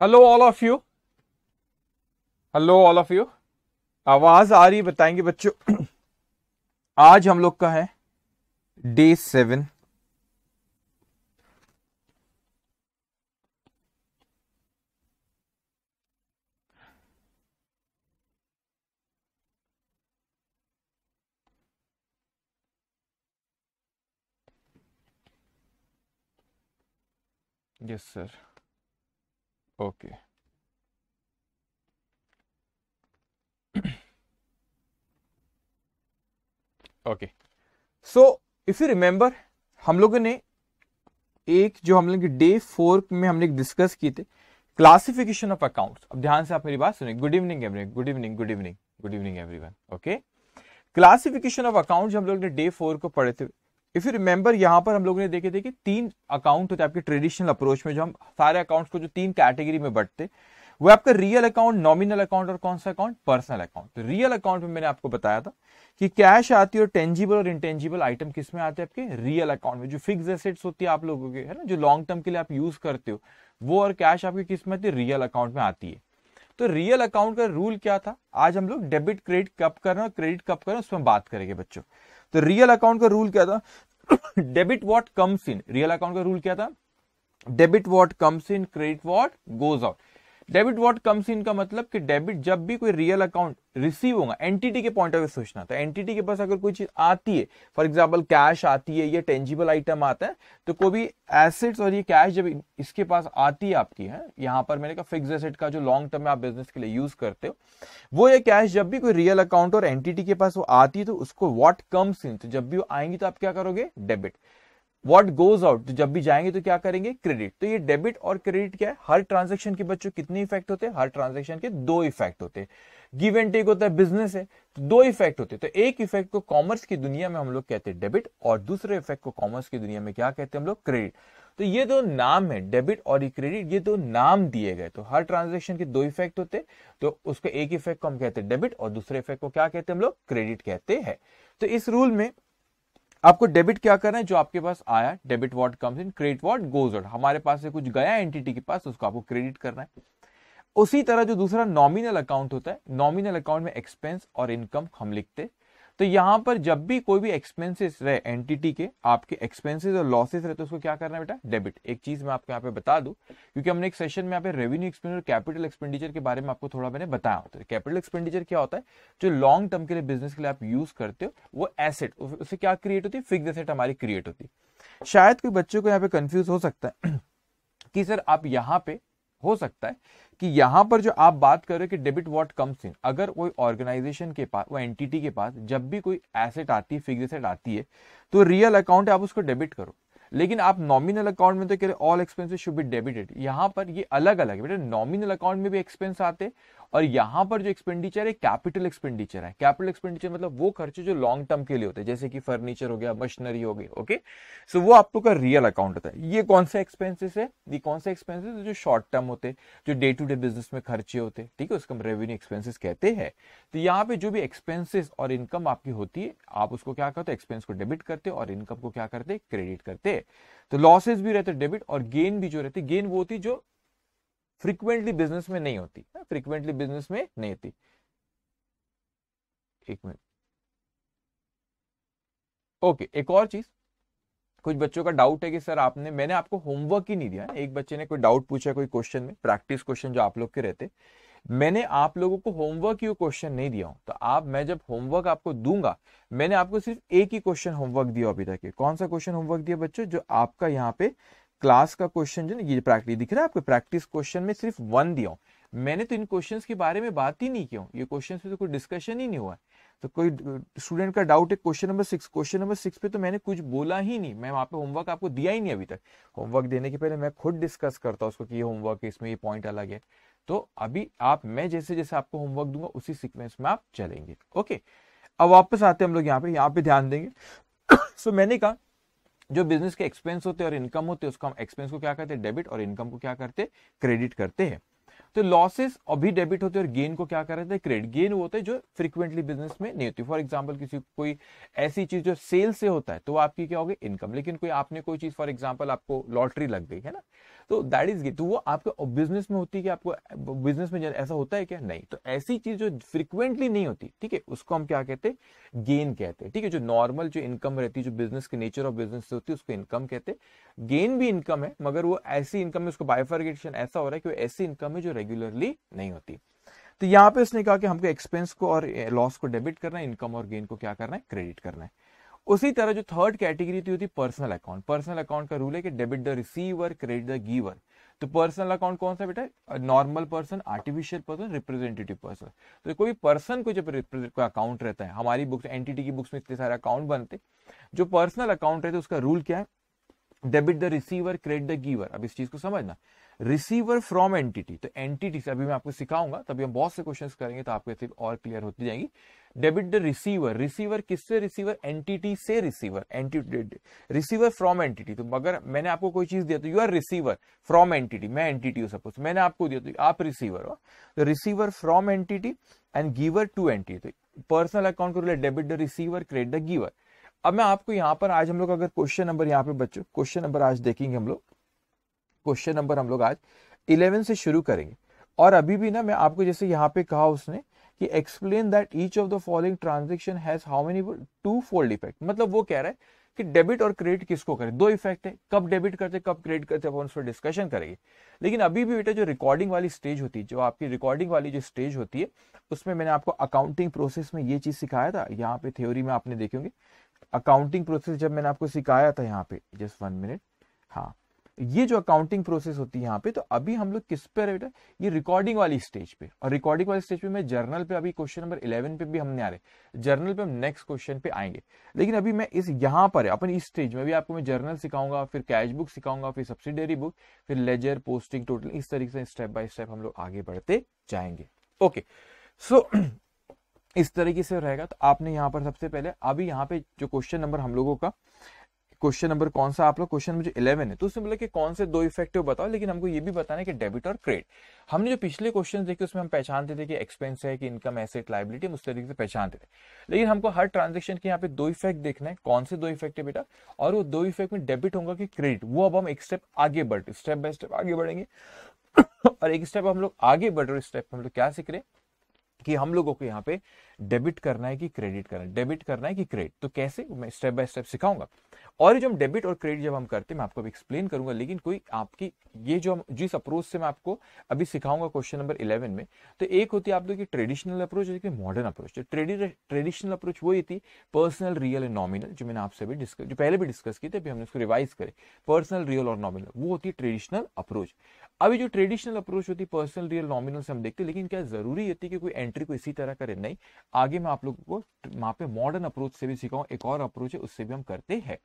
Hello all of you. Hello all of you. आवाज आ रही बताएंगे बच्चों। आज हम लोग का है day 7। Yes sir. Okay. Okay, so if you remember हम लोगों ने एक जो हम लोग डे 4 में हमने डिस्कस किए थे क्लासिफिकेशन ऑफ अकाउंट्स। अब ध्यान से आप मेरी बात सुनिए। Good evening everyone. Good evening, good evening, good evening everyone. Okay, classification of account हम लोग ने डे 4 को पढ़े थे। इफ यू रिमेंबर यहां पर हम लोगों ने देखे थे कि 3 अकाउंट होते हैं आपके ट्रेडिशनल अप्रोच में, जो हम सारे अकाउंट्स को जो 3 कैटेगरी में बांटते, वो आपका रियल अकाउंट, नॉमिनल अकाउंट और कौन सा अकाउंट, पर्सनल अकाउंट। तो रियल अकाउंट में मैंने आपको बताया था कि कैश आती है और टेंजिबल और इंटेंजिबल आइटम किस में आते हैं, आपके रियल अकाउंट में। जो फिक्स एसेट्स होती है आप लोगों के, है ना, जो लॉन्ग टर्म के लिए आप यूज करते हो, वो और कैश आपकी किस में आती है, रियल अकाउंट में आती है। तो रियल अकाउंट का रूल क्या था, आज हम लोग डेबिट क्रेडिट कब करना और क्रेडिट कब करना उसमें बात करेंगे बच्चों। तो रियल अकाउंट का रूल क्या था, debit what comes in. Real account का रूल क्या था, debit what comes in, credit what goes out. Debit what comes इन का मतलब कि डेबिट जब भी कोई रियल अकाउंट रिसीव होगा, एंटिटी के पॉइंट ऑफ व्यू सोचना था। एंटिटी के पास अगर कोई चीज आती है, फॉर एग्जांपल कैश आती है या टेंजिबल आइटम आता है, तो कोई भी एसेट्स और ये कैश जब इसके पास आती है आपकी, है यहां पर मैंने कहा फिक्स एसेट का जो लॉन्ग टर्म में आप बिजनेस के लिए यूज करते हो, वो ये कैश जब भी कोई रियल अकाउंट और एंटिटी के पास वो आती है तो उसको व्हाट कम्स इन, तो जब भी वो आएंगी तो आप क्या करोगे, डेबिट। व्हाट गोज आउट, तो जब भी जाएंगे तो क्या करेंगे, क्रेडिट। तो ये डेबिट और क्रेडिट क्या है, हर ट्रांजेक्शन के बच्चों कितने इफेक्ट होते हैं, हर ट्रांजेक्शन के 2 इफेक्ट होते हैं। गिव एंड टेक होता है, बिजनेस है तो 2 इफेक्ट होते हैं। तो एक इफेक्ट को कॉमर्स की दुनिया में हम लोग कहते हैं डेबिट, और दूसरे इफेक्ट को कॉमर्स की दुनिया में क्या कहते हैं हम लोग, क्रेडिट। तो ये 2 नाम है, डेबिट और क्रेडिट, ये 2 नाम दिए गए। तो हर ट्रांजेक्शन के 2 इफेक्ट होते हैं, तो उसका एक इफेक्ट को हम कहते हैं डेबिट और दूसरे इफेक्ट को क्या कहते हैं हम लोग, क्रेडिट कहते हैं। तो इस रूल में आपको डेबिट क्या करना है, जो आपके पास आया, debit what comes in, credit what goes out. हमारे पास से कुछ गया एंटिटी के पास, उसको आपको क्रेडिट करना है। उसी तरह जो दूसरा नॉमिनल अकाउंट होता है, नॉमिनल अकाउंट में एक्सपेंस और इनकम हम लिखते। तो यहां पर जब भी कोई भी एक्सपेंसेस रहे एंटिटी के, आपके एक्सपेंसेस और लॉसेस रहे, तो उसको क्या करना है बेटा, डेबिट। एक चीज मैं आपको यहाँ पे बता दूं, क्योंकि हमने एक सेशन में यहाँ पे रेवेन्यू एक्सपेंडिचर और कैपिटल एक्सपेंडिचर के बारे में आपको थोड़ा मैंने बताया होता है। कैपिटल एक्सपेंडिचर क्या होता है, जो लॉन्ग टर्म के लिए बिजनेस के लिए आप यूज करते हो, वो एसेट, उससे क्या क्रिएट होती है, फिक्स एसेट हमारी क्रिएट होती है। शायद कोई बच्चों को यहाँ पे कंफ्यूज हो सकता है कि सर आप यहाँ पे, हो सकता है कि यहां पर जो आप बात कर रहे हो कि डेबिट व्हाट कम्स इन, अगर कोई ऑर्गेनाइजेशन के पास, वो एंटिटी के पास जब भी कोई एसेट आती है, फिक्स एसेट आती है, तो रियल अकाउंट है आप उसको डेबिट करो। लेकिन आप नॉमिनल अकाउंट में तो कह रहे all expenses should be debited. यहां पर ये अलग अलग है बेटा, नॉमिनल अकाउंट में भी एक्सपेंस आते, और यहां पर जो एक्सपेंडिचर है कैपिटल एक्सपेंडिचर है। कैपिटल एक्सपेंडिचर मतलब वो खर्चे जो लॉन्ग टर्म के लिए होते हैं, जैसे कि फर्नीचर हो गया, मशीनरी हो गई। ओके, सो वो आप लोग का रियल अकाउंट होता है। ये कौन सा एक्सपेंसेस है, ये कौन सा एक्सपेंसेस है, जो शॉर्ट टर्म होते, जो डे टू डे बिजनेस में खर्चे होते, ठीक है, उसको हम रेवेन्यू एक्सपेंसेस कहते हैं। तो यहाँ पे जो भी एक्सपेंसेस और इनकम आपकी होती है, आप उसको क्या करते हो, एक्सपेंस को डेबिट करते हो और इनकम को क्या करते, क्रेडिट करते। तो लॉसेस भी रहते डेबिट, और गेन भी जो रहती, गेन वो होती जो फ्रीक्वेंटली बिजनेस में नहीं होती, फ्रीक्वेंटली बिजनेस में नहीं होती। एक मिनट। ओके, एक और चीज, कुछ बच्चों का डाउट है कि सर आपने, मैंने आपको होमवर्क ही नहीं दिया। एक बच्चे ने कोई डाउट पूछा कोई क्वेश्चन में, प्रैक्टिस क्वेश्चन जो आप लोग के रहते, मैंने आप लोगों को होमवर्क ही क्वेश्चन नहीं दिया हूं। तो आप, मैं जब होमवर्क आपको दूंगा, मैंने आपको सिर्फ एक ही क्वेश्चन होमवर्क दिया अभी तक। कौन सा क्वेश्चन होमवर्क दिया बच्चों, जो आपका यहाँ पे क्लास का क्वेश्चन, जो ये प्रैक्टिस दिख रहा है आपको, प्रैक्टिस क्वेश्चन में सिर्फ 1 दिया हूं। मैंने तो इन क्वेश्चंस के बारे में बात ही नहीं की हूं, ये क्वेश्चंस पे तो कोई डिस्कशन ही नहीं हुआ है। तो कोई स्टूडेंट का डाउट है क्वेश्चन नंबर 6, क्वेश्चन नंबर 6 पे तो मैंने कुछ बोला ही नहीं, मैं वहां पे होमवर्क आपको दिया ही नहीं अभी तक। होमवर्क देने के पहले मैं खुद डिस्कस करता हूं उसको कि ये होमवर्क है, इसमें ये पॉइंट अलग है। तो अभी आप, मैं जैसे जैसे आपको होमवर्क दूंगा उसी सीक्वेंस में आप चलेंगे। ओके, अब वापस आते हैं हम लोग यहाँ पे ध्यान देंगे। सो मैंने कहा जो बिजनेस के एक्सपेंस होते हैं और इनकम होते हैं, उसको हम एक्सपेंस को क्या करते हैं, डेबिट, और इनकम को क्या करते हैं, क्रेडिट करते हैं। तो लॉसेस अभी डेबिट होते हैं और गेन को क्या कर रहे थे, क्रेडिट। गेन वो होता है जो फ्रिक्वेंटली बिजनेस में नहीं होती। फॉर एग्जांपल किसी कोई ऐसी चीज जो सेल से होता है तो वो आपकी क्या होगी, इनकम। लेकिन कोई आपने कोई चीज, फॉर एग्जांपल आपको लॉटरी लग गई है ना, तो दैट इज गेन। तो वो आपके बिजनेस में होती है कि आपको बिजनेस में ऐसा होता है क्या, नहीं। तो ऐसी चीज जो फ्रिक्वेंटली नहीं होती, ठीक है, उसको हम क्या कहते हैं, गेन कहते हैं। ठीक है, जो नॉर्मल जो इनकम रहती है, जो बिजनेस के नेचर ऑफ बिजनेस से होती है, उसको इनकम कहते हैं। गेन भी इनकम है, मगर वो ऐसी इनकम है, उसको बाइफर्केशन ऐसा हो रहा है कि वो ऐसी इनकम है जो रेगुलरली नहीं होती। तो यहाँ पे उसने कहा कि हमको एक्सपेंस को और लॉस को डेबिट करना है, इनकम और गेन को क्या करना है, क्रेडिट करना है। उसी तरह जो थर्ड कैटेगरी थी होती पर्सनल अकाउंट। पर्सनल अकाउंट का रूल है कि debit the receiver, credit the giver. तो पर्सनल अकाउंट कौन सा बेटा, normal person, artificial person, representative person. तो कोई पर्सन को जब अकाउंट रहता है, हमारी बुक्स, एंटिटी की बुक्स में इतने सारे अकाउंट बनते, जो पर्सनल अकाउंट रहते उसका रूल क्या है, debit the receiver, credit the giver. अब इस चीज को समझना, रिसीवर फ्रॉम एंटिटी, तो एंटिटी से अभी मैं आपको सिखाऊंगा, तभी हम बहुत से क्वेश्चंस करेंगे तो आपको ऐसे और क्लियर होती जाएंगी। डेबिट द रिसीवर, रिसीवर किससे, रिसीवर एंटिटी से, receiver entity, receiver from entity. तो अगर मैंने आपको कोई चीज दिया तो you are receiver from entity, मैं एंटिटी हूं सपोज, मैंने आपको दिया तो आप रिसीवर हो। तो receiver from entity and giver to entity. तो पर्सनल अकाउंट को debit the receiver, credit the giver. अब मैं आपको यहां पर आज हम लोग अगर क्वेश्चन नंबर यहाँ पे बच्चों, क्वेश्चन नंबर आज देखेंगे हम लोग, क्वेश्चन नंबर हम लोग आज 11 से शुरू करेंगे। और अभी भी ना मैं आपको जैसे यहाँ पे कहा उसने कि explain that each of the following transaction has how many two fold effect. मतलब वो कह रहा है कि डेबिट और क्रेडिट किसको करें, दो इफेक्ट है, कब डेबिट करते कब क्रेडिट करते अपन उस पर डिस्कशन करेंगे। लेकिन अभी भी बेटा जो रिकॉर्डिंग वाली स्टेज होती है, जो आपकी रिकॉर्डिंग वाली जो स्टेज होती है, उसमें मैंने आपको अकाउंटिंग प्रोसेस में ये चीज सिखाया था। यहाँ पे थ्योरी में आपने देखे होंगे अकाउंटिंग प्रोसेस जब मैंने आपको सिखाया था, यहाँ पे जस्ट 1 मिनट, हाँ, ये जो अकाउंटिंग प्रोसेस होती है यहाँ पे, तो अभी हम लोग किस पे बेटा, ये रिकॉर्डिंग वाली स्टेज पे। और रिकॉर्डिंग वाली स्टेज पे मैं जर्नल पे, अभी क्वेश्चन नंबर 11 पे भी हमने आ रहे, जर्नल पे हम नेक्स्ट क्वेश्चन पे आएंगे। लेकिन अभी मैं इस यहाँ पर अपन इस स्टेज में भी आपको मैं जर्नल सिखाऊंगा, फिर कैश बुक सिखाऊंगा, फिर सब्सिडरी बुक, फिर लेजर, पोस्टिंग, टोटल, इस तरीके से स्टेप बाय स्टेप हम लोग आगे बढ़ते जाएंगे। ओके, सो इस तरीके से रहेगा। तो आपने यहाँ पर सबसे पहले अभी यहाँ पे जो क्वेश्चन नंबर हम लोगों का, क्वेश्चन नंबर कौन सा आप लोग, क्वेश्चन नंबर 11 है, तो उसमें बोला कि कौन से दो इफेक्टिव बताओ। लेकिन हमको ये भी बताना है कि डेबिट और क्रेडिट। हमने जो पिछले क्वेश्चन देखे उसमें हम पहचानते थे कि एक्सपेंस है कि इनकम, एसेट, लायबिलिटी, हम उस तरीके से पहचानते थे। लेकिन हमको हर ट्रांजेक्शन के यहाँ पे दो इफेक्ट देखना है। कौन से दो इफेक्ट है बेटा, और वो दो इफेक्ट में डेबिट होगा कि क्रेडिट, वो अब हम एक स्टेप आगे बढ़ते, स्टेप बाय स्टेप आगे बढ़ेंगे। और एक स्टेप हम लोग आगे बढ़ रहे, स्टेप हम लोग क्या सीख रहे हैं कि हम लोगों को यहाँ पे डेबिट करना है कि क्रेडिट करना है, डेबिट करना है कि क्रेडिट, तो कैसे, मैं स्टेप बाय स्टेप सिखाऊंगा। और जो हम डेबिट और क्रेडिट जब हम करते हैं मैं आपको अभी एक्सप्लेन करूंगा। लेकिन कोई आपकी ये जो जिस अप्रोच से मैं आपको अभी सिखाऊंगा क्वेश्चन नंबर 11 में, तो एक होती है आप लोग की ट्रेडिशनल अप्रोच, एक मॉडर्न अप्रोच। ट्रेडिशनल अप्रोच वो थी पर्सनल, रियल एंड नॉमिनल, जो मैंने आपसे भी डिस्कस, जो पहले भी डिस्कस की थी, अभी हमने उसको रिवाइज करे। पर्सनल, रियल और नॉमिनल, वो होती है ट्रेडिशनल अप्रोच। अभी जो ट्रेडिशनल अप्रोच होती है पर्सनल, रियल, नॉमिनल से हम देखते हैं। लेकिन क्या जरूरी होती है कि कोई एंट्री को इसी तरह करे, नहीं। आगे मैं आप लोगों को वहां पे मॉडर्न अप्रोच से भी सिखाऊं, एक और अप्रोच है उससे भी हम करते हैं।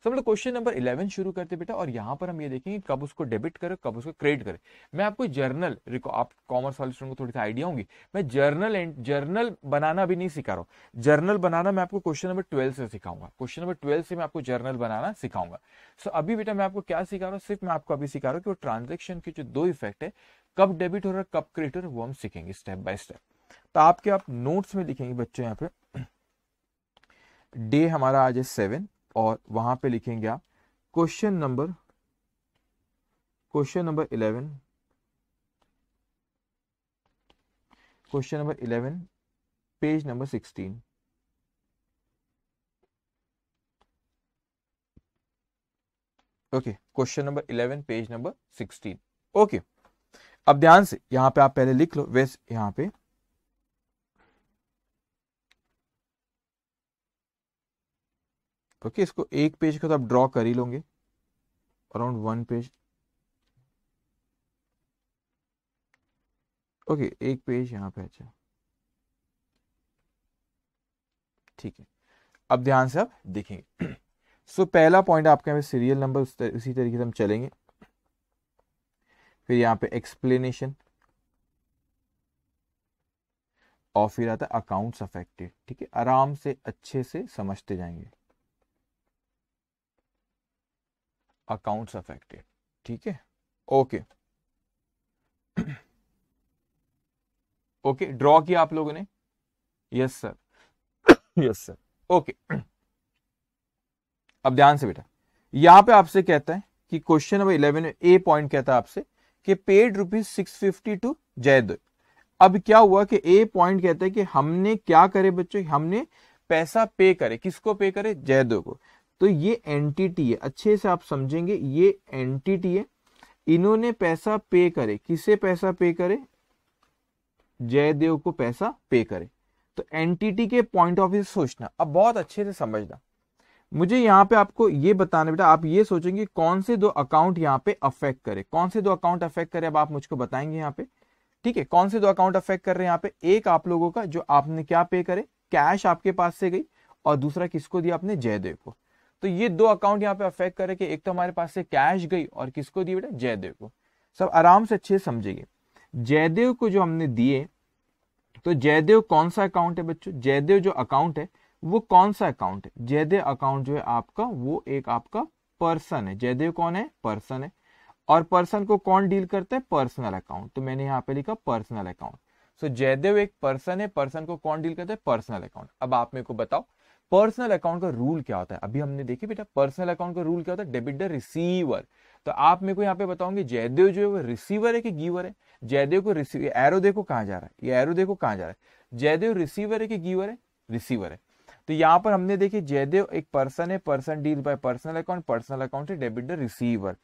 सब लोग क्वेश्चन नंबर 11 शुरू करते बेटा, और यहां पर हम ये देखेंगे कब उसको डेबिट करे, कब उसको क्रेडिट करे। मैं आपको जर्नल, आप कॉमर्स वाले स्टूडेंट को थोड़ी सी आइडिया होंगी, मैं जर्नल बनाना भी नहीं सिखा रहा हूं। जर्नल बनाना मैं आपको क्वेश्चन नंबर 12 से सिखाऊंगा, क्वेश्चन नंबर 12 से मैं आपको जर्नल बनाना सिखाऊंगा। सो अभी बेटा मैं आपको क्या सिखा रहा हूँ, सिर्फ मैं आपको अभी सिखा रहा हूँ कि वो ट्रांजेक्शन के जो दो इफेक्ट है, कब डेबिट हो रहा है कब क्रेडिट हो रहा है, वो हम सीखेंगे स्टेप बाय स्टेप। तो आपके आप नोट्स में लिखेंगे बच्चों, यहाँ पे डे हमारा आज है 7, और वहां पे लिखेंगे आप question number 11, question number 11 page number 16। Okay, question number 11 page number 16। Okay, अब ध्यान से यहां पे आप पहले लिख लो, वैसे यहां पे ओके, इसको एक पेज का तो आप ड्रॉ कर ही लोगे, अराउंड 1 पेज। ओके, एक पेज यहाँ पे, अच्छा ठीक है। अब ध्यान से आप देखेंगे। सो पहला पॉइंट आपका यहाँ पे सीरियल नंबर, उसी तरीके से हम चलेंगे। फिर यहाँ पे एक्सप्लेनेशन, और फिर आता है अकाउंट्स अफेक्टेड। ठीक है, आराम से अच्छे से समझते जाएंगे अकाउंट्स अफेक्टेड। ठीक है, ओके। ओके, ड्रॉ किया आप लोगों ने? Yes sir, yes sir, okay. अब ध्यान से बेटा, यहां पे आपसे कहता है कि क्वेश्चन नंबर 11 में ए पॉइंट कहता है आपसे कि पेड ₹650 टू जयदेव। अब क्या हुआ कि ए पॉइंट कहता है कि हमने क्या करे बच्चों, हमने पैसा पे करे, किसको पे करे? जयदेव को। तो ये एंटिटी है, अच्छे से आप समझेंगे, ये एंटिटी है, इन्होंने पैसा पे करे, किसे पैसा पे करे? जयदेव को पैसा पे करे। तो एंटिटी के पॉइंट ऑफ व्यू से सोचना, अब बहुत अच्छे से समझना। मुझे यहाँ पे आपको ये बताना बेटा, आप ये सोचेंगे कौन से दो अकाउंट यहाँ पे अफेक्ट करे, कौन से दो अकाउंट अफेक्ट करे, अब आप मुझको बताएंगे यहाँ पे, ठीक है? कौन से दो अकाउंट अफेक्ट कर रहे हैं यहाँ पे? एक आप लोगों का जो आपने क्या पे करे, कैश आपके पास से गई, और दूसरा किसको दिया आपने? जयदेव को। तो ये दो अकाउंट यहाँ पे अफेक्ट करे कि एक तो हमारे पास से कैश गई और किसको दी बेटा? जयदेव को। सब आराम से अच्छे से समझेंगे। जयदेव को जो हमने दिए, तो जयदेव कौन सा अकाउंट है बच्चों? जयदेव जो अकाउंट है वो कौन सा अकाउंट है? जयदेव अकाउंट जो है आपका, वो एक आपका पर्सन है। जयदेव कौन है? पर्सन है। और पर्सन को कौन डील करता है? Personal account. तो मैंने यहाँ पे लिखा पर्सनल अकाउंट। सो जयदेव एक पर्सन है, पर्सन को कौन डील करता है? Personal account. अब आप मेरे को बताओ पर्सनल अकाउंट का रूल क्या होता है? अभी हमने देखी बेटा, पर्सनल अकाउंट का रूल क्या होता है? Debit the receiver. तो आप मेरे को यहाँ पे बताओगे जयदेव जो है वो रिसीवर है कि गिवर है? जयदेव को रिसीव, एरो देखो कहाँ जा रहा है, ये एरो देखो कहाँ जा रहा है। जयदेव रिसीवर है कि गिवर है? रिसीवर है। तो यहाँ पर हमने देखी जयदेव एक पर्सन है, person deal by personal account, personal account है डेबिट द रिसीवर,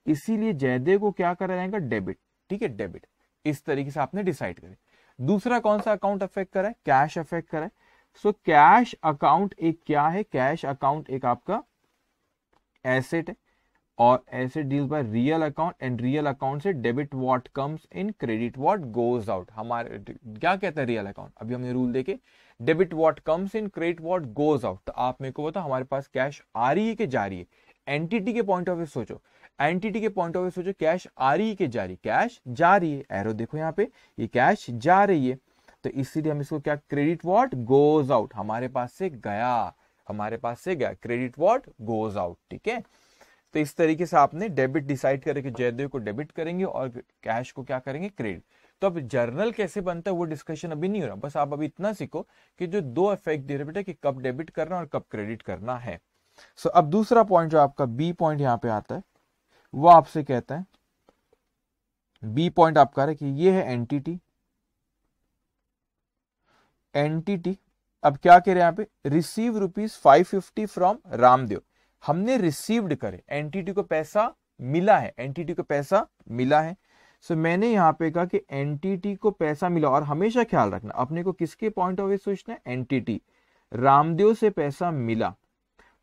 इसीलिए जयदेव को क्या करा जाएगा? डेबिट। ठीक है, डेबिट। इस तरीके से आपने डिसाइड करें। दूसरा कौन सा अकाउंट अफेक्ट करा है? कैश अफेक्ट करा है। सो कैश अकाउंट एक क्या है? कैश अकाउंट एक आपका एसेट है, और asset deals by real account, and real account से debit what comes in, credit what goes out. हमारे क्या कहता है रियल अकाउंट? अभी हमने रूल देखे, debit what comes in, credit what goes out. तो आप मेरे को बताओ हमारे पास कैश आ रही है कि जा रही है? एंटिटी के पॉइंट ऑफ व्यू सोचो, एंटिटी के पॉइंट ऑफ व्यू सोचो, कैश आ रही है कि जा रही? कैश जा रही है, एरो देखो यहाँ पे, ये कैश जा रही है। तो इसीलिए हम इसको क्या, क्रेडिट व्हाट गोज आउट, हमारे पास से गया, हमारे पास से गया, क्रेडिट व्हाट गोज आउट। ठीक है, तो इस तरीके से आपने डेबिट डिसाइड करे कि जयदेव को डेबिट करेंगे और कैश को क्या करेंगे? क्रेडिट। तो अब जर्नल कैसे बनता है वो डिस्कशन अभी नहीं हो रहा, बस आप अभी इतना सीखो कि जो दो इफेक्ट दे रहे बेटा कि कब डेबिट करना और कब क्रेडिट करना है। सो अब दूसरा पॉइंट जो आपका बी पॉइंट यहाँ पे आता है, वो आपसे कहता है, बी पॉइंट आपका है कि ये है एंटिटी, एंटिटी। अब क्या कह रहे हैं यहाँ पे? Receive ₹550 from Ramdev. हमने रिसीव्ड करे, एंटिटी को पैसा मिला है, एंटिटी को पैसा मिला है। सो मैंने यहां पे कहा कि एंटिटी को पैसा मिला, और हमेशा ख्याल रखना अपने को किसके पॉइंट ऑफ व्यू सोचना है? एंटिटी, रामदेव से पैसा मिला।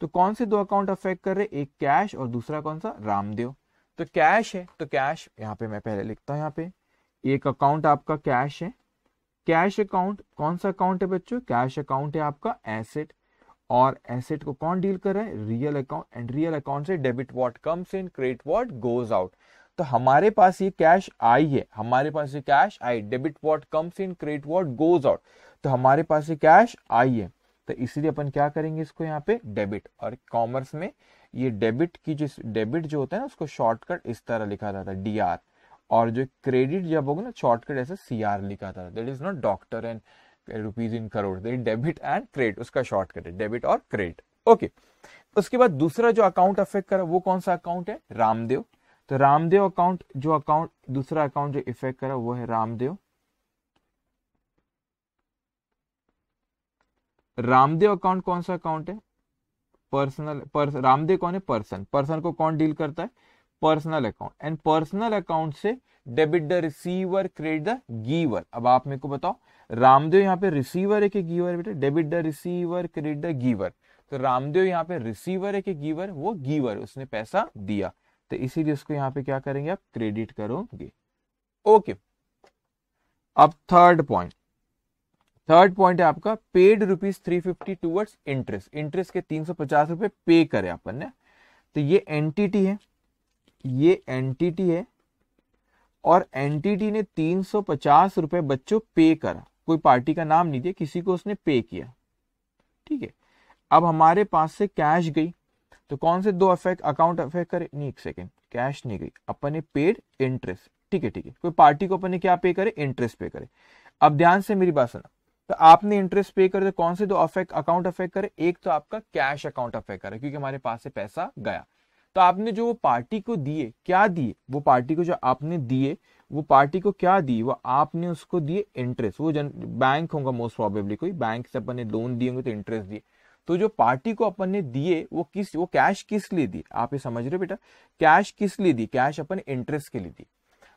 तो कौन से दो अकाउंट अफेक्ट कर रहे? एक कैश और दूसरा कौन सा? रामदेव। तो कैश है, तो कैश यहाँ पे मैं पहले लिखता हूं, यहाँ पे एक अकाउंट आपका कैश है। कैश अकाउंट कौन सा अकाउंट है बच्चों? कैश अकाउंट है आपका एसेट, और एसेट को कौन डील कर रहा है? Real account, and real account से debit what comes in, credit what goes out. तो हमारे पास ये कैश आई है, हमारे पास ये cash I, debit what comes in, credit what goes out. तो हमारे पास ये कैश आई है, तो इसलिए अपन क्या करेंगे? इसको यहाँ पे डेबिट। और कॉमर्स में ये डेबिट की जो डेबिट जो होता है ना, उसको शॉर्टकट इस तरह लिखा जाता है DR, और जो क्रेडिट जब होगा ना शॉर्टकट ऐसे CR लिखा था। That is not doctor and rupees in crore, debit and credit, उसका शॉर्टकट है डेबिट और क्रेडिट। ओके, उसके बाद दूसरा जो अकाउंट अफेक्ट करा वो कौन सा अकाउंट है? रामदेव। तो रामदेव अकाउंट, जो अकाउंट दूसरा अकाउंट जो इफेक्ट करा वो है रामदेव। रामदेव अकाउंट कौन सा अकाउंट है? पर्सनल। रामदेव कौन है? पर्सन। पर्सन को कौन डील करता है? Personal account, and personal account से debit the receiver, credit the giver. अब आप मेरे को बताओ रामदेव यहाँ पे रिसीवर है कि गिवर है बेटा? Debit the receiver, credit the giver. तो रामदेव यहाँ पे रिसीवर है कि गिवर? वो गिवर, उसने पैसा दिया, तो इसीलिए उसको यहाँ पे क्या करेंगे आप? क्रेडिट करोगे। ओके, अब थर्ड पॉइंट, थर्ड पॉइंट है आपका पेड ₹350 टूवर्ड्स इंटरेस्ट। इंटरेस्ट के 350 रुपए पे करे अपन ने। तो ये एंटिटी है, ये एंटिटी है, और एंटिटी ने 350 रुपए बच्चों पे करा, कोई पार्टी का नाम नहीं दिया, किसी को उसने पे किया। ठीक है, अब हमारे पास से कैश गई, तो कौन से दो अकाउंट अफेक्ट करे? नहीं, एक सेकेंड, कैश नहीं गई, अपन ने पेड इंटरेस्ट। ठीक है, ठीक है, कोई पार्टी को अपन ने क्या पे करे? इंटरेस्ट पे करे। अब ध्यान से मेरी बात सुना, तो आपने इंटरेस्ट पे कर, कौन से दो अकाउंट अफेक्ट करे, एक तो आपका कैश अकाउंट अफेक्ट करे क्योंकि हमारे पास से पैसा गया। तो आपने जो वो पार्टी को दिए, क्या दिए, वो पार्टी को जो आपने दिए, वो पार्टी को क्या दी, वो आपने उसको दिए इंटरेस्ट। वो बैंक होगा मोस्ट प्रोबेबली, कोई बैंक से अपन ने लोन दिए होंगे तो इंटरेस्ट दिए। तो जो पार्टी को अपन ने दिए वो कैश किस लिए दी, आप ये समझ रहे हो बेटा, कैश किस लिए दी, कैश अपन इंटरेस्ट के लिए दी।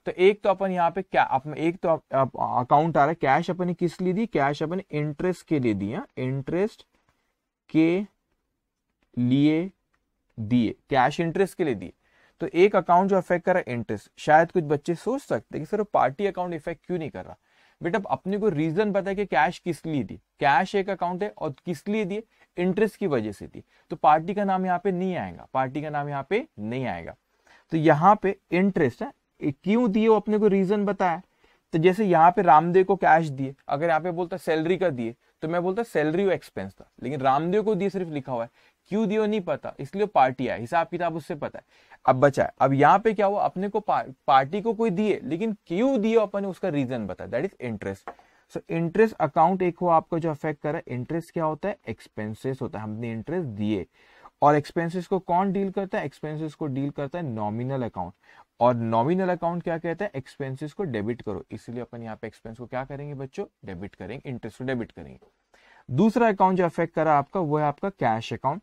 तो एक तो अपन यहाँ पे क्या एक तो अकाउंट आ रहा है, कैश अपन ने किस लिए दी, कैश अपन इंटरेस्ट के लिए दिया, इंटरेस्ट के लिए दिए, कैश इंटरेस्ट के लिए दिए। तो एक अकाउंट जो अफेक्ट कर रहा है इंटरेस्ट। शायद कुछ बच्चे सोच सकते हैं कि सर पार्टी अकाउंट इफेक्ट क्यों नहीं कर रहा। बेटा अपने को रीजन पता है कि कैश किस लिए दी, कैश एक अकाउंट है और किस लिए दिए, इंटरेस्ट की वजह से दी। तो पार्टी का नाम यहाँ पे नहीं आएगा, पार्टी का नाम यहाँ पे नहीं आएगा। तो यहाँ पे इंटरेस्ट है, क्यों दिए वो अपने को रीजन बताया। तो जैसे यहाँ पे रामदेव को कैश दिए, अगर यहाँ पे बोलता सैलरी का दिए तो मैं बोलता सैलरी वो एक्सपेंस था, लेकिन रामदेव को दिए सिर्फ लिखा हुआ है, क्यों दियो नहीं पता, इसलिए पार्टी आया, हिसाब किताब उससे पता है। अब बचा है, अब यहाँ पे क्या हुआ, अपने को पार्टी को कोई दिए, लेकिन क्यों दिए अपने उसका रीजन बताया, that is interest. So interest account एक हो आपका जो अफेक्ट कर रहा है। इंटरेस्ट क्या होता है, एक्सपेंसेस होता है, हमने इंटरेस्ट दिए। और एक्सपेंसेस को कौन डील करता है, एक्सपेंसेस को डील करता है नॉमिनल अकाउंट। और नॉमिनल अकाउंट क्या कहता है, एक्सपेंसेस को डेबिट करो, इसलिए अपन यहाँ पे एक्सपेंस को क्या करेंगे बच्चों, डेबिट करेंगे, इंटरेस्ट को डेबिट करेंगे। दूसरा अकाउंट जो अफेक्ट कर रहा है आपका, वो है आपका कैश अकाउंट।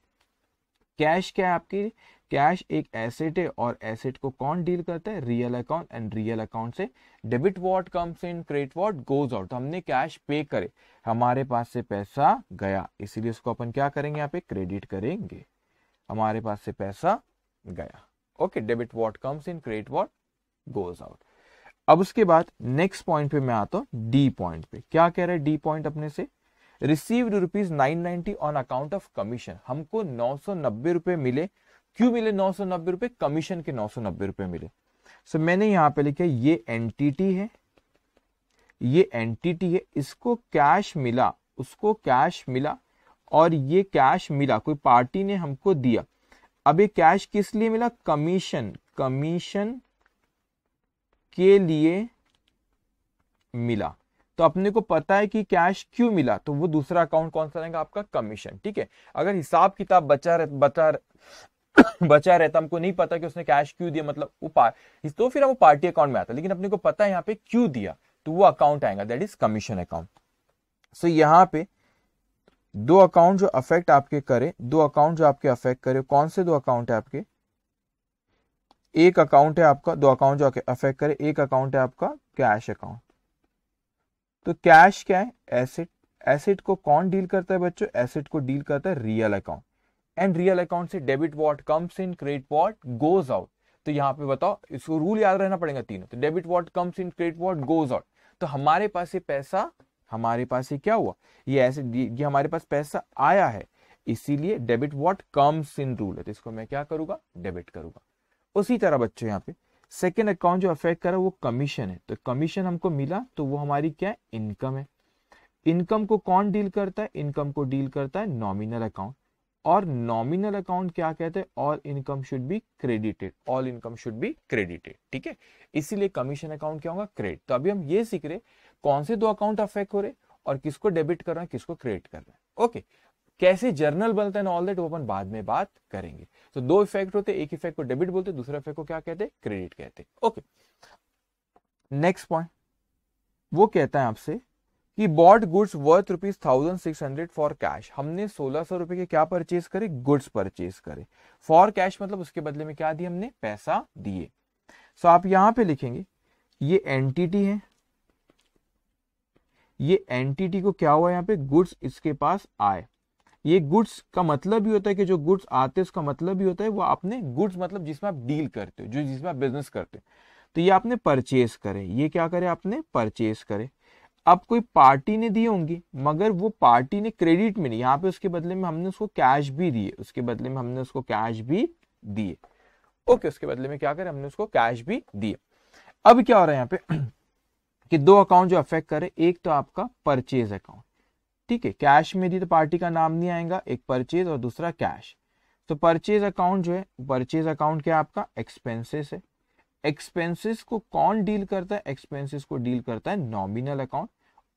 कैश क्या है आपकी, कैश एक एसेट है और एसेट को कौन डील करता है, real account. And real account से debit what comes in, credit what goes out. तो हमने कैश पे करे, हमारे पास से पैसा गया, इसीलिए उसको अपन क्या करेंगे, यहाँ पे क्रेडिट करेंगे, हमारे पास से पैसा गया। Okay, debit what comes in, credit what goes out. अब उसके बाद नेक्स्ट पॉइंट पे मैं आता हूं, डी पॉइंट पे। क्या कह रहा है डी पॉइंट अपने से, received ₹990 on account of commission. हमको 990 रुपए मिले, क्यों मिले 990 रुपए, कमीशन के 990 रुपए मिले। सो मैंने यहां पे लिखा ये एंटिटी है, ये एंटिटी है, इसको कैश मिला, उसको कैश मिला और ये कैश मिला, कोई पार्टी ने हमको दिया। अब ये कैश किस लिए मिला, कमीशन, कमीशन के लिए मिला। तो अपने को पता है कि कैश क्यों मिला, तो वो दूसरा अकाउंट कौन सा रहेगा आपका, कमीशन। ठीक है, अगर हिसाब किताब बचा रहता, हमको नहीं पता कि उसने कैश क्यों दिया, मतलब वो तो फिर वो पार्टी अकाउंट में आता, लेकिन अपने को पता है यहाँ पे क्यों दिया, तो वो अकाउंट आएगा, दैट इज कमीशन अकाउंट। सो यहाँ पे दो अकाउंट जो अफेक्ट आपके करे, दो अकाउंट जो आपके अफेक्ट करे, कौन से दो अकाउंट है आपके, एक अकाउंट है आपका, दो अकाउंट जो अफेक्ट करे, एक अकाउंट है आपका कैश अकाउंट। तो कैश क्या है, एसेट, एसेट को कौन डील करता है बच्चों, एसेट को डील करता है real account. And real account से debit what comes in, credit what goes out. तो यहाँ पे बताओ, इसको रूल याद रहना पड़ेगा तीनों। तो debit what comes in, credit what goes out. तो हमारे पास ये पैसा, हमारे पास ये क्या हुआ, ये एसेट, ये हमारे पास पैसा आया है, इसीलिए debit what comes in rule है, तो इसको मैं क्या करूंगा, डेबिट करूंगा। उसी तरह बच्चों यहाँ पे सेकेंड अकाउंट जो अफेक्ट कर रहा है वो कमीशन है। तो कमीशन हमको मिला, तो वो हमारी क्या है, इनकम है। इनकम को कौन डील करता है, इनकम को डील करता है नॉमिनल अकाउंट। और नॉमिनल अकाउंट क्या कहते हैं, all income should be credited, all income should be credited. ठीक है, इसीलिए कमीशन अकाउंट क्या होगा, क्रेडिट। तो अभी हम ये सीख रहे कौन से दो अकाउंट अफेक्ट हो रहे और किसको डेबिट कर रहा है, किसको क्रेडिट कर रहा है। ओके, कैसे जर्नल बनता है ऑल दैट वो अपन बाद में बात करेंगे। तो दो इफेक्ट होते, एक इफेक्ट को डेबिट बोलते, दूसरा इफेक्ट को क्या कहते हैं, क्रेडिट कहते हैं। ओके, नेक्स्ट पॉइंट वो कहता है आपसे कि bought goods worth ₹1600 for cash. हमने 1600 रुपए के क्या परचेज करे, गुड्स परचेज करे। फॉर कैश मतलब उसके बदले में क्या दिए, हमने पैसा दिए। सो आप यहां पे लिखेंगे ये एंटिटी है, ये एंटिटी को क्या हुआ, यहाँ पे गुड्स इसके पास आए। ये गुड्स का मतलब भी होता है कि जो गुड्स आते हैं उसका मतलब भी होता है वो आपने गुड्स मतलब जिसमें आप डील करते हो, जो जिसमें आप बिजनेस करते हो। तो ये आपने परचेज करे, ये क्या करे, आपने परचेज करे। अब कोई पार्टी ने दी होंगी, मगर वो पार्टी ने क्रेडिट में नहीं, यहाँ पे उसके बदले में हमने उसको कैश भी दिए, उसके बदले में हमने उसको कैश भी दिए। ओके, उसके बदले में क्या करे, हमने उसको कैश भी दिए। अब क्या हो रहा है यहाँ पे कि दो अकाउंट जो अफेक्ट करे, एक तो आपका परचेज अकाउंट, ठीक है, कैश में दी तो पार्टी का नाम नहीं आएगा, एक परचेज और दूसरा कैश। तो परचेज अकाउंट जो है, परचेज अकाउंट क्या आपका एक्सपेंसेस है। एक्सपेंसेस को कौन डील करता है, एक्सपेंसेस को डील करता है नॉमिनल अकाउंट।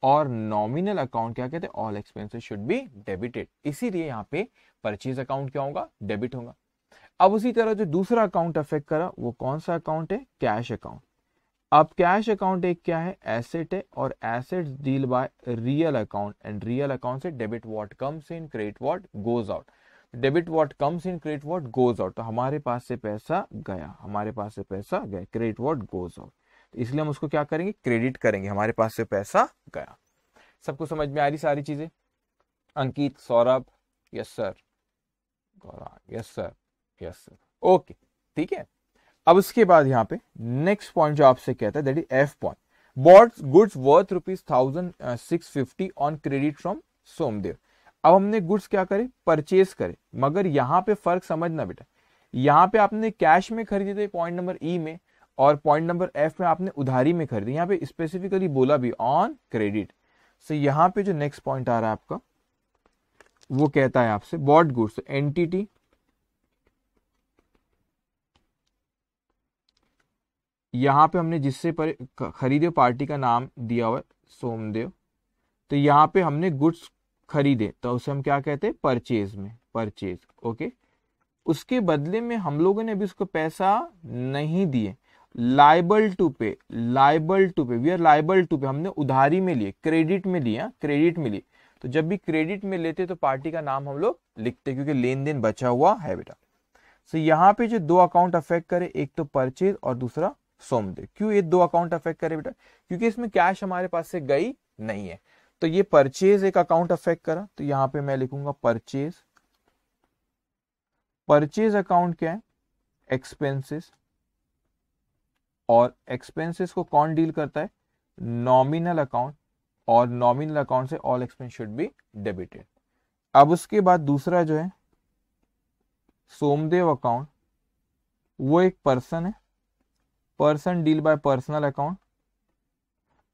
और नॉमिनल अकाउंट क्या कहते हैं, all expenses should be debited. इसीलिए यहाँ पे परचेज अकाउंट क्या होगा, डेबिट होगा। अब उसी तरह जो दूसरा अकाउंट अफेक्ट करा वो कौन सा अकाउंट है, कैश अकाउंट। अब कैश अकाउंट एक क्या है, एसेट है, और assets deal by real account, and real account से debit what comes in, credit what goes out. Debit what comes in, credit what goes out. तो हमारे पास से पैसा गया, हमारे पास से पैसा गया, क्रेडिट व्हाट गोज आउट। तो इसलिए हम उसको क्या करेंगे, क्रेडिट करेंगे, हमारे पास से पैसा गया। सबको समझ में आ रही सारी चीजें? Ankit, Saurabh, yes sir, Gaurang, yes sir, yes sir, okay, ठीक है। अब उसके बाद यहाँ पे नेक्स्ट पॉइंट जो आपसे कहता है that is F point, bought goods worth ₹1650 on credit from Somdev. अब हमने गुड्स क्या करे, परचेज करे, मगर यहाँ पे फर्क समझना बेटा, यहाँ पे आपने कैश में खरीदे थे पॉइंट नंबर ई में, और पॉइंट नंबर एफ में आपने उधारी में खरीदे। यहाँ पे स्पेसिफिकली बोला भी ऑन क्रेडिट। सो यहाँ पे जो नेक्स्ट पॉइंट आ रहा है आपका वो कहता है आपसे बॉट गुड्स, एंटिटी यहाँ पे हमने जिससे पर खरीदे पार्टी का नाम दिया हुआ है सोमदेव, तो यहाँ पे हमने गुड्स खरीदे तो उसे हम क्या कहते हैं, परचेज में, परचेज, ओके। उसके बदले में हम लोगों ने भी उसको पैसा नहीं दिए, लाइबल टू पे, लाइबल टू पे, वी आर लाइबल टू पे, हमने उधारी में लिए, क्रेडिट में लिया, क्रेडिट में लिए। तो जब भी क्रेडिट में लेते तो पार्टी का नाम हम लोग लिखते क्योंकि लेन देन बचा हुआ है बेटा। सो यहाँ पे जो दो अकाउंट अफेक्ट करे, एक तो परचेज और दूसरा सोमदेव। क्यों ये दो अकाउंट अफेक्ट करे बेटा, क्योंकि इसमें कैश हमारे पास से गई नहीं है। तो ये परचेज एक अकाउंट अफेक्ट करा, तो यहां पे मैं लिखूंगा परचेज। परचेज अकाउंट क्या है, एक्सपेंसेस, और एक्सपेंसेस को कौन डील करता है, नॉमिनल अकाउंट, और नॉमिनल अकाउंट से all expense should be debited. अब उसके बाद दूसरा जो है सोमदेव अकाउंट, वो एक पर्सन है, person deal by personal account,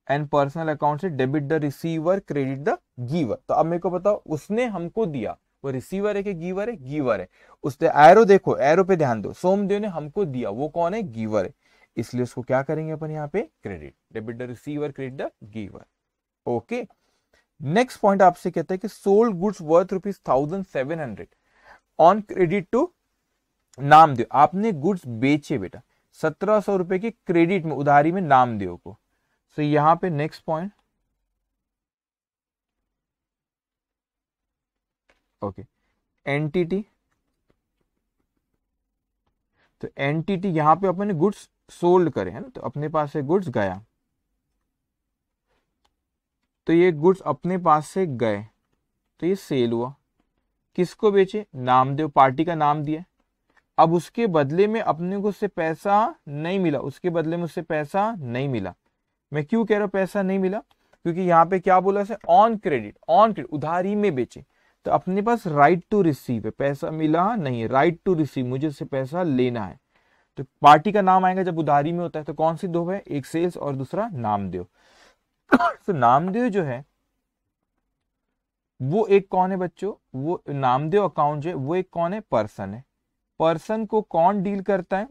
and personal account से debit the receiver, credit the giver. तो अब मेरे को बताओ उसने हमको दिया, वो रिसीवर है कि गिवर है, गिवर है। उसने एरो देखो, एरो पे ध्यान दो, सोमदेव ने हमको दिया, वो कौन है, गिवर है, इसलिए उसको क्या करेंगे अपन यहाँ पे, credit, debit the receiver, credit the giver, okay. Next point आपसे कहता है कि sold goods worth ₹1700 on credit to Namdev. आपने गुड्स बेचे बेटा 1700 रुपए के क्रेडिट में, उधारी में नामदेव को। सो यहां पे नेक्स्ट पॉइंट, ओके, एंटिटी। तो एंटिटी यहां पे अपने गुड्स सोल्ड करे है ना, तो अपने पास से गुड्स गया, तो ये गुड्स अपने पास से गए, तो ये सेल हुआ। किसको बेचे, नामदेव, पार्टी का नाम दिया। अब उसके बदले में अपने को उससे पैसा नहीं मिला, उसके बदले में उससे पैसा नहीं मिला। मैं क्यों कह रहा हूं पैसा नहीं मिला, क्योंकि यहाँ पे क्या बोला से, ऑन क्रेडिट, ऑन क्रेडिट, उधारी में बेचे, तो अपने पास राइट टू रिसीव है, पैसा मिला नहीं, राइट टू रिसीव, मुझे उससे पैसा लेना है। तो पार्टी का नाम आएगा जब उधारी में होता है, तो कौन सी दो है, एक सेल्स और दूसरा नामदेव। तो नामदेव जो है वो एक कौन है बच्चों, वो नामदेव अकाउंट जो है वो एक कौन है, पर्सन है। पर्सन को कौन डील करता है,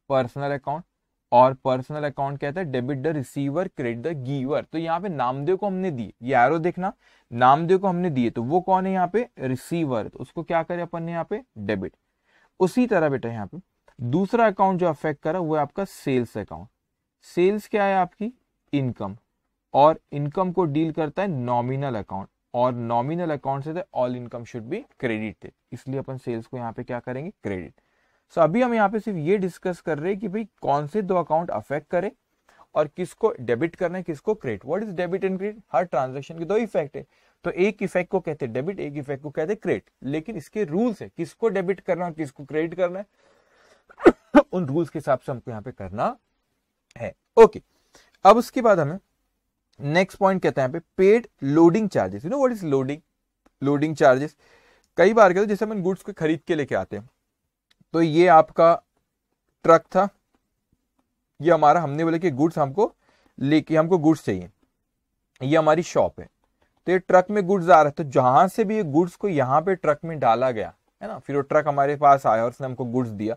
पर्सनल अकाउंट, और पर्सनल अकाउंट कहता है debit the receiver, credit the giver. तो यहाँ पे नामदेव को हमने दिए, ये एरो देखना, नामदेव को हमने दिए, तो वो कौन है यहाँ पे, रिसीवर, तो उसको क्या करें अपन ने यहाँ पे, डेबिट। उसी तरह बेटा यहाँ पे दूसरा अकाउंट जो अफेक्ट करा वो है आपका सेल्स अकाउंट। सेल्स क्या है आपकी, इनकम, और इनकम को डील करता है नॉमिनल अकाउंट, और नॉमिनल अकाउंट से all income should be credited, इसलिए अपन सेल्स को यहाँ पे क्या करेंगे, क्रेडिट। सो अभी हम यहाँ पे सिर्फ ये डिस्कस कर रहे हैं कि भाई कौन से दो अकाउंट अफेक्ट करे और किसको डेबिट करना है, किसको credit. What is debit and credit, her transaction के दो इफेक्ट है, तो एक इफेक्ट को कहते हैं डेबिट, एक इफेक्ट को कहते हैं क्रेडिट, लेकिन इसके रूल्स है, किसको डेबिट करना है, किसको क्रेडिट करना है, उन रूल्स के हिसाब से हमको यहाँ पे करना है, ओके। अब उसके बाद हमें नेक्स्ट पॉइंट कहता है यहाँ पे paid loading charges. You know what is loading, loading charges कई बार कहते हैं, जैसे हम गुड्स को खरीद के लेके आते हैं, तो ये आपका ट्रक था, ये हमारा, हमने बोले कि गुड्स हमको लेके, हमको गुड्स चाहिए, ये हमारी शॉप है, तो ये ट्रक में गुड्स आ रहा है, तो जहां से भी ये गुड्स को यहाँ पे ट्रक में डाला गया है ना, फिर वो ट्रक हमारे पास आया और उसने हमको गुड्स दिया,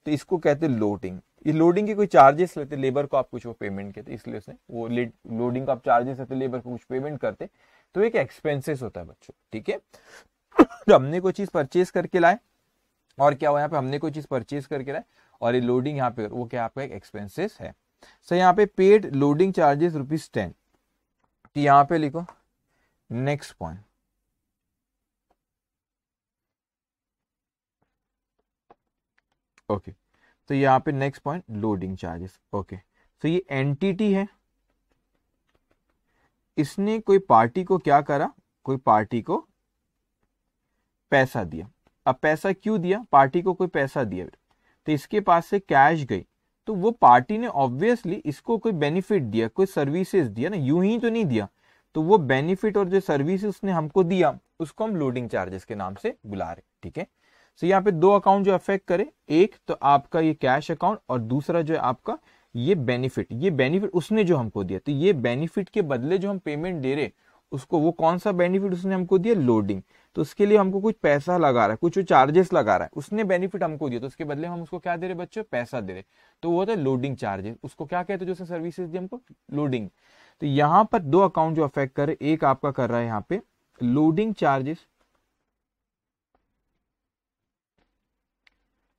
तो इसको कहते हैं लोडिंग, ये लोडिंग के कोई चार्जेस लेते, लेबर को आप कुछ वो पेमेंट करते, इसलिए उसने वो लोडिंग का आप चार्जेस लेते, लेबर को कुछ पेमेंट करते, तो एक एक्सपेंसेस होता है बच्चों, ठीक है। तो हमने कोई चीज परचेज करके लाए, और क्या हुआ यहाँ पे, हमने कोई चीज परचेज करके लाए और ये लोडिंग यहाँ पे वो क्या आपका एक एक्सपेंसेस है। सो यहाँ पे पेड लोडिंग चार्जेस ₹10, तो यहाँ पे लिखो नेक्स्ट पॉइंट, ओके। तो यहाँ पे next point loading charges, okay. तो ये एंटिटी है, इसने कोई पार्टी को क्या करा, कोई पार्टी को पैसा दिया। अब पैसा क्यों दिया, पार्टी को कोई पैसा दिया तो इसके पास से कैश गई, तो वो पार्टी ने ऑब्वियसली इसको कोई बेनिफिट दिया, कोई सर्विसेज दिया ना, यूं ही तो नहीं दिया। तो वो बेनिफिट और जो सर्विस उसने हमको दिया उसको हम लोडिंग चार्जेस के नाम से बुला रहे, ठीक है। तो यहाँ पे दो अकाउंट जो अफेक्ट करे, एक तो आपका ये कैश अकाउंट और दूसरा जो है आपका ये बेनिफिट उसने जो हमको दिया। तो ये बेनिफिट के बदले जो हम पेमेंट दे रहे उसको, वो कौन सा बेनिफिट उसने हमको दिया, लोडिंग। तो उसके लिए हमको कुछ पैसा लगा रहा है, कुछ चार्जेस लगा रहा है, उसने बेनिफिट हमको दिया, तो उसके बदले हम उसको क्या दे रहे बच्चों, पैसा दे रहे। तो वो होता है लोडिंग चार्जेस, उसको क्या कहते हैं जो उसने सर्विसेज दी हमको, लोडिंग। तो यहाँ पर दो अकाउंट जो अफेक्ट करे, एक आपका कर रहा है यहाँ पे लोडिंग चार्जेस,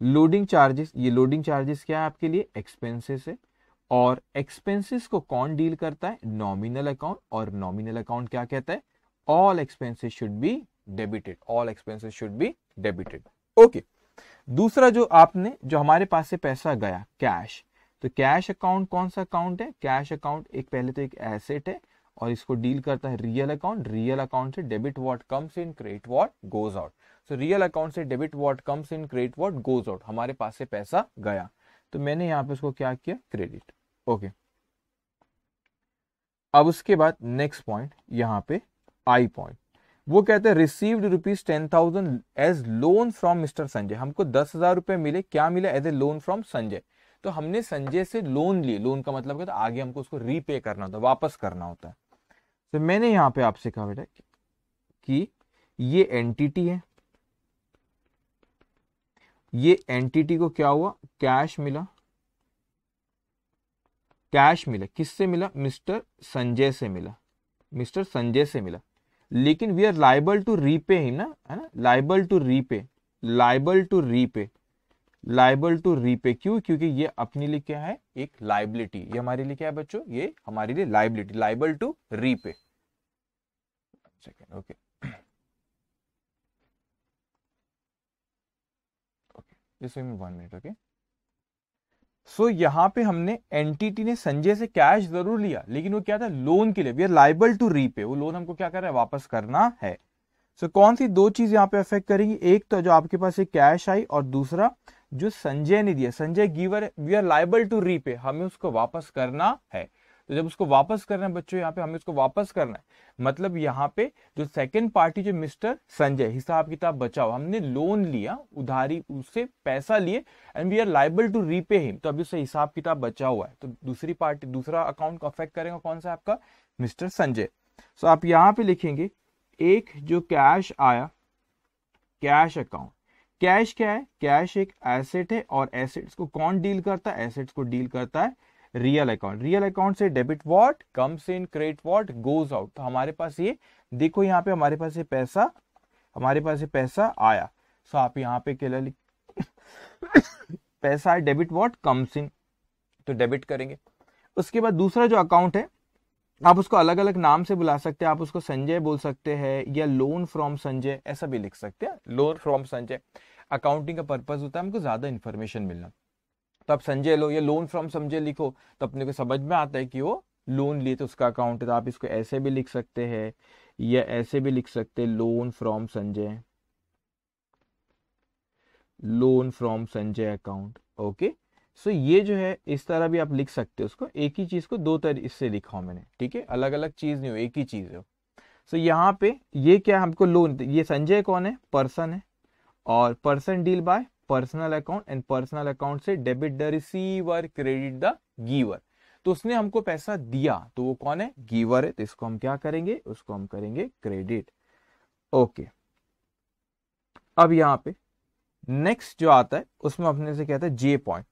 ये लोडिंग चार्जेस क्या है आपके लिए, एक्सपेंसेस है। और एक्सपेंसेस को कौन डील करता है, नॉमिनल अकाउंट। और नॉमिनल अकाउंट क्या कहता है, all expenses should be debited, all expenses should be debited, okay. दूसरा जो आपने, जो हमारे पास से पैसा गया कैश, तो कैश अकाउंट कौन सा अकाउंट है, कैश अकाउंट एक पहले तो एक एसेट है और इसको डील करता है रियल अकाउंट। रियल अकाउंट से debit what comes in, credit what goes out. So real account से debit what comes in, credit what goes out, हमारे पास से पैसा गया तो मैंने यहाँ पे उसको क्या किया, क्रेडिट, ओके। अब उसके बाद नेक्स्ट पॉइंट यहाँ पे आई पॉइंट, वो कहते हैं received ₹10,000 as loan from mister Sanjay. हमको 10,000 रुपए मिले, क्या मिले, as a loan from Sanjay. तो हमने संजय से लोन लिए, लोन का मतलब क्या था, आगे हमको उसको रीपे करना होता है, वापस करना होता है। तो मैंने यहाँ पे आपसे कहा बेटा कि ये एंटिटी है, ये एंटिटी को क्या हुआ, कैश मिला, कैश मिला, किससे मिला, मिस्टर संजय से मिला, मिस्टर संजय से मिला। लेकिन we are liable to repay ही ना, है ना, liable to repay, liable to repay, liable to repay. क्यों, क्योंकि ये अपने लिए क्या है, एक लाइबिलिटी। ये हमारे लिए क्या है बच्चों, ये हमारे लिए liability, liable to repay. Second, okay okay, just give me 1 minute, okay. So यहां पे हमने, एंटिटी ने संजय से कैश जरूर लिया, लेकिन वो क्या था, लोन के लिए। We are liable to repay, वो लोन हमको क्या कर रहा है, वापस करना है। सो कौन सी दो चीज यहाँ पे अफेक्ट करेंगी, एक तो जो आपके पास एक कैश आई और दूसरा जो संजय ने दिया, Sanjay giver, we are liable to repay, हमें उसको वापस करना है। तो जब उसको वापस करना है बच्चों, यहाँ पे हमें उसको वापस करना है, मतलब यहाँ पे जो सेकंड पार्टी जो मिस्टर संजय, हिसाब किताब बचाओ, हमने लोन लिया, उधारी, उससे पैसा लिए, and we are liable to repay him, तो अभी उससे हिसाब किताब बचा हुआ है। तो दूसरी पार्टी, दूसरा अकाउंट को अफेक्ट करेगा कौन सा, आपका मिस्टर संजय। सो आप यहाँ पे लिखेंगे एक जो कैश आया, कैश अकाउंट, कैश क्या है, कैश एक एसेट है और एसेट्स को कौन डील करता है, एसेट्स को डील करता है रियल अकाउंट। रियल अकाउंट से debit what comes in, credit what goes out. तो हमारे पास ये देखो, यहाँ पे हमारे पास ये पैसा, हमारे पास ये पैसा आया। सो आप यहाँ पे क्या लिख पैसा है, डेबिट व्हाट कम्स इन, तो डेबिट करेंगे। उसके बाद दूसरा जो अकाउंट है, आप उसको अलग अलग नाम से बुला सकते हैं, आप उसको संजय बोल सकते हैं या लोन फ्रॉम संजय, ऐसा भी लिख सकते हैं, लोन फ्रॉम संजय। अकाउंटिंग का पर्पस होता है हमको ज्यादा इंफॉर्मेशन मिलना, तो आप संजय लो या लोन फ्रॉम संजय लिखो, तो अपने को समझ में आता है कि वो लोन लिए तो उसका अकाउंट है। तो आप इसको ऐसे भी लिख सकते हैं या ऐसे भी लिख सकते हैं, loan from Sanjay, loan from Sanjay account, okay. So ये जो है इस तरह भी आप लिख सकते हो उसको, एक ही चीज को दो तरह से लिखा हूं मैंने, ठीक है, अलग अलग चीज नहीं हो, एक ही चीज है। सो यहाँ पे ये क्या हमको लोन, ये संजय कौन है, पर्सन है, और person deal by personal account, and personal account से debit the receiver, credit the giver. तो उसने हमको पैसा दिया, तो वो कौन है, गिवर है, तो इसको हम क्या करेंगे, उसको हम करेंगे क्रेडिट, ओके। अब यहाँ पे नेक्स्ट जो आता है उसमें अपने से कहता है J point,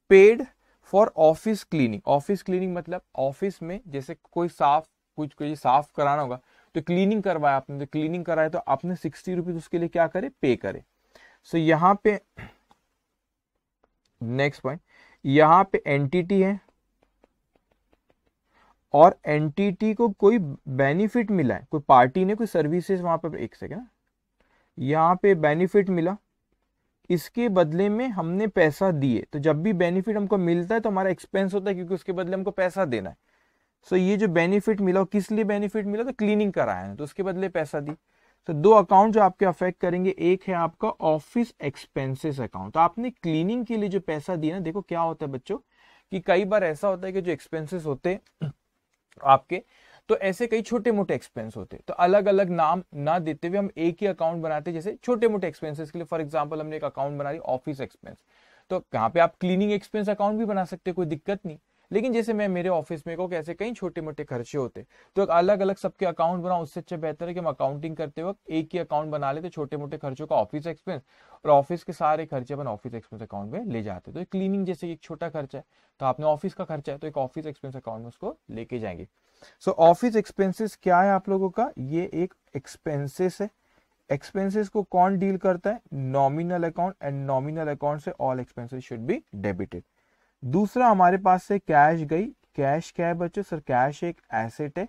paid for office cleaning. Office cleaning मतलब ऑफिस में जैसे कोई साफ कराना होगा तो क्लीनिंग करवाया आपने, तो क्लीनिंग कराया तो आपने 60 रुपीज उसके लिए क्या करे, पे करे। सो यहाँ पे नेक्स्ट पॉइंट, यहाँ पे एंटिटी है और एंटिटी को कोई बेनिफिट मिला है, कोई पार्टी ने कोई सर्विसेज वहां पर, एक सेकेंड, यहाँ पे बेनिफिट मिला, इसके बदले में हमने पैसा दिए। तो जब भी बेनिफिट हमको मिलता है तो हमारा एक्सपेंस होता है, क्योंकि उसके बदले हमको पैसा देना है। सो ये जो बेनिफिट मिला, किस लिए बेनिफिट मिला, तो क्लीनिंग कराया है तो उसके बदले पैसा दी। तो दो अकाउंट जो आपके अफेक्ट करेंगे, एक है आपका ऑफिस एक्सपेंसेस अकाउंट। तो आपने क्लीनिंग के लिए जो पैसा दिया ना, देखो क्या होता है बच्चों कि कई बार ऐसा होता है कि जो एक्सपेंसेस होते हैं आपके, तो ऐसे कई छोटे मोटे एक्सपेंस होते हैं, तो अलग अलग नाम ना देते हुए हम एक ही अकाउंट बनाते हैं जैसे छोटे मोटे एक्सपेंसेस के लिए। फॉर एग्जांपल हमने एक अकाउंट बना दिया ऑफिस एक्सपेंस, तो यहाँ पे आप क्लीनिंग एक्सपेंस अकाउंट भी बना सकते हैं, कोई दिक्कत नहीं। लेकिन जैसे मैं मेरे ऑफिस में को कैसे कई छोटे मोटे खर्चे होते, तो अलग अलग सबके अकाउंट बनाओ, उससे अच्छा बेहतर है कि हम अकाउंटिंग करते वक्त एक ही अकाउंट बना लेते, छोटे मोटे खर्चों का ऑफिस एक्सपेंस, और ऑफिस के सारे खर्चे अपन ऑफिस एक्सपेंस अकाउंट में ले जाते। तो क्लीनिंग जैसे एक छोटा खर्चा है, तो आपने ऑफिस का खर्चा है तो एक ऑफिस एक्सपेंस अकाउंट में उसको लेके जाएंगे। सो ऑफिस एक्सपेंसेस क्या है आप लोगों का, ये एक एक्सपेंसेस है। एक्सपेंसेस को कौन डील करता है, nominal account, and nominal account से all expenses should be debited. दूसरा हमारे पास से कैश गई, कैश क्या है बच्चों, सर कैश एक एसेट है,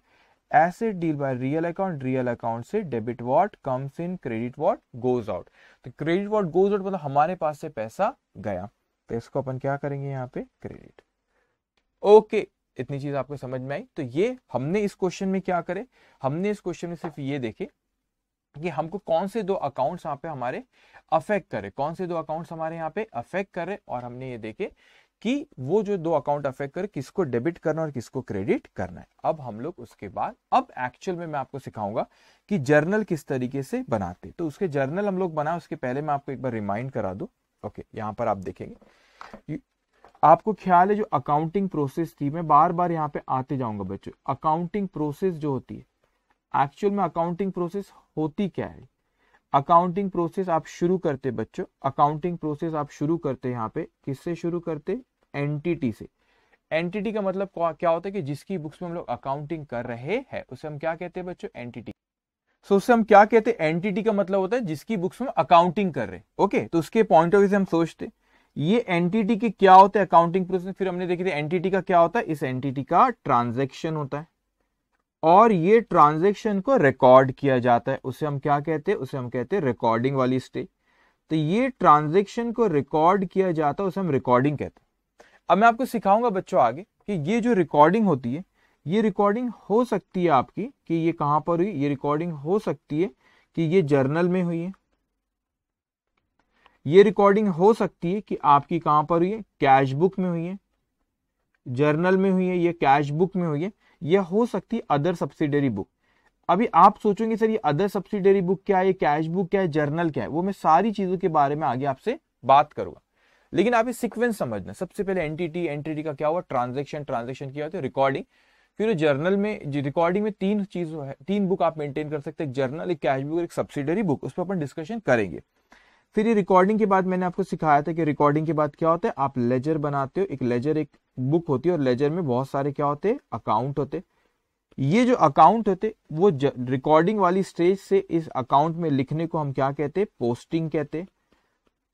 asset deal by real account, real account से debit what comes in, credit what goes out. तो क्रेडिट व्हाट गोज आउट मतलब हमारे पास से पैसा गया, तो इसको अपन क्या करेंगे यहाँ पे, क्रेडिट। ओके, इतनी चीज आपको समझ में आई। तो ये हमने इस क्वेश्चन में क्या करे, हमने इस क्वेश्चन में सिर्फ ये देखे कि हमको कौन से दो अकाउंट्स यहाँ पे हमारे अफेक्ट करे, कौन से दो अकाउंट्स हमारे यहाँ पे अफेक्ट करे, और हमने ये देखे कि वो जो दो अकाउंट अफेक्ट करे किसको डेबिट करना और किसको क्रेडिट करना है। अब हम लोग उसके बाद अब एक्चुअल में मैं आपको सिखाऊंगा कि जर्नल किस तरीके से बनाते। तो उसके जर्नल हम लोग बनाए, उसके पहले मैं आपको एक बार रिमाइंड करा दूं। ओके, यहाँ पर आप देखेंगे, आपको ख्याल है जो अकाउंटिंग प्रोसेस थी, मैं बार बार यहाँ पे आते जाऊंगा बच्चों। अकाउंटिंग प्रोसेस जो होती है, एक्चुअल में अकाउंटिंग प्रोसेस होती क्या है, अकाउंटिंग प्रोसेस आप शुरू करते बच्चों, अकाउंटिंग प्रोसेस आप शुरू करते यहाँ पे किससे शुरू करते, एंटिटी से। एंटिटी का मतलब क्या होता है कि जिसकी बुक्स में हम लोग अकाउंटिंग कर रहे हैं उसे हम क्या कहते हैं बच्चों, एंटिटी। सो उससे हम क्या कहते हैं, एंटिटी का मतलब होता है जिसकी बुक्स में अकाउंटिंग कर रहे हैं। ओके, तो उसके पॉइंट ऑफ व्यू से हम सोचते ये एंटिटी के क्या होता है अकाउंटिंग प्रोसेस। फिर हमने देखी थी एंटिटी का क्या होता है, इस एंटिटी का ट्रांजैक्शन होता है, और ये ट्रांजैक्शन को रिकॉर्ड किया जाता है, उसे हम क्या कहते हैं, उसे हम कहते हैं रिकॉर्डिंग वाली स्टेज। तो ये ट्रांजैक्शन को रिकॉर्ड किया जाता है, उसे हम रिकॉर्डिंग कहते हैं। अब मैं आपको सिखाऊंगा बच्चों आगे कि ये जो रिकॉर्डिंग होती है, ये रिकॉर्डिंग हो सकती है आपकी कि ये कहां पर हुई, ये रिकॉर्डिंग हो सकती है कि ये जर्नल में हुई है, ये रिकॉर्डिंग हो सकती है कि आपकी कहां पर हुई है, कैश बुक में हुई है, जर्नल में हुई है, ये कैश बुक में हुई है, ये हो सकती है अदर सब्सिडरी बुक। अभी आप सोचोगे सर ये अदर सब्सिडरी बुक क्या है, ये कैश बुक क्या है, जर्नल क्या है, वो मैं सारी चीजों के बारे में आगे आपसे बात करूंगा। लेकिन आप ये सीक्वेंस समझना, सबसे पहले एंटिटी, एंटिटी का क्या हुआ, ट्रांजैक्शन, ट्रांजैक्शन क्या होता है, रिकॉर्डिंग। फिर जर्नल में, रिकॉर्डिंग में तीन चीज है, तीन बुक आप मेंटेन कर सकते हैं, एक जर्नल, एक कैश बुक, एक सब्सिडरी बुक, उस पर अपन डिस्कशन करेंगे। फिर ये रिकॉर्डिंग के बाद मैंने आपको सिखाया था कि रिकॉर्डिंग के बाद क्या होता है, आप लेजर बनाते हो, एक लेजर एक बुक होती है, और लेजर में बहुत सारे क्या होते हैं, अकाउंट होते। ये जो अकाउंट होते वो रिकॉर्डिंग वाली स्टेज से इस अकाउंट में लिखने को हम क्या कहते हैं, पोस्टिंग कहते हैं।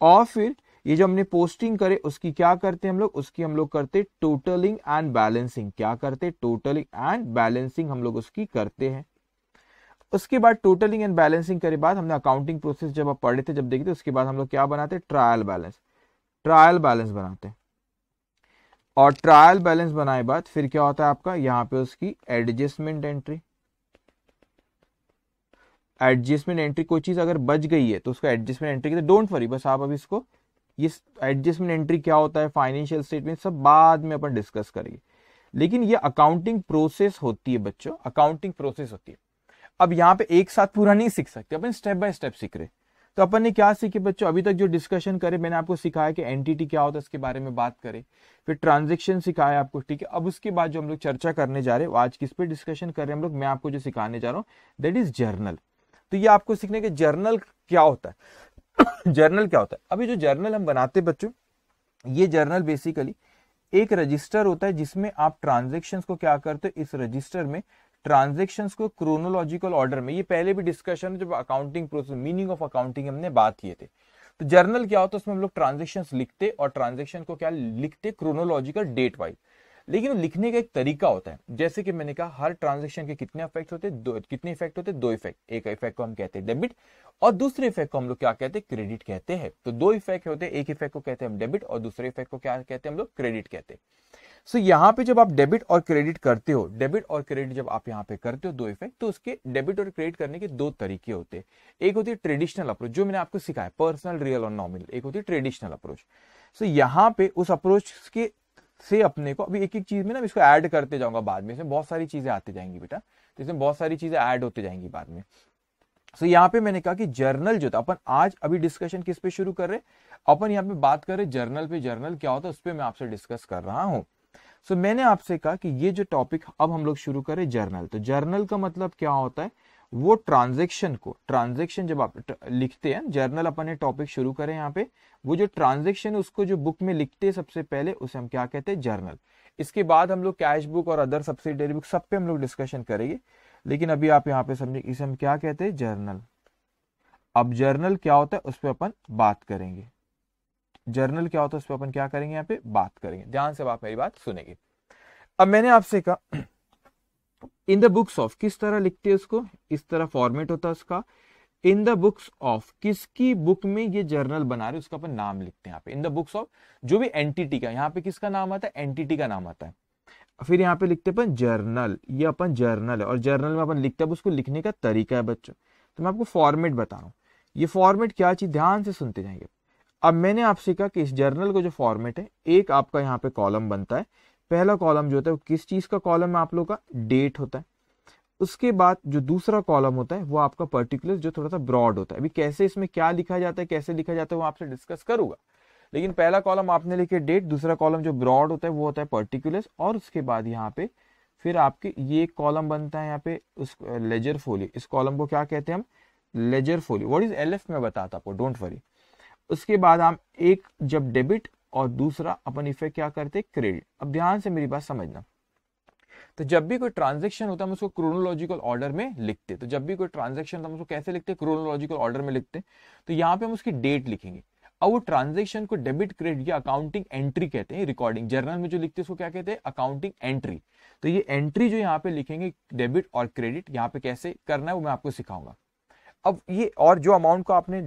और फिर ये जो हमने पोस्टिंग करे उसकी क्या करते हैं हम लोग, उसकी हम लोग करते टोटलिंग एंड बैलेंसिंग। क्या करते, टोटलिंग एंड बैलेंसिंग हम लोग उसकी करते हैं। उसके बाद टोटलिंग एंड बैलेंसिंग करे बाद हमने अकाउंटिंग प्रोसेस जब आप पढ़े थे, जब देखे थे, उसके बाद हम लोग क्या बनाते, ट्रायल बैलेंस, ट्रायल बैलेंस बनाते हैं। और ट्रायल बैलेंस बनाए बाद फिर क्या होता है आपका, यहाँ पे उसकी एडजस्टमेंट एंट्री। एडजस्टमेंट एंट्री, कोई चीज अगर बच गई है तो उसको एडजस्टमेंट एंट्री कहते हैं। डोंट वरी, बस आप अभी इसको, ये एडजस्टमेंट एंट्री क्या होता है, फाइनेंशियल स्टेटमेंट, सब बाद में अपन डिस्कस करेंगे। लेकिन ये अकाउंटिंग प्रोसेस होती है बच्चों, अकाउंटिंग प्रोसेस होती है। अब यहाँ पे एक साथ पूरा नहीं सीख सकते, अपन स्टेप बाय स्टेप सीख रहे। तो अपन ने क्या सीखे बच्चों, अभी तक जो डिस्कशन करे मैंने आपको सिखाया कि एंटिटी क्या होता है इसके बारे में बात करें, फिर ट्रांजैक्शन सिखाया आपको, ठीक है। अब उसके बाद जो हम लोग चर्चा करने जा रहे हैं, आज किस पे डिस्कशन कर रहे हैं हम लोग, मैं आपको जो सिखाने जा रहा हूँ दैट इज जर्नल। तो ये आपको सीखने के जर्नल क्या होता है जर्नल क्या होता है। अभी जो जर्नल हम बनाते बच्चों, ये जर्नल बेसिकली एक रजिस्टर होता है जिसमें आप ट्रांजेक्शन्स को क्या करते हो, इस रजिस्टर में ट्रांजेक्शन्स को क्रोनोलॉजिकल ऑर्डर में, ये पहले भी डिस्कशन जब accounting process meaning of accounting हमने बात किए थे। तो जर्नल क्या होता है, उसमें हम लोग ट्रांजेक्शन्स लिखते और ट्रांजेक्शन को क्या लिखते, क्रोनोलॉजिकल डेट वाइज। लेकिन लिखने का एक तरीका होता है, जैसे कि मैंने कहा हर ट्रांजेक्शन के कितने इफेक्ट होते हैं, कितने इफेक्ट होते हैं, 2 इफेक्ट। एक इफेक्ट को हम कहते हैं डेबिट और दूसरे इफेक्ट को हम लोग क्या कहते हैं, क्रेडिट कहते हैं। तो 2 इफेक्ट होते हैं, एक इफेक्ट को कहते हैं हम डेबिट और दूसरे इफेक्ट को क्या कहते हैं हम लोग, क्रेडिट कहते हैं। सो यहाँ पे जब आप डेबिट और क्रेडिट करते हो, डेबिट और क्रेडिट जब आप यहाँ पे करते हो 2 इफेक्ट, तो उसके डेबिट और क्रेडिट करने के 2 तरीके होते हैं। एक होती है ट्रेडिशनल अप्रोच, जो मैंने आपको सिखाया, पर्सनल, रियल और नॉमिनल। एक होती है ट्रेडिशनल अप्रोच। सो यहाँ पे उस अप्रोच के से अपने को अभी एक एक चीज में ना इसको ऐड करते जाऊंगा बाद में, इसमें बहुत सारी चीजें आती जाएंगी बेटा, तो इसमें बहुत सारी चीजें ऐड होती जाएंगी बाद में। सो यहाँ पे मैंने कहा कि जर्नल जो था, अपन आज अभी डिस्कशन किस पे शुरू कर रहे, अपन यहाँ पे बात कर रहे जर्नल पे। जर्नल क्या होता है उस पर मैं आपसे डिस्कस कर रहा हूँ। सो मैंने आपसे कहा कि ये जो टॉपिक अब हम लोग शुरू करें जर्नल, तो जर्नल का मतलब क्या होता है, वो ट्रांजेक्शन को, ट्रांजेक्शन जब आप लिखते हैं, जर्नल अपन ने टॉपिक शुरू करें यहाँ पे, वो जो ट्रांजेक्शन है उसको जो बुक में लिखते हैं सबसे पहले, उसे हम क्या कहते हैं, जर्नल। इसके बाद हम लोग कैश बुक और अदर सब्सिडियरी बुक सब पे हम लोग डिस्कशन करेंगे, लेकिन अभी आप यहाँ पे समझे इसे हम क्या कहते हैं, जर्नल। अब जर्नल क्या होता है उस पर अपन बात करेंगे, जर्नल क्या होता है उस पर अपन क्या करेंगे, यहाँ पे बात करेंगे। ध्यान से आप मेरी बात सुनेंगे। अब मैंने आपसे कहा इन द बुक्स ऑफ, किस तरह लिखते हैं उसको, इस तरह फॉर्मेट होता है उसका। इन द बुक्स ऑफ, किसकी बुक में ये जर्नल बना रहे उसका अपन नाम लिखते हैं यहाँ पे। इन द बुक्स ऑफ, जो भी एंटिटी का, यहाँ पे किसका नाम आता है, एंटिटी का नाम आता है। फिर यहाँ पे लिखते अपन जर्नल, ये अपन जर्नल है, और जर्नल में अपन लिखते हैं, उसको लिखने का तरीका है बच्चों। तो मैं आपको फॉर्मेट बता रहा हूँ, ये फॉर्मेट क्या चीज, ध्यान से सुनते जाएंगे। अब मैंने आपसे कहा कि इस जर्नल को जो फॉर्मेट है, एक आपका यहाँ पे कॉलम बनता है। पहला कॉलम जो होता है वो किस चीज का कॉलम है आप लोग का, डेट होता है। उसके बाद जो दूसरा कॉलम होता है वो आपका पर्टिकुलर, जो थोड़ा सा ब्रॉड होता है। अभी कैसे इसमें क्या लिखा जाता है, कैसे लिखा जाता है, वो आपसे डिस्कस करूंगा। लेकिन पहला कॉलम आपने लिखे डेट, दूसरा कॉलम जो ब्रॉड होता है वो होता है पर्टिकुलर्स, और उसके बाद यहाँ पे फिर आपके ये कॉलम बनता है यहाँ पे उस लेजर फोलियो। इस कॉलम को क्या कहते हैं हम, ledger folio. What is LF में बताता आपको, डोंट वरी। उसके बाद हम एक जब डेबिट और दूसरा अपन इफेक्ट क्या करते, क्रेडिट। अब ध्यान से मेरी बात समझना, तो जब भी कोई ट्रांजैक्शन होता है हम उसको क्रोनोलॉजिकल ऑर्डर में लिखते। तो जब भी कोई ट्रांजैक्शन होता है हम उसको कैसे लिखते, क्रोनोलॉजिकल ऑर्डर में लिखते। तो यहाँ पे हम उसकी डेट लिखेंगे। अब वो ट्रांजैक्शन को डेबिट, क्रेडिट या अकाउंटिंग एंट्री कहते हैं। रिकॉर्डिंग जर्नल में जो लिखते हैं उसको क्या कहते हैं, अकाउंटिंग एंट्री। तो ये एंट्री जो यहाँ पे लिखेंगे डेबिट और क्रेडिट, यहाँ पे कैसे करना है वो मैं आपको सिखाऊंगा। अब ये, और जो अमाउंट को आपने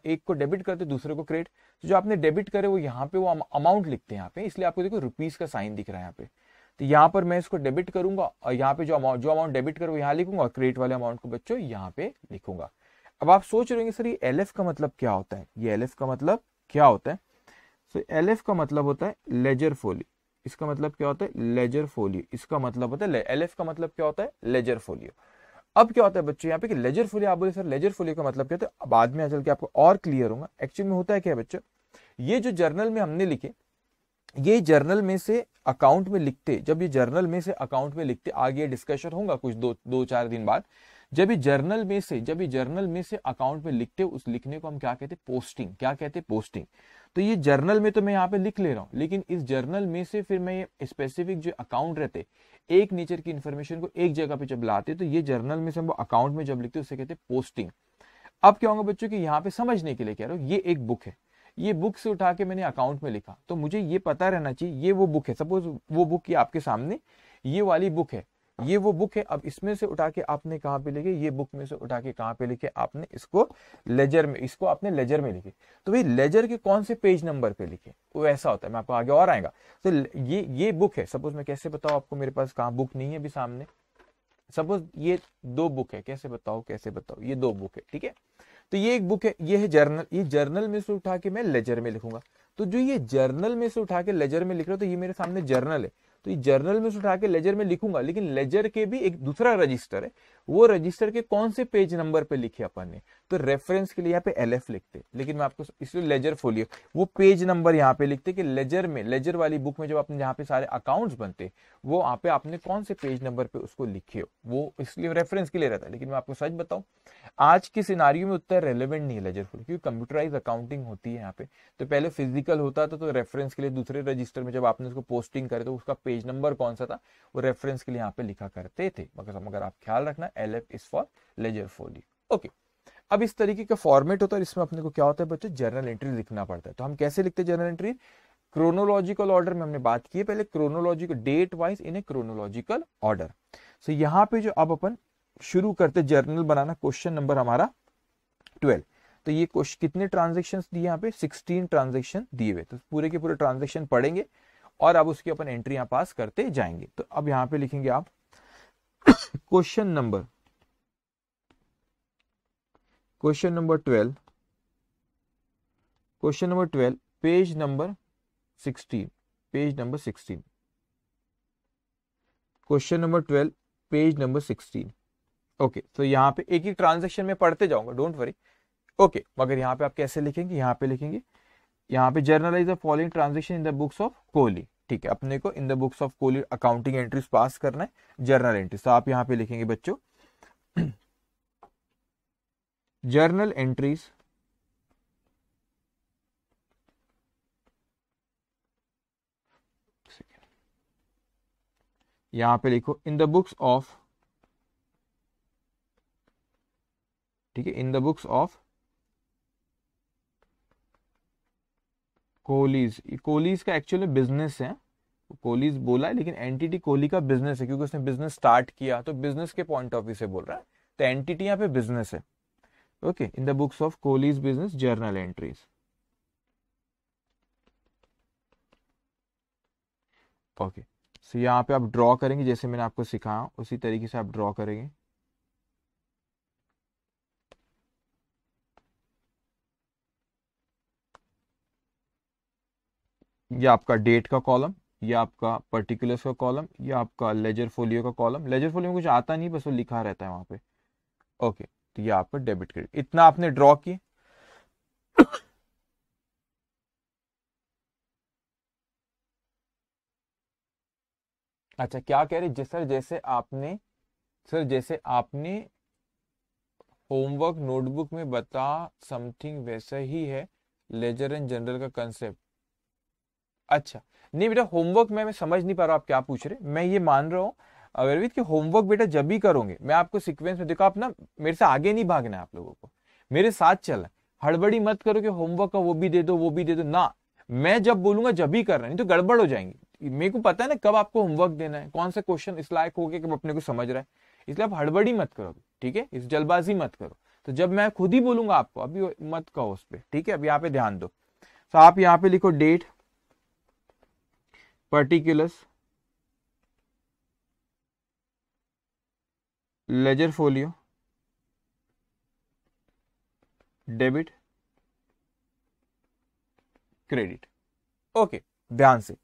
एक को डेबिट करते दूसरे को क्रेडिट, तो जो आपने डेबिट करे वो यहाँ पे वो अमाउंट लिखते हैं यहाँ पे, इसलिए आपको देखो रुपीस का साइन दिख रहा है यहाँ पे। तो यहाँ पर मैं इसको डेबिट करूंगा और यहाँ पे जो अमाउंट डेबिट करूँ यहाँ लिखूंगा, और क्रेडिट वाले अमाउंट को बच्चों यहाँ पे लिखूंगा। अब आप सोच रहे होंगे सर ये एलएफ का मतलब क्या होता है, ये एलएफ का मतलब क्या होता है। सो एलएफ का मतलब होता है लेजर फोलियो। इसका मतलब क्या होता है, लेजर फोलियो। इसका मतलब होता है एलएफ का मतलब क्या होता है, लेजर फोलियो। अब क्या होता है बच्चों यहाँ पे कि लेजर फोलियो, आप बोले सर लेजर फोलियो का मतलब क्या होता है, बाद में चल के आपको और क्लियर होगा। एक्चुअली में होता है क्या है बच्चों, ये जो जर्नल में हमने लिखे, ये जर्नल में से अकाउंट में लिखते, जब ये जर्नल में से अकाउंट में लिखते, आगे डिस्कशन होगा कुछ 2-4 दिन बाद, जब ये जर्नल में से अकाउंट में लिखते, उस लिखने को हम क्या कहते हैं, पोस्टिंग। क्या कहते हैं, पोस्टिंग। तो ये जर्नल में तो मैं यहाँ पे लिख ले रहा हूँ, लेकिन इस जर्नल में से फिर मैं ये स्पेसिफिक जो अकाउंट रहते, एक नेचर की इंफॉर्मेशन को एक जगह पे जब लाते, तो ये जर्नल में से हम अकाउंट में जब लिखते उसे कहते हैं पोस्टिंग। अब क्या होगा बच्चों कि यहाँ पे समझने के लिए कह रहा हूँ, ये एक बुक है, ये बुक से उठा के मैंने अकाउंट में लिखा, तो मुझे ये पता रहना चाहिए ये वो बुक है। सपोज वो बुक ये आपके सामने ये वाली बुक है, ये वो बुक है। अब इसमें से उठा के आपने कहाँ पे लिखे, ये बुक में से उठा के कहाँ पे लिखे आपने, इसको लेजर में, इसको आपने लेजर में लिखे। तो भाई लेजर के कौन से पेज नंबर पे लिखे, वो ऐसा होता है। मैं आपको आगे और आएगा। तो ये बुक है, सपोज मैं कैसे बताऊँ आपको, मेरे पास कहाँ बुक नहीं है अभी सामने, सपोज ये 2 बुक है, कैसे बताओ ये 2 बुक है, ठीक है। तो ये एक बुक है, ये है जर्नल, ये जर्नल में से उठा के मैं लेजर में लिखूंगा। तो जो ये जर्नल में से उठा के लेजर में लिख रहा हूं, तो ये मेरे सामने जर्नल है, तो ये जर्नल में से उठा के लेजर में लिखूंगा। लेकिन लेजर के भी एक दूसरा रजिस्टर है, वो रजिस्टर के कौन से पेज नंबर पे लिखे अपन ने, तो रेफरेंस के लिए यहाँ पे LF लिखते, लेकिन मैं आपको इसलिए लेजर फोलियो वो पेज नंबर यहाँ पे लिखते कि लेजर में, लेजर वाली बुक में जब आपने यहाँ पे सारे अकाउंट्स बनते वो यहाँ पे आपने कौन से पेज नंबर पे उसको लिखे हो, वो इसलिए रेफरेंस के लिए रहता है। लेकिन मैं आपको सच बताऊं आज की सिनारियो में उतना रेलेवेंट नहीं है लेजर फोलियो, क्योंकि कंप्यूटराइज अकाउंटिंग होती है यहाँ पे। तो पहले फिजिकल होता था तो रेफरेंस के लिए दूसरे रजिस्टर में जब आपने उसको पोस्टिंग करे तो उसका पेज नंबर कौन सा था वो रेफरेंस के लिए यहाँ पे लिखा करते थे। मगर आप ख्याल रखना LF is for ledger folio. Okay, अब इस तरीके का फॉर्मेट होता है, इसमें अपने को क्या होता है बच्चों, जर्नल एंट्री लिखना पड़ता है। तो हम कैसे लिखते हैं जर्नल एंट्री, क्रोनोलॉजिकल ऑर्डर में हमने बात की है पहले, chronological date wise in a chronological order. So यहाँ पे जो अब अपन शुरू करते जर्नल बनाना, क्वेश्चन नंबर हमारा 12। तो ये क्वेश्चन कितने ट्रांजेक्शन दिए यहाँ पे, 16 ट्रांजेक्शन दिए हुए। तो पूरे के पूरे ट्रांजेक्शन पढ़ेंगे और अब उसकी अपन एंट्री यहाँ पास करते जाएंगे। तो अब यहाँ पे लिखेंगे आप question number 12, question number 12 page number 16, page number 16, question number 12 page number 16। Okay, तो यहाँ पे एक एक ट्रांजेक्शन में पढ़ते जाऊंगा, डोंट वरी। ओके, मगर यहाँ पे आप कैसे लिखेंगे, यहाँ पे लिखेंगे, यहाँ पे generalized the following transaction in the books of Kohli. ठीक है, अपने को इन the books of Kohli accounting entries pass करना है, जर्नल एंट्रीज। तो आप यहाँ पे लिखेंगे बच्चों जर्नल एंट्रीज यहां पे लिखो इन द बुक्स ऑफ, ठीक है, इन the books of Kohli's. Kohli's का एक्चुअली बिजनेस है, कोहलीज बोला है लेकिन एंटिटी कोहली का बिजनेस है, क्योंकि उसने बिजनेस स्टार्ट किया तो बिजनेस के पॉइंट ऑफ व्यू से बोल रहा है, तो एंटिटी यहाँ पे बिजनेस है। Okay, in the books of Kohli's business journal entries. Okay, so यहाँ पे आप ड्रॉ करेंगे जैसे मैंने आपको सिखाया उसी तरीके से आप ड्रॉ करेंगे। ये आपका डेट का कॉलम, ये आपका पर्टिकुलर्स का कॉलम, ये आपका लेजर फोलियो का कॉलम। लेजर फोलियो में कुछ आता नहीं, बस वो लिखा रहता है वहां पे। ओके, तो ये आपका डेबिट क्रेडिट, इतना आपने ड्रॉ किए। अच्छा, क्या कह रहे सर, जैसे आपने होमवर्क नोटबुक में बता समथिंग वैसा ही है लेजर एंड जनरल का कंसेप्ट। अच्छा, नहीं बेटा, होमवर्क मैं समझ नहीं पा रहा आप क्या पूछ रहे। मैं ये मान रहा हूँ अगरवीत कि होमवर्क बेटा जब भी करोगे मैं आपको सीक्वेंस में, देखो आप ना मेरे से आगे नहीं भागना है, आप लोगों को मेरे साथ चलना, हड़बड़ी मत करो कि होमवर्क का वो भी दे दो वो भी दे दो ना। मैं जब बोलूंगा जब ही करना, नहीं तो गड़बड़ हो जाएंगी। मेरे को पता है ना कब आपको होमवर्क देना है, कौन सा क्वेश्चन इस लायक हो गया कि अपने को समझ रहा है, इसलिए आप हड़बड़ी मत करो, ठीक है, इस जल्दबाजी मत करो। तो जब मैं खुद ही बोलूंगा आपको, अभी मत कहो उस पर, ठीक है। अब यहाँ पे ध्यान दो, तो आप यहाँ पे लिखो date, particulars, ledger folio, debit, credit. Okay, ध्यान से।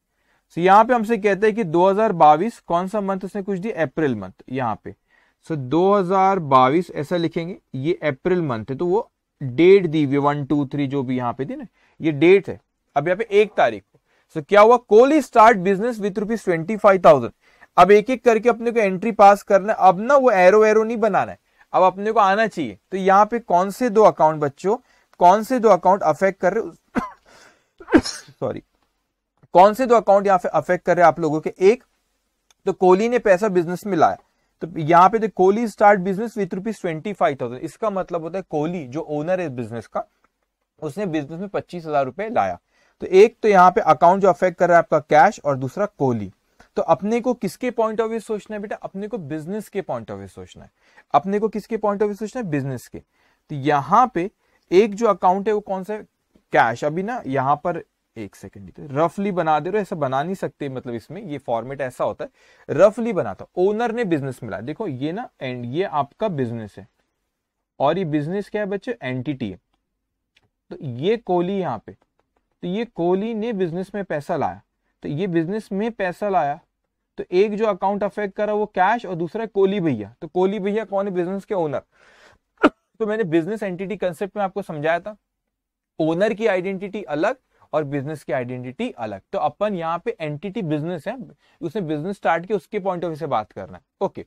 सो यहां पे हमसे कहते हैं कि 2022 कौन सा मंथ उसने कुछ दिया, अप्रैल मंथ यहाँ पे। सो 2022 ऐसा लिखेंगे, ये अप्रैल मंथ है तो वो डेट दी हुई 1 2 3 जो भी यहाँ पे थी ना, ये डेट है। अब यहाँ पे 1 तारीख को सो क्या हुआ, कोहली स्टार्ट बिजनेस विथ ₹25,000। अब एक एक करके अपने को एंट्री पास करना है। अब ना वो एरो नहीं बनाना है, अब अपने को आना चाहिए। तो यहाँ पे कौन से 2 अकाउंट बच्चों, कौन से 2 अकाउंट अफेक्ट कर रहे सॉरी, कौन से 2 अकाउंट यहाँ पे अफेक्ट कर रहे हैं आप लोगों के। एक तो कोहली ने पैसा बिजनेस में लाया, तो यहाँ पे कोहली स्टार्ट बिजनेस विथ ₹25,000। इसका मतलब होता है कोहली जो ओनर है बिजनेस का, उसने बिजनेस में 25,000 रुपए लाया। तो एक तो यहाँ पे अकाउंट जो अफेक्ट कर रहा है आपका कैश, और दूसरा कोहली। तो अपने को किसके पॉइंट ऑफ व्यू सोचना है बेटा, अपने को बिजनेस के पॉइंट ऑफ व्यू सोचना है। अपने को किसके पॉइंट ऑफ व्यू सोचना है, बिजनेस के। तो यहाँ पे एक जो अकाउंट है वो कौन सा है, कैश। अभी ना यहाँ पर एक सेकंड रफली बना दे रहे, ऐसा बना नहीं सकते, मतलब इसमें ये फॉर्मेट ऐसा होता है, रफली बनाता। ओनर ने बिजनेस मिला, देखो ये ना एंड ये आपका बिजनेस है, और ये बिजनेस क्या है बच्चे, एंटिटी है। तो ये कोहली यहाँ पे, तो ये कोहली ने बिजनेस में पैसा लाया, तो ये बिजनेस में पैसा लाया। तो एक जो अकाउंट अफेक्ट करा वो कैश, और दूसरा कोहली भैया। तो कोहली भैया कौन है, बिजनेस के ओनर। तो मैंने बिजनेस एंटिटी कंसेप्ट में आपको समझाया था, ओनर की आइडेंटिटी अलग और बिजनेस की आइडेंटिटी अलग। तो अपन यहाँ पे एंटिटी बिजनेस है, उसने बिजनेस स्टार्ट किया, उसके पॉइंट ऑफ व्यू से बात करना है। ओके,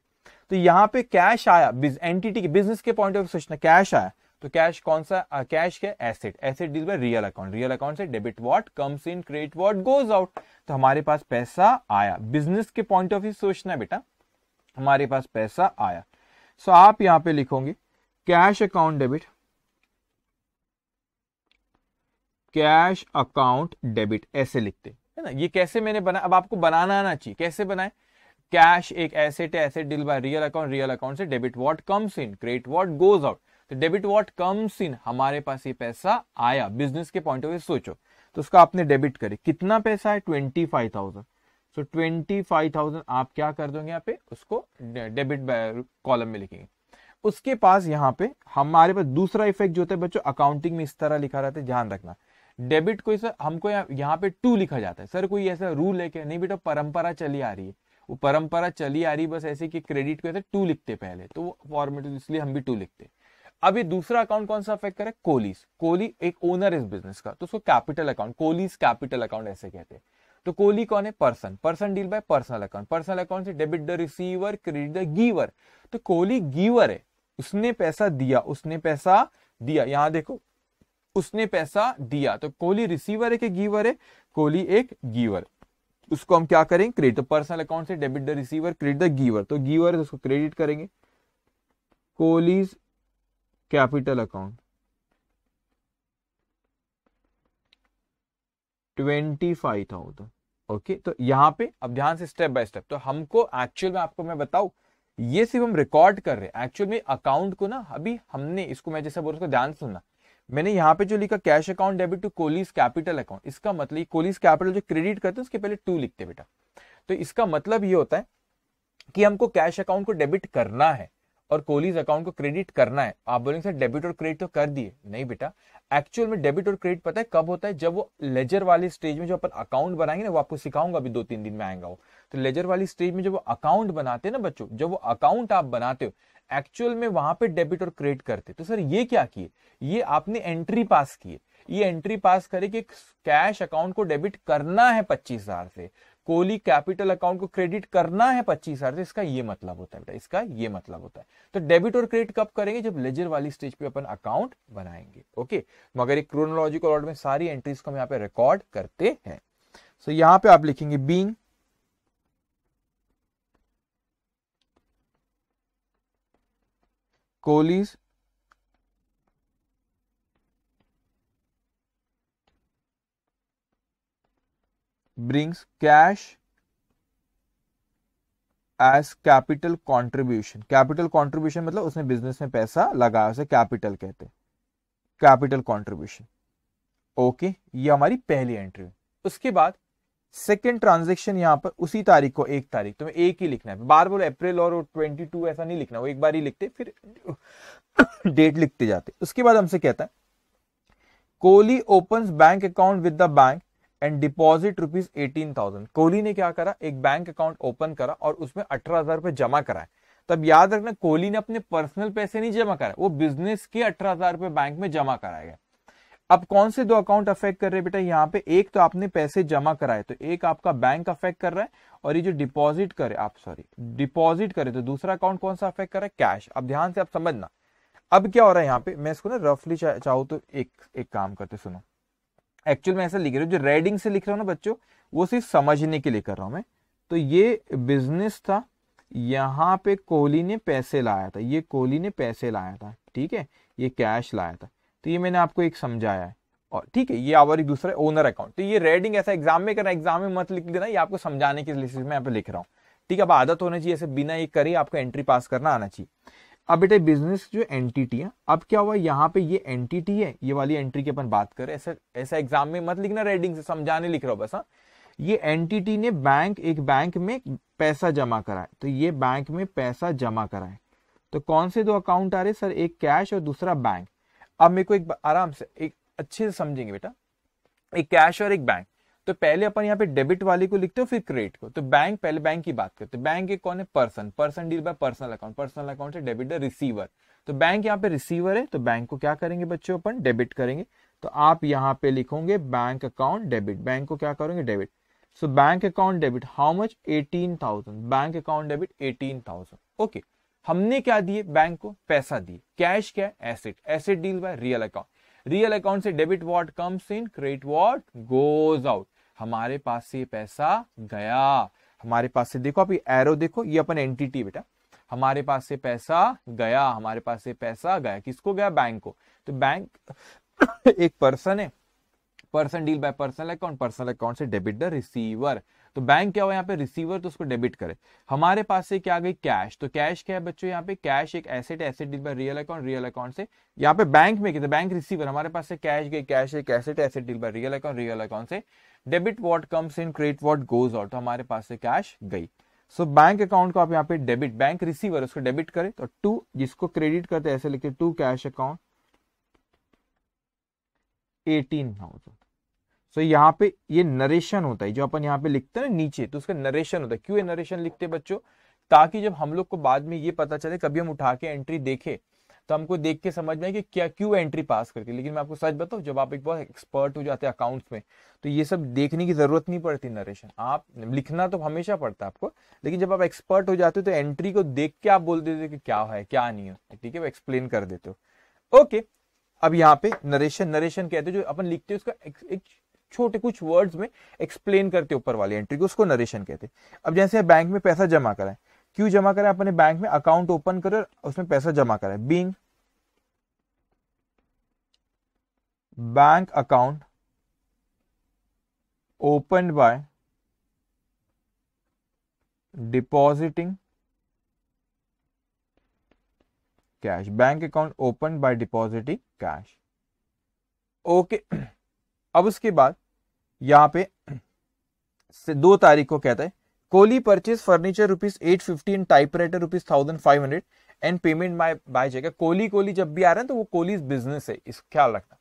तो यहाँ पे कैश आया, एंटिटी के बिजनेस के पॉइंट ऑफ व्यू सोचना, कैश आया तो कैश कौन सा, कैश क्या, asset, asset deal by real account, real account से debit what comes in, credit what goes out. तो हमारे पास पैसा आया, बिजनेस के पॉइंट ऑफ व्यू सोचना है बेटा, हमारे पास पैसा आया। सो आप यहां पे लिखोगे cash account debit, cash account debit, ऐसे लिखते है ना। ये कैसे मैंने बना, अब आपको बनाना आना चाहिए, कैसे बनाए। कैश एक एसेट है, asset deal by real account, real account से debit what comes in, credit what goes out. तो डेबिट व्हाट कम्स इन, हमारे पास ये पैसा आया, बिजनेस के पॉइंट ऑफ व्यू सोचो, तो उसका आपने डेबिट करे, कितना पैसा है 25,000। सो 25,000 आप क्या कर दोगे यहाँ पे, उसको डेबिट कॉलम में लिखेंगे। उसके पास यहाँ पे हमारे पास दूसरा इफेक्ट जो होता है बच्चों, अकाउंटिंग में इस तरह लिखा रहता है, ध्यान रखना। डेबिट को सर हमको यहाँ पे 2 लिखा जाता है, सर कोई ऐसा रूल है क्या, नहीं बेटा, परंपरा चली आ रही है, वो परंपरा चली आ रही बस ऐसे कि क्रेडिट को ऐसे 2 लिखते पहले, तो वो फॉर्मेट, इसलिए हम भी 2 लिखते। अब ये दूसरा अकाउंट कौन सा अफेक्ट करे, कोलीज, कोहली एक ओनर इस बिजनेस का, तो उसको capital account, Kohli's capital account ऐसे कहते हैं। तो कोहली कौन है, person, person deal by personal account, personal account से debit the receiver, credit the giver. तो कोहली गिवर है, उसने पैसा दिया, उसने पैसा दिया, यहां देखो उसने पैसा दिया, तो कोहली रिसीवर है कि गिवर है, कोहली एक गिवर, उसको हम क्या करेंगे, क्रेडिट। तो पर्सनल अकाउंट से debit the receiver, credit the giver, तो गिवर है तो उसको क्रेडिट करेंगे, कोहलीज कैपिटल अकाउंट 25,000। ओके, तो यहां पे अब ध्यान से स्टेप बाय स्टेप, तो हमको एक्चुअल में आपको मैं बताऊं, ये सिर्फ हम रिकॉर्ड कर रहे हैं, एक्चुअल में अकाउंट को ना अभी हमने इसको, मैं जैसे बोल रहा हूं ध्यान से सुनना, मैंने यहाँ पे जो लिखा cash account debit to Kohli's capital account, इसका मतलब कोहलीज कैपिटल जो क्रेडिट करते हैं उसके पहले 2 लिखते बेटा। तो इसका मतलब ये होता है कि हमको कैश अकाउंट को डेबिट करना है और कोहलीज अकाउंट को क्रेडिट करना है। आप बोलेंगे सर डेबिट और क्रेडिट तो कर दिए, नहीं बेटा, एक्चुअल में डेबिट और क्रेडिट पता है कब होता है, जब वो लेजर वाली स्टेज में जो अपन अकाउंट बनाएंगे ना, वो आपको सिखाऊंगा अभी 2-3 दिन में आएगा वो। तो लेजर वाली स्टेज में जब वो अकाउंट बनाते हैं ना बच्चों, जब वो अकाउंट आप बनाते हो, एक्चुअल में वहां पे डेबिट और क्रेडिट करते। तो सर ये क्या किए, ये आपने एंट्री पास किए, ये एंट्री पास करे कि कैश अकाउंट को डेबिट करना है 25,000 से, कोहली कैपिटल अकाउंट को क्रेडिट करना है 25,000 से, इसका ये मतलब होता है बेटा, इसका ये मतलब होता है। तो डेबिट और क्रेडिट कब करेंगे, जब लेजर वाली स्टेज पे अपन अकाउंट बनाएंगे। ओके, मगर एक क्रोनोलॉजिकल ऑर्डर में सारी एंट्रीज को हम यहाँ पे रिकॉर्ड करते हैं। सो यहां पे आप लिखेंगे being Kohli's brings cash as capital contribution, capital contribution मतलब उसने बिजनेस में पैसा लगाया, उसे कैपिटल कहते हैं, कैपिटल कॉन्ट्रीब्यूशन। ओके, ये हमारी पहली एंट्री। उसके बाद सेकेंड ट्रांजेक्शन यहां पर उसी तारीख को, 1 तारीख, तो मैं एक ही लिखना है, बार बार अप्रैल और 22 ऐसा नहीं लिखना, वो एक बार ही लिखते फिर डेट लिखते जाते। उसके बाद हमसे कहता है Kohli opens bank account with the bank and deposit ₹18,000। Kohli ने क्या करा, एक बैंक अकाउंट ओपन करा और उसमें 18,000 रुपए जमा कराए। तब याद रखना कोहली ने अपने पर्सनल पैसे नहीं जमा कराए, वो बिजनेस के 18,000 रुपए बैंक में जमा कराए गए। अब कौन से 2 अकाउंट अफेक्ट कर रहे हैं बेटा, यहाँ पे एक तो आपने पैसे जमा कराए, तो एक आपका बैंक अफेक्ट कर रहा है, और ये जो डिपॉजिट करे आप, डिपॉजिट करे, तो दूसरा अकाउंट कौन सा अफेक्ट कर रहा है, कैश। अब ध्यान से आप समझना, अब क्या हो रहा है यहाँ पे, मैं इसको ना रफली चाहूँ तो एक काम करते, सुनो, एक्चुअल में ऐसा लिख रहा हूं, जो रेडिंग से लिख रहा हूं ना बच्चों, वो सिर्फ समझने के लिए कर रहा हूं मैं। तो ये बिजनेस था, यहां पे कोहली ने पैसे लाया था, ये कोहली ने पैसे लाया था, ठीक है, ये कैश लाया था, तो ये मैंने आपको एक समझाया है, और ठीक है, ये और एक दूसरा ओनर अकाउंट। तो ये रेडिंग ऐसा एग्जाम में करना, एग्जाम में मत लिख देना, ये आपको समझाने के लिए मैं यहाँ पे लिख रहा हूँ, ठीक है। अब आदत होनी चाहिए, ऐसे बिना ये करे आपको एंट्री पास करना आना चाहिए। अब बेटा बिजनेस जो एंटिटी है, अब क्या हुआ, यहाँ पे ये एंटिटी है, ये वाली एंट्री की अपन बात करें, ऐसा एग्जाम में मत लिखना, रेडिंग से समझाने लिख रहा हूं बस। हाँ, ये एंटिटी ने एक बैंक में पैसा जमा कराए, तो ये बैंक में पैसा जमा कराए, तो कौन से 2 अकाउंट आ रहे सर, एक कैश और दूसरा बैंक। अब मेरे को एक आराम से एक अच्छे से समझेंगे बेटा, एक कैश और एक बैंक, तो पहले अपन यहाँ पे डेबिट वाले को लिखते हो फिर क्रेडिट को। तो बैंक, पहले बैंक की बात करते हैं। बैंक एक कौन है? Person. Person deal by personal account. Personal account से डेबिट द रिसीवर। तो बैंक यहाँ पे रिसीवर है, तो बैंक को क्या करेंगे बच्चों? अपन डेबिट करेंगे। तो आप यहाँ पे लिखोगे बैंक अकाउंट डेबिट। बैंक को क्या करोगे? Debit. So bank account debit how much? 18,000। Bank account debit 18,000। Okay, हमने क्या दिए? बैंक को पैसा दिए। कैश क्या है? Asset. Asset deal by real account. Real account से debit what comes in, credit what goes out. हमारे पास से पैसा गया। हमारे पास से देखो, आप ये एरो देखो, ये अपन एंटिटी बेटा। हमारे पास से पैसा गया, हमारे पास से पैसा गया। किसको गया? बैंक को। तो बैंक एक पर्सन है, person deal by personal account. Personal account से डेबिट द रिसीवर। तो बैंक क्या हुआ यहाँ पे? रिसीवर, तो उसको डेबिट करे। हमारे पास से क्या आ गई? कैश। तो कैश क्या है बच्चों? यहाँ पे कैश एक एसेट है। Asset deal by real account. Real account से यहाँ पे बैंक में कितने? Bank receiver. हमारे पास से कैश गई। कैश एक एसेट है। Asset deal by real account. Real account से debit what comes in, credit what goes out. तो हमारे पास से कैश गई। सो बैंक अकाउंट को आप यहाँ पे डेबिट, बैंक रिसीवर उसको डेबिट करे तो टू, जिसको क्रेडिट करते ऐसे लिखे टू कैश अकाउंट 18,000। सो यहाँ पे ये नरेशन होता है, जो अपन यहाँ पे लिखते हैं ना नीचे, तो उसका नरेशन होता है। क्यों ये नरेशन लिखते हैं बच्चों? ताकि जब हम लोग को बाद में ये पता चले, कभी हम उठा के एंट्री देखे तो हमको देख के समझ में आए कि क्या क्यों एंट्री पास करती है। लेकिन मैं आपको सच बताऊं, जब आप एक बहुत एक्सपर्ट हो जाते हैं अकाउंट्स में, तो ये सब देखने की जरूरत नहीं पड़ती। नरेशन आप लिखना तो हमेशा पड़ता है आपको, लेकिन जब आप एक्सपर्ट हो जाते हो तो एंट्री को देख के आप बोल देते हो कि क्या है क्या नहीं है, ठीक है, वो एक्सप्लेन कर देते हो। ओके, अब यहाँ पे नरेशन, नरेशन कहते हैं जो अपन लिखते हैं उसका एक छोटे कुछ वर्ड्स में एक्सप्लेन करते ऊपर वाली एंट्री को, उसको नरेशन कहते हैं। अब जैसे बैंक में पैसा जमा कराए, क्यों जमा कराए? अपने बैंक में अकाउंट ओपन करे, उसमें पैसा जमा कराए। Being bank account open by depositing cash. Bank account open by depositing cash. Okay, अब उसके बाद यहां पे से 2 तारीख को कहता है Kohli purchase furniture ₹850 and typewriter ₹1500 and payment by cheque. Kohli जब भी आ रहे हैं तो वो कोहली बिजनेस है, इस ख्याल रखना।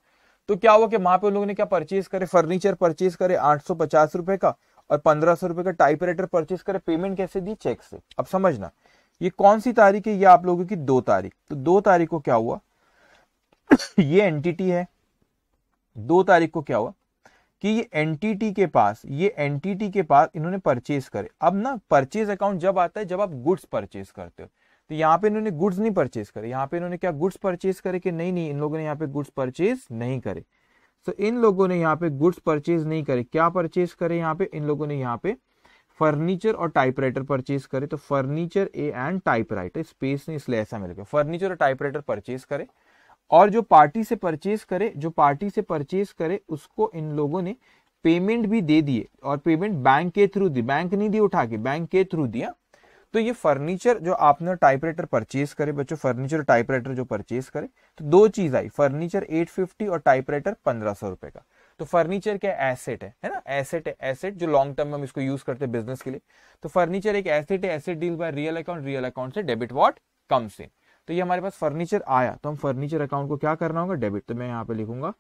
तो क्या हुआ कि वहां पे उन लोगों ने क्या परचेज करे? फर्नीचर परचेज करे 850 रुपए का, और 1500 रुपए का टाइपराइटर परचेज करे। पेमेंट कैसे दी? चेक से। अब समझना, ये कौन सी तारीख है? ये आप लोगों की 2 तारीख। तो 2 तारीख को क्या हुआ? ये एंटिटी है। 2 तारीख को क्या हुआ कि ये एंटिटी के पास इन्होंने परचेज करे। अब ना परचेज अकाउंट जब आता है जब आप गुड्स परचेज करते हो, तो यहाँ पे इन्होंने गुड्स नहीं परचेज करे। यहाँ पे इन्होंने क्या गुड्स परचेज करे कि नहीं, इन लोगों ने यहाँ पे गुड्स परचेज नहीं करे। तो इन लोगों ने यहाँ पे गुड्स परचेज नहीं करे। क्या परचेज करे? यहाँ पे इन लोगों ने यहाँ पे फर्नीचर और टाइपराइटर परचेज करे। तो furniture A and typewriter, space नहीं इसलिए ऐसा मिलेगा, फर्नीचर और टाइपराइटर परचेज करे। और जो पार्टी से परचेज करे उसको इन लोगों ने पेमेंट भी दे दिए, और पेमेंट बैंक के थ्रू दी। बैंक नहीं दी उठा के, बैंक के थ्रू दिया। तो ये फर्नीचर जो आपने टाइपराइटर परचेज करे बच्चों, फर्नीचर और टाइपराइटर जो परचेज करे, तो 2 चीज आई, फर्नीचर 850 और टाइपराइटर 1500 रुपए का। तो फर्नीचर क्या? एसेट है ना, एसेट है, एसेट जो लॉन्ग टर्म में हम इसको यूज करते हैं बिजनेस के लिए। तो फर्नीचर एक एसेट है। Asset deal by real account. Real account से डेबिट व्हाट कम्स इन। तो ये हमारे पास फर्नीचर आया, तो हम फर्नीचर अकाउंट को क्या करना होगा? डेबिट। तो मैं यहां पे लिखूंगा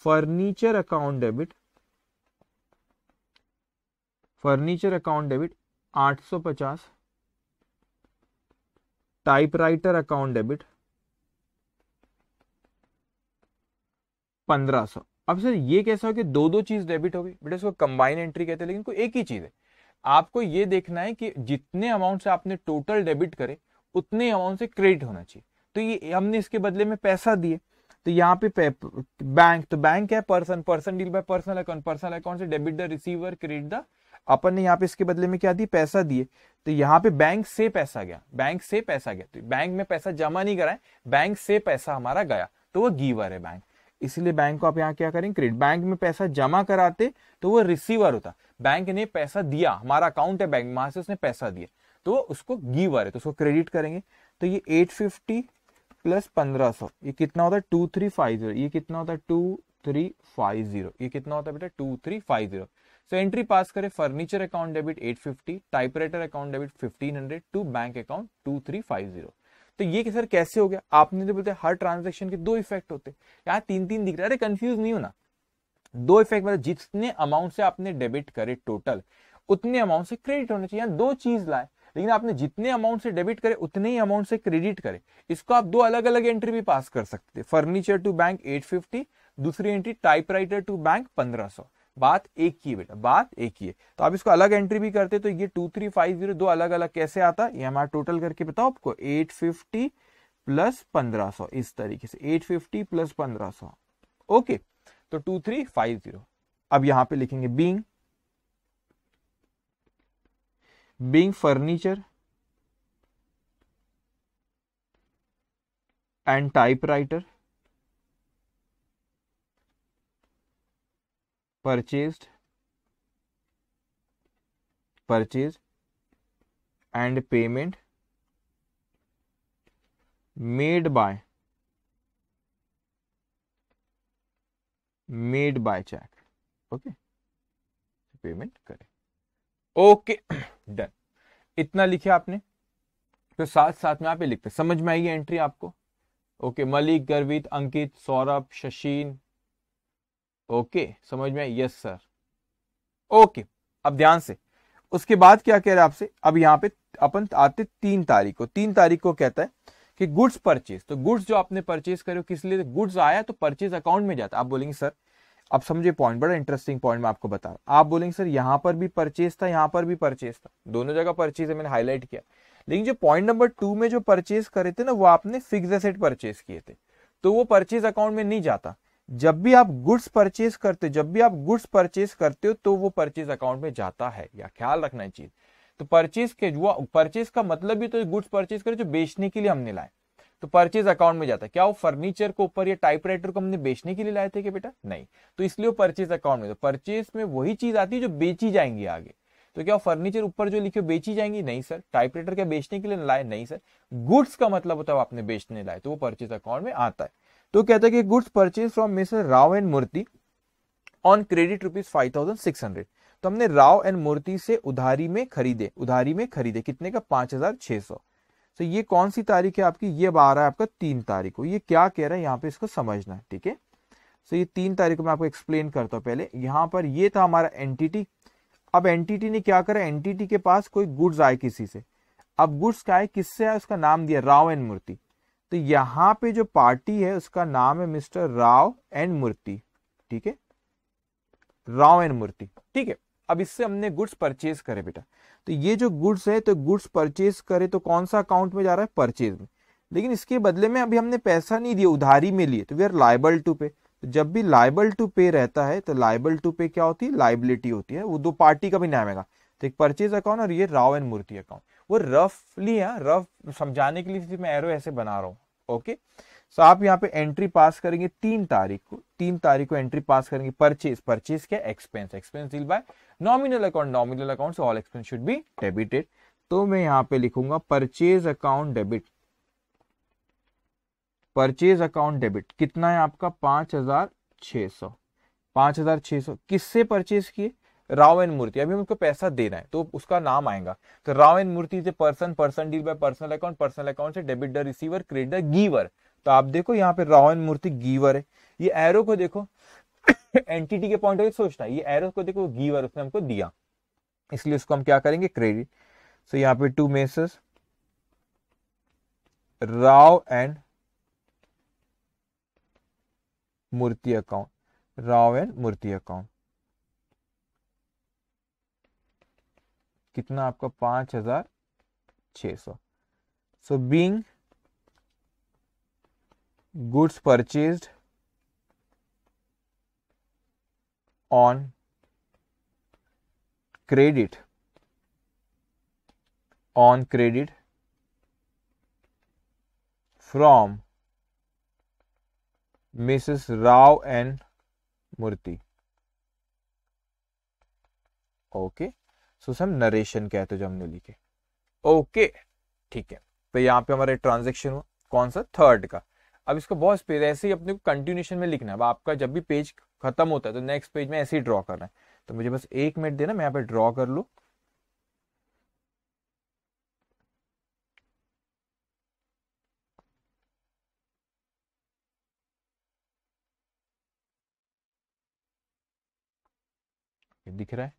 furniture account debit, furniture account debit 850, typewriter account debit 1500। अब सर ये कैसा हो कि 2 चीज डेबिट हो गई? बेटा इसको कंबाइन एंट्री कहते हैं, लेकिन कोई एक ही चीज है। आपको ये देखना है कि जितने अमाउंट से आपने टोटल डेबिट करे उतने अमाउंट से क्रेडिट होना चाहिए। तो ये हमने इसके बदले में पैसा दिए, तो यहाँ पे बैंक, तो बैंक है person, person deal by personal account. Personal account से debit the receiver, credit the, अपन ने यहाँ पे इसके बदले में क्या दी? पैसा दिए। तो यहाँ पे बैंक से पैसा गया, बैंक से पैसा गया। तो बैंक में पैसा जमा नहीं कराए, बैंक से पैसा हमारा गया, तो वो गिवर है बैंक। इसलिए बैंक को आप यहाँ क्या करेंगे? क्रेडिट। बैंक में पैसा जमा कराते तो वो रिसीवर होता। बैंक ने पैसा दिया, हमारा अकाउंट है बैंक, वहां से उसने पैसा दिया, तो उसको गिवर है, तो उसको क्रेडिट करेंगे। तो ये 850 प्लस 1500, ये कितना होता है? 2350। ये कितना होता है? 2350। ये कितना होता है बेटा? 2350। सो एंट्री पास करें, furniture account debit 850, typewriter account debit 1500 to bank account 2350। तो ये सर कैसे हो गया? आपने तो बोलते हर ट्रांजेक्शन के 2 इफेक्ट होते, यहाँ 3 दिख रहा है। अरे कंफ्यूज नहीं होना, दो इफेक्ट मतलब जितने अमाउंट से आपने डेबिट करे टोटल उतने अमाउंट से क्रेडिट होना चाहिए। दो चीज लाए, लेकिन आपने जितने अमाउंट से डेबिट करे उतने ही अमाउंट से क्रेडिट करे। इसको आप दो अलग अलग एंट्री भी पास कर सकते। फर्नीचर टू बैंक 850, दूसरी एंट्री टाइपराइटर टू बैंक 1500। बात एक ही है बेटा, बात एक ही है। तो आप इसको अलग एंट्री भी करते तो ये 2350 दो अलग अलग कैसे आता, ये हमारा टोटल करके बताओ आपको। 850 प्लस 1500, इस तरीके से 850 प्लस 1500। ओके, तो 2350। अब यहां पे लिखेंगे being furniture and typewriter purchased and payment made by cheque. Okay, payment करें। ओके डन, इतना लिखे आपने। तो साथ साथ में आप ये लिखते, समझ में आएगी एंट्री आपको। ओके, मलिक, गर्वित, अंकित, सौरभ, शशीन। ओके, समझ में आई? Yes sir. ओके, अब ध्यान से उसके बाद क्या कह रहा है आपसे। अब यहां पे अपन आते 3 तारीख को। 3 तारीख को कहता है कि गुड्स परचेज। तो गुड्स जो आपने परचेज करे किस लिए, गुड्स आया तो परचेज अकाउंट में जाता। आप बोलेंगे सर, अब समझे पॉइंट, बड़ा इंटरेस्टिंग पॉइंट मैं आपको बता रहा हूं। आप बोलेंगे सर यहां पर भी परचेज था, यहां पर भी परचेज था, दोनों जगह परचेज है, मैंने हाईलाइट किया। लेकिन जो पॉइंट नंबर 2 में जो परचेज करे थे ना, वो आपने फिक्स एसेट परचेज किए थे, तो वो परचेज अकाउंट में नहीं जाता। जब भी आप गुड्स परचेज करते हो तो वो परचेज अकाउंट में जाता है, या ख्याल रखना है चीज। तो परचेज का मतलब भी तो गुड्स परचेज करे जो बेचने के लिए हमने लाए, तो परचेज अकाउंट में जाता है। क्या वो फर्नीचर को ऊपर या टाइपराइटर को हमने बेचने के लिए लाए थे कि बेटा? नहीं, तो इसलिए वो परचेज अकाउंट में। तो परचेज में वही चीज आती है जो बेची जाएंगी आगे। तो क्या फर्नीचर ऊपर जो लिखे बेची जाएंगी? नहीं सर। टाइपराइटर क्या बेचने के लिए लाए? नहीं सर। गुड्स का मतलब होता है आपने बेचने लाए, तो वो परचेज अकाउंट में आता है। तो कहता है कि goods purchase from mister Rao and Murthy on credit ₹5600। तो हमने राव एंड मूर्ति से उधारी में खरीदे कितने का? 5600। तो ये कौन सी तारीख है आपकी? ये अब आ रहा है आपका 3 तारीख को। ये क्या कह रहा है यहाँ पे, इसको समझना है, ठीक है। तो ये 3 तारीख को मैं आपको एक्सप्लेन करता हूं। पहले यहां पर ये था हमारा एंटिटी। अब एंटिटी ने क्या करा, एंटिटी के पास कोई गुड्स आए किसी से। अब गुड्स क्या है, किससे आए, उसका नाम दिया राव एंड मूर्ति। तो यहां पे जो पार्टी है उसका नाम है मिस्टर राव एंड मूर्ति, ठीक है, राव एंड मूर्ति, ठीक है। अब इससे हमने गुड्स परचेज करे बेटा। तो ये जो गुड्स है, तो गुड्स परचेज करे तो कौन सा अकाउंट में जा रहा है? परचेज में। लेकिन इसके बदले में अभी हमने पैसा नहीं दिया, उधारी में लिए, तो वी आर लाइबल टू पे। तो जब भी लाइबल टू पे रहता है तो लाइबल टू पे क्या होती है? लाइबिलिटी होती है। वो दो पार्टी का भी नाम आएगा। तो एक परचेज अकाउंट और ये राव एंड मूर्ति अकाउंट। वो रफली है, रफ समझाने के लिए सिर्फ मैं एरो ऐसे बना रहा हूँ। ओके, सो आप यहाँ पे एंट्री पास करेंगे 3 तारीख को एंट्री पास करेंगे। परचेज क्या? Expense deal by nominal account से all expense should be debited. तो मैं यहाँ पे लिखूंगा परचेज अकाउंट डेबिट कितना है आपका? 5600। 5600 किससे परचेज किए? राव एंड मूर्ति। अभी हम उसको पैसा दे रहे हैं तो उसका नाम आएगा। तो राव एंड मूर्ति से person deal by personal account से debit the receiver, credit the giver. तो आप देखो यहाँ पे राव एंड मूर्ति गिवर है। ये एरो को देखो एंटिटी के पॉइंट ऑफ सोचना, ये एरो को देखो गिवर उसने हमको दिया, इसलिए उसको हम क्या करेंगे? क्रेडिट। सो यहाँ पे 2 messrs Rao and Murthy account कितना आपका? 5600। So being goods purchased on credit from messrs Rao and Murthy. Okay, so हम नरेशन कहते जो हमने लिखे। ओके, ठीक है। तो यहाँ पे हमारा ट्रांजेक्शन हुआ कौन सा? थर्ड का। अब इसको बहुत स्पेस ऐसे ही अपने को कंटिन्यूशन में लिखना है। अब आपका जब भी पेज खत्म होता है तो नेक्स्ट पेज में ऐसे ही ड्रॉ करना है। तो मुझे बस 1 मिनट देना, मैं यहाँ पे ड्रॉ कर लूँ। दिख रहा है,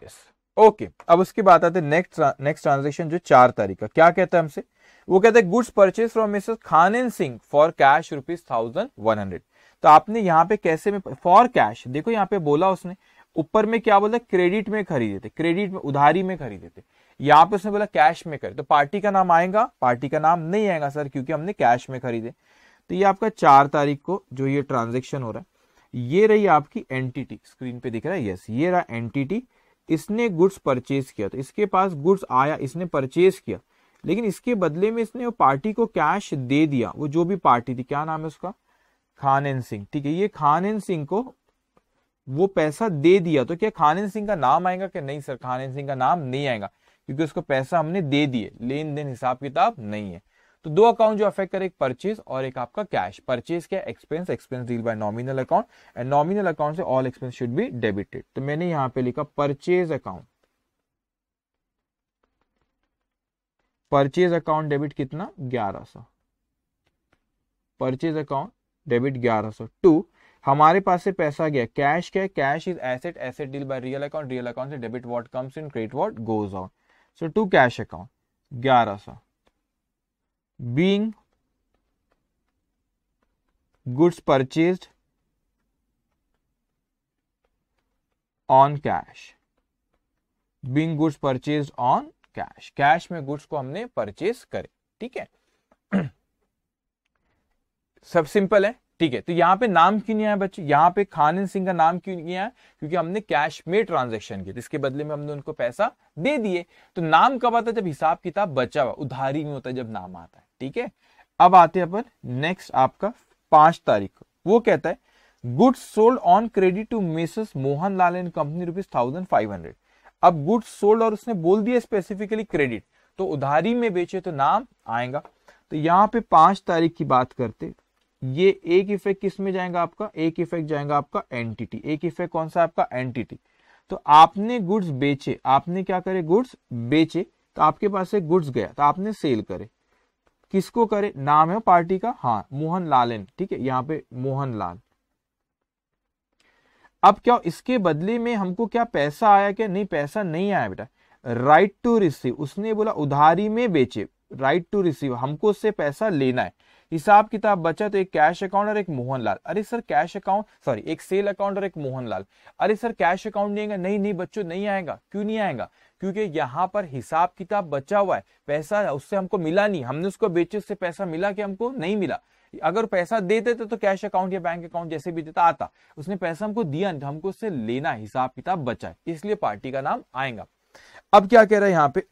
यस। ओके, अब उसके बाद आते हैं नेक्स्ट ट्रांजेक्शन जो 4 तारीख का। क्या कहता है हमसे, वो कहता है goods purchase from Mrs Khan and Singh for cash ₹1100। तो आपने यहाँ पे कैसे में फॉर कैश, देखो यहाँ पे बोला उसने, ऊपर में क्या बोला, क्रेडिट में खरीदे थे, क्रेडिट में उधारी में खरीदे थे, यहाँ पे उसने बोला कैश में खरीदे, तो पार्टी का नाम आएगा, पार्टी का नाम नहीं आएगा सर, क्योंकि हमने कैश में खरीदे। तो ये आपका 4 तारीख को जो ये ट्रांजेक्शन हो रहा है, ये रही आपकी एंटिटी, स्क्रीन पे दिख रहा है, यस, ये रहा एंटिटी। इसने गुड्स परचेज किया, तो इसके पास गुड्स आया, इसने परचेज किया, लेकिन इसके बदले में इसने वो पार्टी को कैश दे दिया, वो जो भी पार्टी थी, क्या नाम है उसका, खान एंड सिंह, ठीक है, ये खान एंड सिंह को वो पैसा दे दिया। तो क्या खान एंड सिंह का नाम आएगा क्या, नहीं सर, खान एंड सिंह का नाम नहीं आएगा, क्योंकि उसको पैसा हमने दे दिए, लेन देन हिसाब किताब नहीं है। तो 2 अकाउंट जो अफेक्ट करे, एक परचेज और एक आपका कैश। परचेज क्या, expense, expense deal by nominal account, and nominal account से all expense should be debited. तो मैंने यहां पे लिखा purchase account, purchase account debit कितना, 1100, परचेज अकाउंट डेबिट 1100 टू, हमारे पास से पैसा गया, कैश क्या है, cash is asset, asset deal by real account, real account से debit what comes in, credit what goes out, so to cash account 1100 being goods purchased on cash, being goods purchased on cash, cash में goods को हमने purchase करे, ठीक है। सब simple है, ठीक है। तो यहाँ पे नाम क्यों नहीं आया बच्चे, यहाँ पे खान एंड सिंह का नाम क्यों नहीं आया, क्योंकि हमने कैश में ट्रांजैक्शन की, इसके बदले में हमने उनको पैसा दे दिए। तो नाम कब आता है, जब हिसाब किताब बचा हुआ, उधारी में होता है जब नाम आता है, ठीक है। अब आते हैं अपन नेक्स्ट आपका 5 तारीख को, वो कहता है goods sold on credit to Mrs Mohan Lal and company ₹1500। अब गुड्स सोल्ड और उसने बोल दिया स्पेसिफिकली क्रेडिट, तो उधारी में बेचे तो नाम आएगा। तो यहाँ पे 5 तारीख की बात करते, ये एक इफेक्ट किस में जाएगा आपका, एक इफेक्ट जाएगा आपका एंटिटी, एक इफेक्ट कौन सा आपका एंटिटी। तो आपने गुड्स बेचे, आपने क्या करे, गुड्स बेचे, तो आपके पास से गुड्स गया, तो आपने सेल करे, किसको करे, नाम है पार्टी का, हाँ मोहन लालन, ठीक है, यहाँ पे मोहन लाल। अब क्या इसके बदले में हमको क्या पैसा आया क्या, नहीं पैसा नहीं आया बेटा। राइट टू रिसीव, उसने बोला उधारी में बेचे, राइट टू रिसीव, हमको उससे पैसा लेना है। हिसाब किताब बचा, तो एक कैश अकाउंट और एक मोहनलाल। अरे सर कैश अकाउंट, सॉरी एक सेल अकाउंट और एक मोहनलाल। अरे सर कैश अकाउंट नहीं आएगा, नहीं नहीं बच्चों नहीं आएगा। क्यों नहीं आएगा, क्योंकि यहाँ पर हिसाब किताब बचा हुआ है, पैसा उससे हमको मिला नहीं, हमने उसको बेचे, उससे पैसा मिला कि हमको नहीं मिला। अगर पैसा दे देते तो कैश अकाउंट या बैंक अकाउंट जैसे भी देता आता, उसने पैसा हमको दिया नहीं, हमको उससे लेना, हिसाब किताब बचा है, इसलिए पार्टी का नाम आएगा। अब क्या कह रहा है यहाँ पे,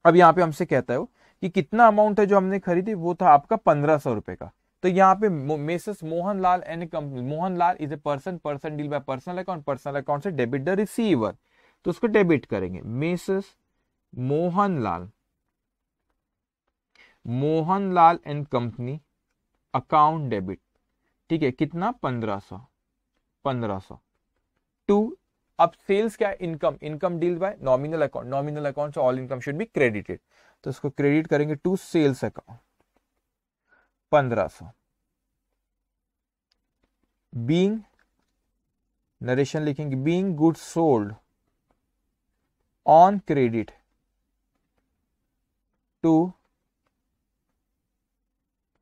अब यहाँ पे हमसे कहता है वो कि कितना अमाउंट है जो हमने खरीदी, वो था आपका 1500 रुपए का। तो यहाँ पे messrs Mohanlal and company, Mohanlal is a person, person deal by personal account, personal account से डेबिट द रिसीवर, तो उसको डेबिट करेंगे। Messrs Mohanlal, Mohanlal and company account debit, ठीक है, कितना 1500 टू, अब सेल्स क्या है, income, income deal by nominal account, nominal account से all income should be credited, तो इसको क्रेडिट करेंगे to sales account 1500। Being, narration लिखेंगे, being goods sold on credit to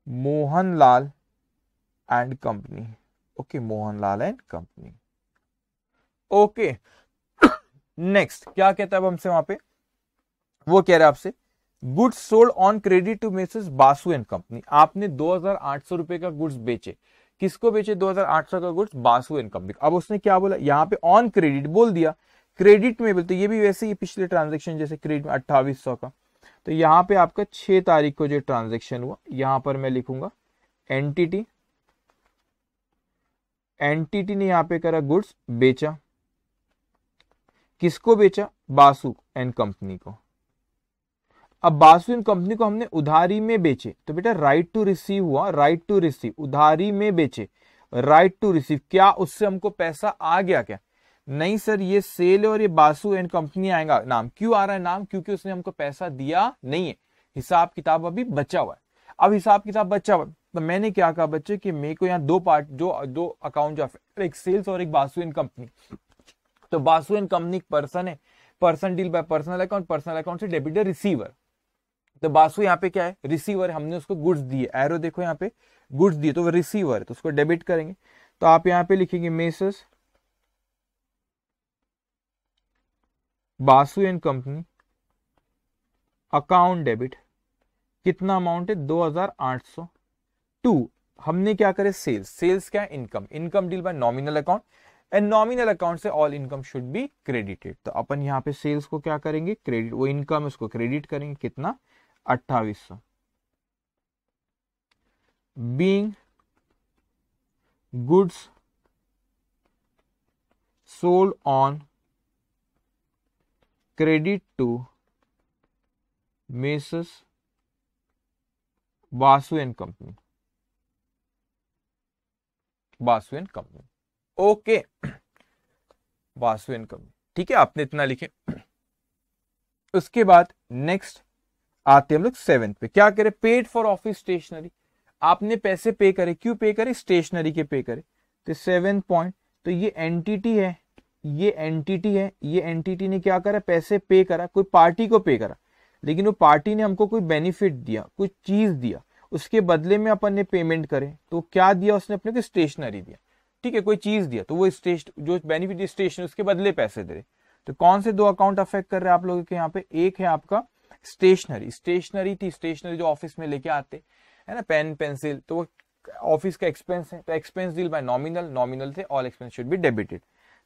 Mohanlal and company, okay, Mohanlal and company, okay. Next क्या कहता है अब हमसे वहां पे, वो कह रहा है आपसे goods sold on credit to Mrs Basu and company. आपने 2800 रुपए का गुड्स बेचे, किसको बेचे, 2800 का गुड्स बासु एंड कंपनी। अब उसने क्या बोला, यहाँ पे ऑन क्रेडिट बोल दिया, क्रेडिट में बोलते, ये भी वैसे ही पिछले ट्रांजेक्शन जैसे क्रेडिट में 2800 का। तो यहाँ पे आपका 6 तारीख को जो ट्रांजेक्शन हुआ, यहां पर मैं लिखूंगा एंटिटी, एंटिटी ने यहां पे करा गुड्स बेचा, किसको बेचा, बासु एंड कंपनी को। अब बासु एंड कंपनी को हमने उधारी में बेचे, तो बेटा राइट टू रिसीव हुआ, राइट टू रिसीव, उधारी में बेचे, राइट टू रिसीव, क्या उससे हमको पैसा आ गया क्या, नहीं सर, ये सेल और ये बासु एंड कंपनी आएगा नाम। क्यों आ रहा है नाम, क्योंकि उसने हमको पैसा दिया नहीं है, हिसाब किताब अभी बचा हुआ है। अब हिसाब किताब बचा हुआ, तो मैंने क्या कहा बच्चे कि मेरे को यहाँ दो पार्ट, जो दो अकाउंट जो एक सेल्स और एक बासु एंड कंपनी, तो बासु एंड कंपनी पर्सन है, person deal by personal account से डेबिट द रिसीवर। तो बासु यहाँ पे क्या है, रिसीवर है, हमने उसको गुड्स दिए, एरो देखो यहाँ पे गुड्स दिए, तो वो रिसीवर है, तो उसको डेबिट करेंगे। तो आप यहाँ पे लिखेंगे messrs Basu and company account debit, कितना अमाउंट है 2802। हमने क्या करे, सेल्स, सेल्स क्या है, income, income deal by nominal account and nominal account से all income should be credited. तो अपन यहाँ पे सेल्स को क्या करेंगे, क्रेडिट, वो इनकम उसको क्रेडिट करेंगे, कितना 2800। Being goods sold on credit to messrs Basu and company, Basu and company, okay, Basu and company, ठीक है, आपने इतना लिखे। उसके बाद नेक्स्ट आते हम लोग 7 पे, क्या करें, पेड फॉर ऑफिस स्टेशनरी, आपने पैसे पे करे, क्यों पे करे, स्टेशनरी के पे करे। तो 7 पॉइंट, तो ये एंटिटी है, ये एंटिटी है, ये एंटिटी ने क्या करा, पैसे पे करा, कोई पार्टी को पे करा, लेकिन वो पार्टी ने हमको कोई बेनिफिट दिया, कुछ चीज दिया, उसके बदले में अपन ने पेमेंट करे, तो क्या दिया उसने, अपने को स्टेशनरी दिया, ठीक है, कोई चीज दिया, तो वो जो बेनिफिट स्टेशनरी उसके बदले पैसे दे रहे। तो कौन से दो अकाउंट अफेक्ट कर रहे हैं आप लोगों के यहाँ पे, एक है आपका स्टेशनरी, स्टेशनरी थी, स्टेशनरी जो ऑफिस में लेके आते है ना, पेन पेंसिल, तो वो ऑफिस का एक्सपेंस है, तो expense deal by nominal, nominal से all expense should be debited.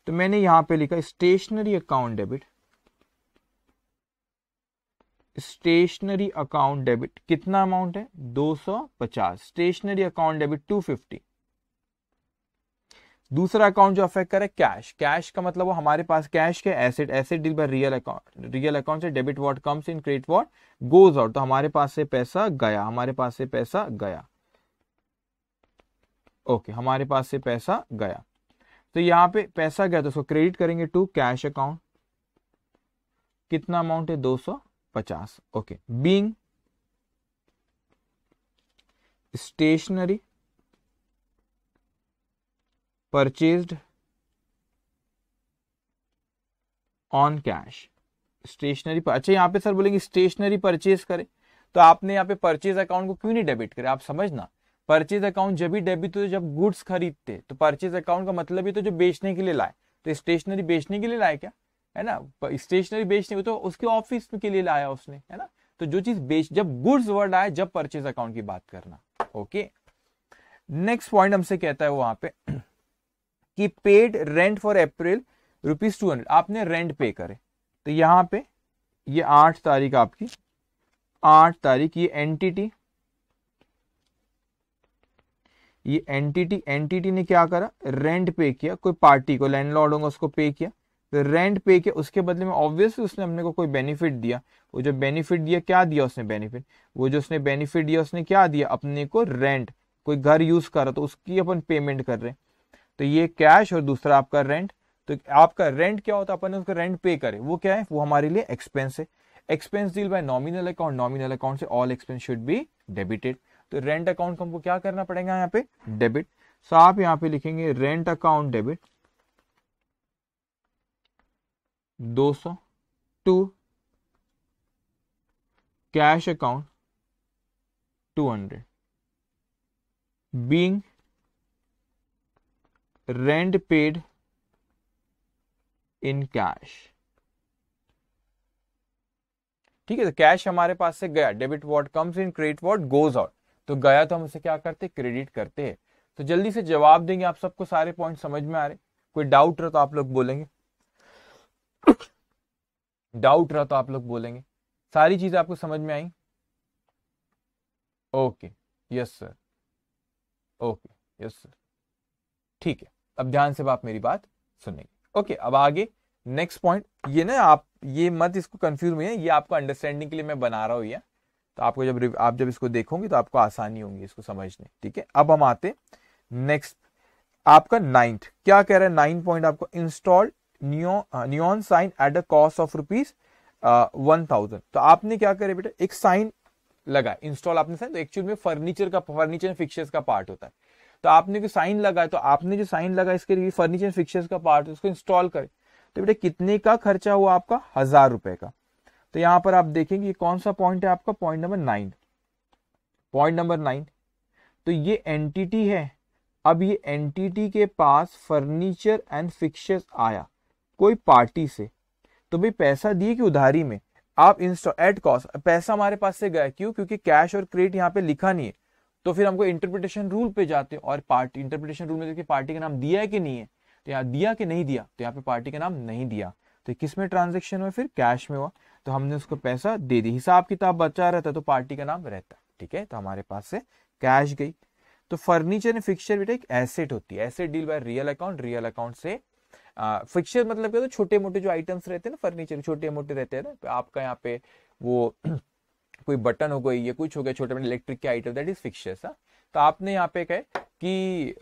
तो मैंने यहां पे लिखा stationery account debit, stationery account debit, कितना अमाउंट है 250, स्टेशनरी अकाउंट डेबिट 250। दूसरा अकाउंट जो अफेक्ट करे कैश, कैश का मतलब वो हमारे पास कैश के asset, asset deal by real account, real account से debit what comes in, credit what goes out, तो हमारे पास से पैसा गया, हमारे पास से पैसा गया, ओके, हमारे पास से पैसा गया। तो यहाँ पे पैसा गया तो उसको क्रेडिट करेंगे टू कैश अकाउंट, कितना अमाउंट है 250, ओके। Being stationery purchased on cash, stationery पर, अच्छा यहाँ पे सर बोलेंगे स्टेशनरी परचेज करे, तो आपने यहाँ पे परचेज अकाउंट को क्यों नहीं डेबिट करे, आप समझना, परचेज अकाउंट जब भी डेबिट हो जब गुड्स खरीदते, तो परचेज अकाउंट का मतलब ही तो जो बेचने के लिए लाए, तो स्टेशनरी बेचने के लिए लाए क्या, है ना, स्टेशनरी बेचने तो उसके ऑफिस के लिए लाया उसने, है ना, तो जो चीज बेच, जब गुड्स वर्ड आए जब परचेज अकाउंट की बात करना, ओके। नेक्स्ट पॉइंट हमसे कहता है वहां पे कि पेड रेंट फॉर अप्रैल ₹200, आपने रेंट पे करे, तो यहां पे ये 8 तारीख आपकी, 8 तारीख, ये एंटिटी ने क्या करा, रेंट पे किया, कोई पार्टी को, लैंडलॉर्ड होगा उसको पे किया, तो रेंट पे किया, उसके बदले में ऑब्वियसली उसने हमने को कोई बेनिफिट दिया, वो जो बेनिफिट दिया, क्या दिया उसने बेनिफिट, वो जो उसने बेनिफिट दिया उसने क्या दिया, अपने को रेंट, कोई घर यूज कर रहा तो उसकी अपन पेमेंट कर रहे हैं, तो ये कैश और दूसरा आपका रेंट। तो आपका रेंट क्या होता है, अपन ने उसका रेंट पे करे, वो क्या है, वो हमारे लिए एक्सपेंस है, expense deal by nominal account, nominal account से all expense should be debited. तो रेंट अकाउंट को हमको क्या करना पड़ेगा यहाँ पे, डेबिट। सो आप यहाँ पे लिखेंगे rent account debit 200 to cash account 200, being rent paid in cash, ठीक है, तो कैश हमारे पास से गया, debit what comes in, credit what goes out, तो गया तो हम उसे क्या करते, क्रेडिट करते हैं। तो जल्दी से जवाब देंगे, आप सबको सारे पॉइंट समझ में आ रहे, कोई डाउट रहा तो आप लोग बोलेंगे, डाउट रहा तो आप लोग बोलेंगे, सारी चीजें आपको समझ में आई, okay, yes sir, okay, yes sir, ठीक है, अब ध्यान से आप मेरी बात सुनेंगे, ओके। अब आगे नेक्स्ट पॉइंट, ये ना आप ये मत इसको कंफ्यूज में है, ये आपको अंडरस्टैंडिंग के लिए मैं बना रहा हूं ये, तो आपको जब इसको देखोगे तो आपको आसानी होगी इसको समझने, ठीक है। अब हम आते नेक्स्ट, आपका 9th क्या कह रहा है, 9 पॉइंट आपको install neon sign at the cost of ₹1000। तो आपने क्या करे बेटा, एक साइन लगा, इंस्टॉल आपने साइन, तो एक्चुअल में फर्नीचर फिक्चर्स का पार्ट होता है, तो आपने जो साइन लगा, तो आपने जो साइन लगा इसके लिए फर्नीचर फिक्चर्स का पार्ट उसको इंस्टॉल करे, तो बेटा कितने का खर्चा हुआ आपका, 1000 रुपए का। तो यहां पर आप देखेंगे कौन सा पॉइंट है आपका, पॉइंट नंबर 9, पॉइंट नंबर 9। तो ये एंटिटी है, अब ये एंटिटी के पास फर्नीचर एंड फिक्सचर्स आया कोई पार्टी से, तो भाई पैसा दिए कि उधारी में, आप इंस्टॉल एट कॉस्ट, पैसा हमारे पास से गया, क्यों, क्योंकि कैश और क्रेडिट यहाँ पे लिखा नहीं है, तो फिर हमको इंटरप्रिटेशन रूल पे जाते हैं, और पार्टी इंटरप्रिटेशन रूल में देखिए पार्टी का नाम दिया है कि नहीं है, तो यहाँ दिया कि नहीं दिया, तो यहाँ पे पार्टी का नाम नहीं दिया, तो किस में ट्रांजेक्शन हुआ, फिर कैश में हुआ, तो हमने उसको पैसा दे दी, हिसाब किताब बचा रहता तो पार्टी का नाम रहता, ठीक है, तो हमारे पास से कैश गई। तो फर्नीचर एंड फिक्सचर बेटा एक एसेट होती है, asset deal by real account, real account से फिक्सचर मतलब क्या, तो छोटे मोटे जो आइटम्स रहते हैं ना, फर्नीचर छोटे मोटे रहते हैं ना, तो आपका यहाँ पे वो कोई बटन हो गई, ये कुछ हो गया छोटे मोटे इलेक्ट्रिक के आइटम, दैट इज फिक्सचर्स। तो आपने यहाँ पे कहे कि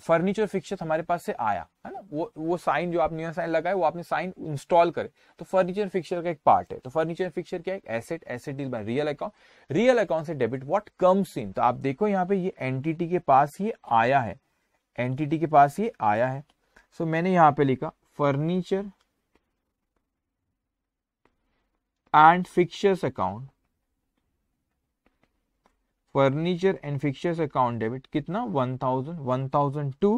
फर्नीचर फिक्सचर हमारे पास से आया है ना, वो साइन जो आपने यहाँ साइन लगाए वो आपने साइन इंस्टॉल करे, तो फर्नीचर फिक्सचर का एक पार्ट है। तो फर्नीचर फिक्सचर क्या है, asset, asset deal by real account, real account से डेबिट व्हाट कम्स इन। तो आप देखो यहाँ पे ये एंटिटी के पास ये आया है, एंटिटी के पास ये आया है, सो मैंने यहां पे लिखा furniture and fixtures account, furniture and fixtures account debit कितना 1000 to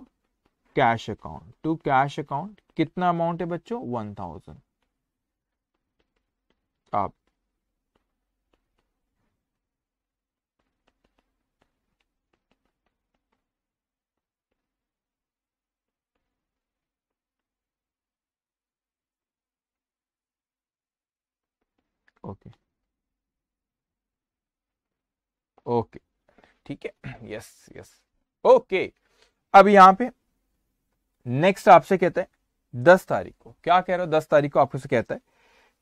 cash account, to cash account कितना अमाउंट है बच्चों 1000। आप ओके ओके ठीक है, यस यस ओके। अब यहां पे नेक्स्ट आपसे कहता है 10 तारीख को, क्या कह रहा हो, 10 तारीख को आपसे कहता है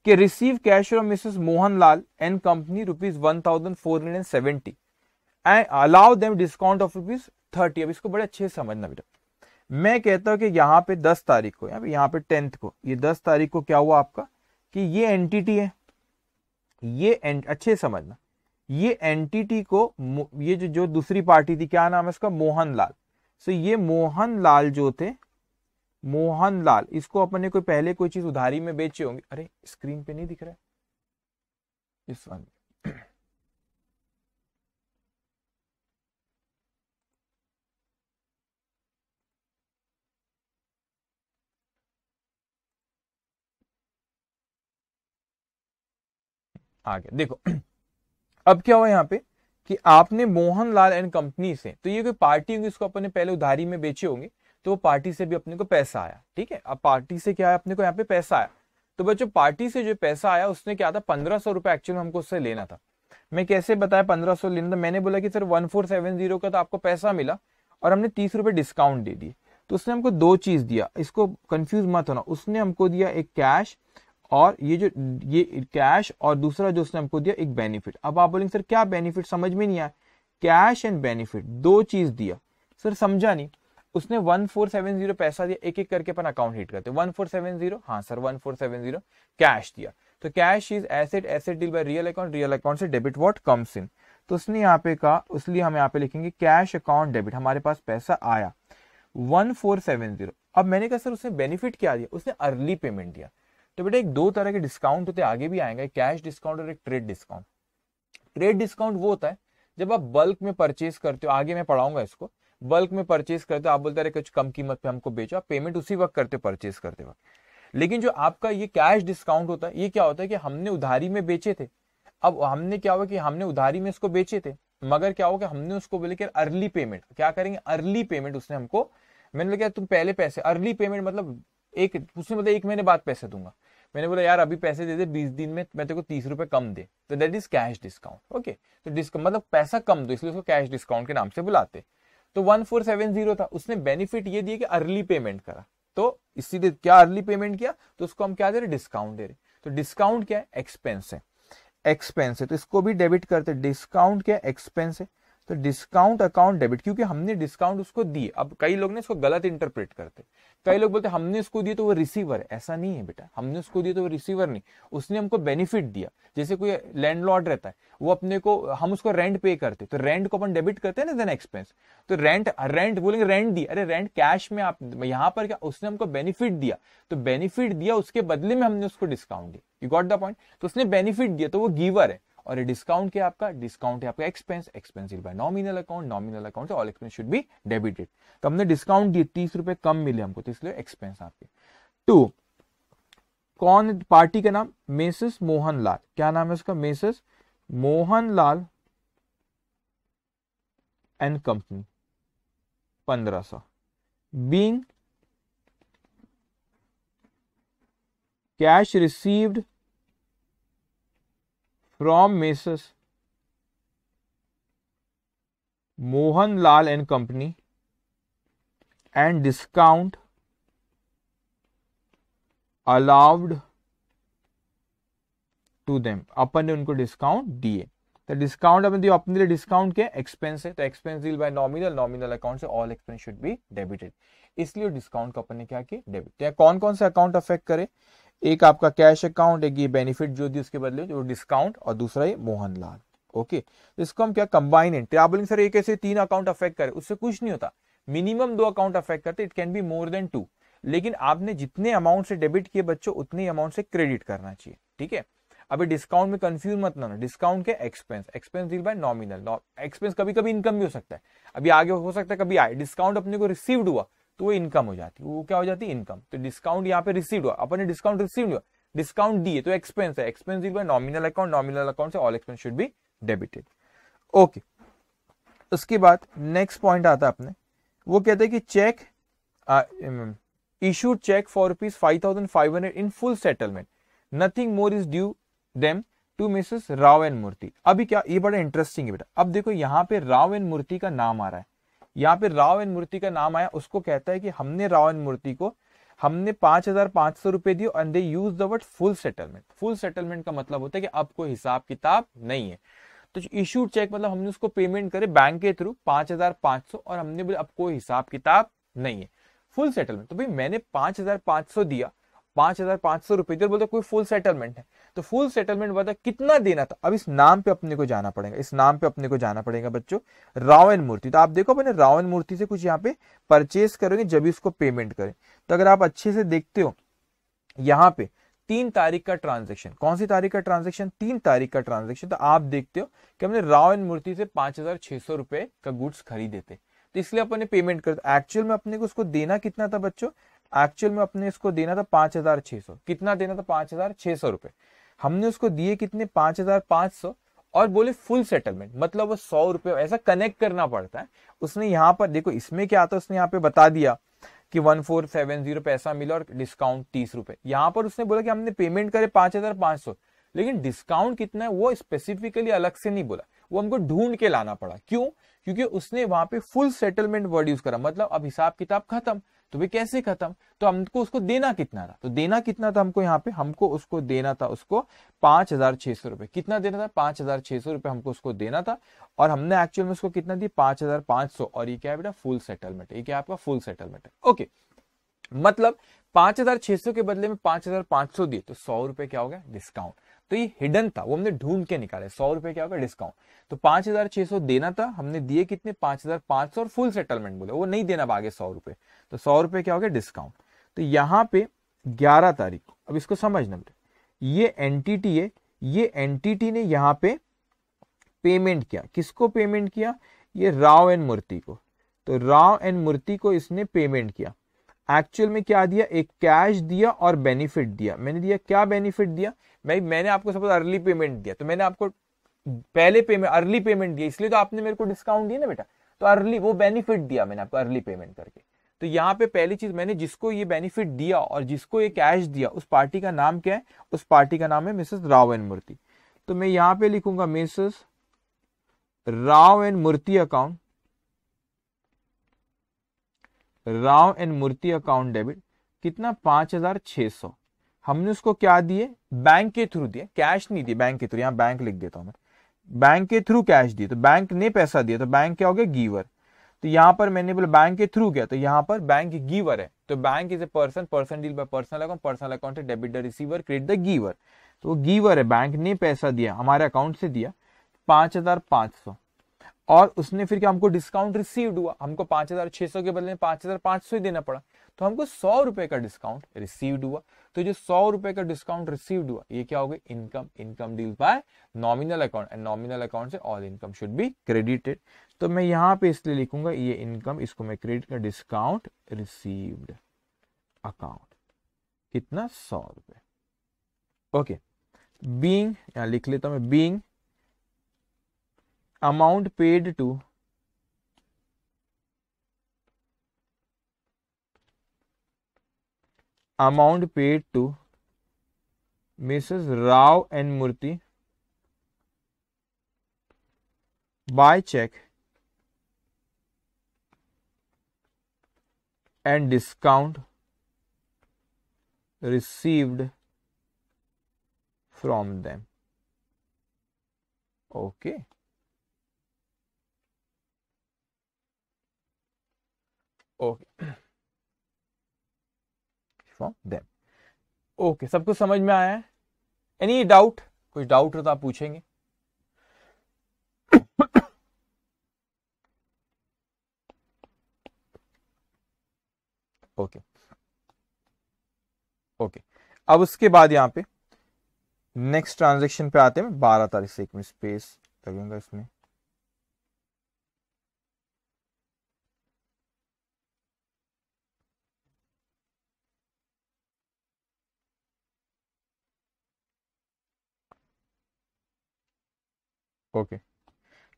कि receive cash from Mrs Mohanlal and company ₹1470 and allow them discount of ₹30। अब इसको बड़े अच्छे से समझना बेटा, मैं कहता हूं कि यहाँ पे 10 तारीख को, यहाँ पे 10th को, ये 10 तारीख को क्या हुआ आपका कि ये एंटिटी है, ये अच्छे समझना, ये एंटिटी को, ये जो दूसरी पार्टी थी, क्या नाम है इसका, मोहनलाल। सो ये मोहनलाल जो थे, मोहनलाल, इसको अपन ने कोई पहले कोई चीज उधारी में बेचे होंगे, अरे स्क्रीन पे नहीं दिख रहा है इस वन, आ गया देखो। अब क्या हुआ यहाँ पे कि आपने मोहनलाल एंड कंपनी से, तो ये कोई पार्टी होगी, इसको अपन ने पहले उधारी में बेचे होंगे, तो वो पार्टी से भी अपने को पैसा आया, ठीक है। अब पार्टी से क्या है, अपने को यहाँ पे पैसा आया, तो बच्चों पार्टी से जो पैसा आया उसने क्या था, 1500 रुपए एक्चुअली हमको उससे लेना था। मैं कैसे बताया 1500 लेना था, मैंने बोला कि सर 1470 का तो आपको पैसा मिला और हमने 30 रुपए डिस्काउंट दे दिए, तो उसने हमको दो चीज दिया, इसको कंफ्यूज मत होना, उसने हमको दिया एक कैश, और ये कैश, और दूसरा जो उसने हमको दिया एक बेनिफिट। अब आप बोलेंगे सर क्या बेनिफिट, समझ में नहीं आया, कैश एंड बेनिफिट दो चीज दिया, सर समझा नहीं। उसने 1470 पैसा दिया, एक एक करके अपन अकाउंट हिट करते, 1470, हाँ सर 1470 कैश दिया, तो cash is asset, asset deal by real account, real account से डेबिट व्हाट कम्स इन। तो उसने यहाँ पे कहा, इसलिए हम यहाँ पे लिखेंगे कैश अकाउंट डेबिट, हमारे पास पैसा आया 1470। अब मैंने कहा सर उसने बेनिफिट क्या दिया, उसने अर्ली पेमेंट दिया। तो बेटा एक दो तरह के डिस्काउंट होते हैं, आगे भी आएंगे, कैश डिस्काउंट और एक ट्रेड डिस्काउंट। ट्रेड डिस्काउंट वो होता है जब आप बल्क में परचेज करते हो, आगे मैं पढ़ाऊंगा इसको, बल्क में परचेज करते हो, आप बोलते हैं कुछ कम कीमत पे हमको बेचो, आप पेमेंट उसी वक्त करते हो परचेज करते वक्त। लेकिन जो आपका ये कैश डिस्काउंट होता है, ये क्या होता है कि हमने उधारी में बेचे थे, अब हमने क्या हुआ कि हमने उधारी में इसको बेचे थे, मगर क्या होगा हमने उसको बोले कि अर्ली पेमेंट, क्या करेंगे अर्ली पेमेंट, उसने हमको, मैंने बोला तुम पहले पैसे, अर्ली पेमेंट मतलब एक, उसने मतलब 1 महीने बाद पैसे दूंगा, मैंने बोला यार अभी पैसे दे दे 20 दिन में, मैं तेरे को 30 रुपए कम दे, तो that is cash discount. Okay, तो डिस्काउंट मतलब पैसा कम दो, इसलिए उसको कैश डिस्काउंट के नाम से बुलाते। तो 1470 था, उसने बेनिफिट ये दिया कि अर्ली पेमेंट करा, तो इसीलिए क्या अर्ली पेमेंट किया, तो उसको हम क्या दे रहे, डिस्काउंट दे रहे। तो डिस्काउंट क्या है, एक्सपेंस है, एक्सपेंस है, तो इसको भी डेबिट करते, डिस्काउंट क्या है, एक्सपेंस है। तो डिस्काउंट अकाउंट डेबिट, क्योंकि हमने डिस्काउंट उसको दिए। अब कई लोग ने इसको गलत इंटरप्रेट करते, कई लोग बोलते हमने उसको दिए तो वो रिसीवर है। ऐसा नहीं है बेटा, हमने उसको दिए तो वो रिसीवर नहीं, उसने हमको बेनिफिट दिया। जैसे कोई लैंडलॉर्ड रहता है, वो अपने को, हम उसको रेंट पे करते, तो रेंट को अपन डेबिट करते हैं ना, देन एक्सपेंस। तो रेंट बोलेंगे रेंट दी, अरे रेंट कैश में, आप यहाँ पर क्या, उसने हमको बेनिफिट दिया, तो बेनिफिट दिया उसके बदले में हमने उसको डिस्काउंट दिया। You got the point. तो उसने बेनिफिट दिया तो वो गिवर है, और डिस्काउंट क्या आपका, डिस्काउंट है आपका expense, expensive by nominal account, nominal account से all expense should be debited. तो हमने डिस्काउंट दिए, 30 रुपए कम मिले हमको, तो इसलिए एक्सपेंस आपके। 2, कौन पार्टी का नाम, मेसेस मोहनलाल, क्या नाम है उसका, messrs Mohanlal and company, 1500। Being cash received from Messrs Mohanlal and Company and discount allowed to them, अपन ने उनको डिस्काउंट दिए। तो डिस्काउंट अपन दिए, अपने लिए डिस्काउंट के एक्सपेंस है, तो expense deal by nominal, nominal account से all expense should be debited, इसलिए डिस्काउंट को अपन ने क्या किया, डेबिट। तो कौन कौन से अकाउंट अफेक्ट करे, एक आपका कैश अकाउंट, एक ये बेनिफिट जो दी उसके बदले जो डिस्काउंट, और दूसरा ये मोहनलाल। ओके, तो इसको हम क्या कंबाइन है। आप बोलेंगे सर एक ऐसे 3 अकाउंट अफेक्ट करे, उससे कुछ नहीं होता, मिनिमम 2 अकाउंट अफेक्ट करते, it can be more than 2, लेकिन आपने जितने अमाउंट से डेबिट किए बच्चों, उतने अमाउंट से क्रेडिट करना चाहिए, ठीक है। अभी डिस्काउंट में कंफ्यूज मत ना, डिस्काउंट के expense, expense deal by nominal, expense कभी कभी इनकम भी हो सकता है, अभी आगे हो सकता है कभी आए, डिस्काउंट अपने को रिसीव्ड हुआ तो वो इनकम हो जाती है, वो क्या हो जाती है, इनकम। तो डिस्काउंट यहाँ पे रिसीव्ड हुआ, अपने डिस्काउंट रिसीव्ड हुआ, डिस्काउंट दिए तो एक्सपेंस है, expense deal by nominal account, nominal account से all expense should be debited. Okay, उसके बाद नेक्स्ट पॉइंट आता है अपने, वो कहते हैं कि check issued check for rupees 5,500 in full settlement, nothing more is due them to Mrs. Rao and Murthy। अभी क्या, ये बड़ा इंटरेस्टिंग है बेटा। अब देखो यहाँ पे राव एंड मूर्ति का नाम आ रहा है, यहाँ पे राव एंड मूर्ति का नाम आया, उसको कहता है कि हमने राव एंड मूर्ति को हमने 5,500 रुपए दिए, and they use the word full settlement. Full settlement का मतलब होता है कि अब कोई हिसाब किताब नहीं है। तो इशूड चेक मतलब हमने उसको पेमेंट करे बैंक के थ्रू 5,500, और हमने बोले अब कोई हिसाब किताब नहीं है, फुल सेटलमेंट। तो भाई मैंने 5,500 दिया, 5,500 रुपए दिए, बोलते कोई फुल सेटलमेंट है, तो फुल सेटलमेंट बता कितना देना था। अब इस नाम पे अपने को जाना पड़ेगा, इस नाम पे अपने को जाना पड़ेगा बच्चों, राव एंड मूर्ति। तो आप देखो अपने राव एंड मूर्ति से कुछ यहाँ पे परचेस करोगे जब इसको पेमेंट करें। तो अगर आप अच्छे से देखते हो यहाँ पे 3 तारीख का ट्रांजेक्शन, कौन सी तारीख का ट्रांजेक्शन, 3 तारीख का ट्रांजेक्शन। तो आप देखते हो कि हमने राव एंड मूर्ति से 5,600 रुपए का गुड्स खरीदे थे, तो इसलिए अपन ने पेमेंट कर। एक्चुअल में अपने को उसको देना कितना था बच्चों, एक्चुअल में अपने इसको देना था 5,600। कितना देना था, 5,600 रुपए। हमने उसको दिए कितने, 5,500, और बोले फुल सेटलमेंट, मतलब वो 100 रुपए ऐसा कनेक्ट करना पड़ता है। उसने यहाँ पर देखो इसमें क्या आता है, उसने यहाँ पे बता दिया कि 1470 पैसा मिला और डिस्काउंट 30 रुपए। यहाँ पर उसने बोला कि हमने पेमेंट करे 5,500, लेकिन डिस्काउंट कितना है वो स्पेसिफिकली अलग से नहीं बोला, वो हमको ढूंढ के लाना पड़ा। क्यों, क्योंकि उसने वहां पे फुल सेटलमेंट वर्ड यूज करा, मतलब अब हिसाब किताब खत्म। तो भाई कैसे खत्म, तो हमको उसको देना कितना था, तो देना कितना था हमको, यहाँ पे हमको उसको देना था उसको 5,600 रुपए। कितना देना था, 5,600 रुपए हमको उसको देना था, और हमने एक्चुअल में उसको कितना दी, 5,500। और ये क्या है बेटा, फुल सेटलमेंट, ये क्या आपका फुल सेटलमेंट है। ओके, मतलब 5,600 के बदले में 5,500 दिए, तो 100 रुपए क्या हो गया, डिस्काउंट। तो ये हिडन था, वो हमने ढूंढ के निकाले, 100 रुपए क्या होगा, डिस्काउंट। तो 5,600 देना था, हमने दिए कितने, 5,500, और फुल सेटलमेंट बोले वो नहीं देना आगे 100 रुपए, तो 100 रुपए क्या हो गया, डिस्काउंट। तो यहाँ पे 11 तारीख, अब इसको समझना बेटा, ये एंटिटी है, ये एंटिटी ने यहाँ पे पेमेंट किया, किसको पेमेंट किया, ये राव एंड मूर्ति को। तो राव एंड मूर्ति को इसने पेमेंट किया। एक्चुअल में क्या दिया, एक कैश दिया और बेनिफिट दिया। मैंने दिया क्या, बेनिफिट दिया, मैंने आपको सपोज अर्ली पेमेंट दिया, तो मैंने आपको पहले पेमेंट अर्ली पेमेंट दिया, इसलिए तो आपने मेरे को डिस्काउंट दिया ना बेटा, तो अर्ली वो बेनिफिट दिया मैंने आपको अर्ली पेमेंट करके। तो यहाँ पे पहली चीज, मैंने जिसको ये बेनिफिट दिया और जिसको ये कैश दिया, उस पार्टी का नाम क्या है, उस पार्टी का नाम है मिसेस राव एंड मूर्ति। तो मैं यहाँ पे लिखूंगा Mrs Rao and Murthy account, Rao and Murthy account debit, कितना, 5,600। हमने उसको क्या दिए, बैंक के थ्रू दिए, कैश नहीं दिए, बैंक के थ्रू, यहाँ बैंक लिख देता हूं मैं, बैंक के थ्रू कैश दिए तो बैंक ने पैसा दिया तो बैंक क्या हो गया, गिवर। तो यहां पर मैंने बोला बैंक के थ्रू गया तो यहां पर बैंक गिवर है, तो bank is a person, person deal by personal account, personal account से debit the receiver, credit the giver. तो वो गिवर है, बैंक ने पैसा दिया, हमारे अकाउंट से दिया 5,500, और उसने फिर क्या हमको डिस्काउंट रिसीव्ड हुआ, हमको 5,600 के बदले में 5,500 ही देना पड़ा, तो हमको 100 रुपए का डिस्काउंट रिसीव्ड हुआ। तो जो 100 रुपए का डिस्काउंट रिसीव्ड हुआ ये क्या हो गया, income. Income deal by nominal account, and nominal account से all income should be credited. तो मैं यहां पे इसलिए लिखूंगा ये इनकम, इसको मैं क्रेडिट का डिस्काउंट रिसीव्ड अकाउंट, कितना 100 रुपए। ओके, बीइंग यहां लिख लेता हूं मैं, being amount paid to Mrs. Rao and Murthy by check and discount received from them. Okay. Okay, from them. Okay, सब कुछ समझ में आया है? Any doubt? कुछ डाउट हो तो आप पूछेंगे। ओके ओके, अब उसके बाद यहां पे नेक्स्ट ट्रांजेक्शन पे आते हैं। 12 तारीख से, एक मिनट स्पेस लगेगा इसमें। ओके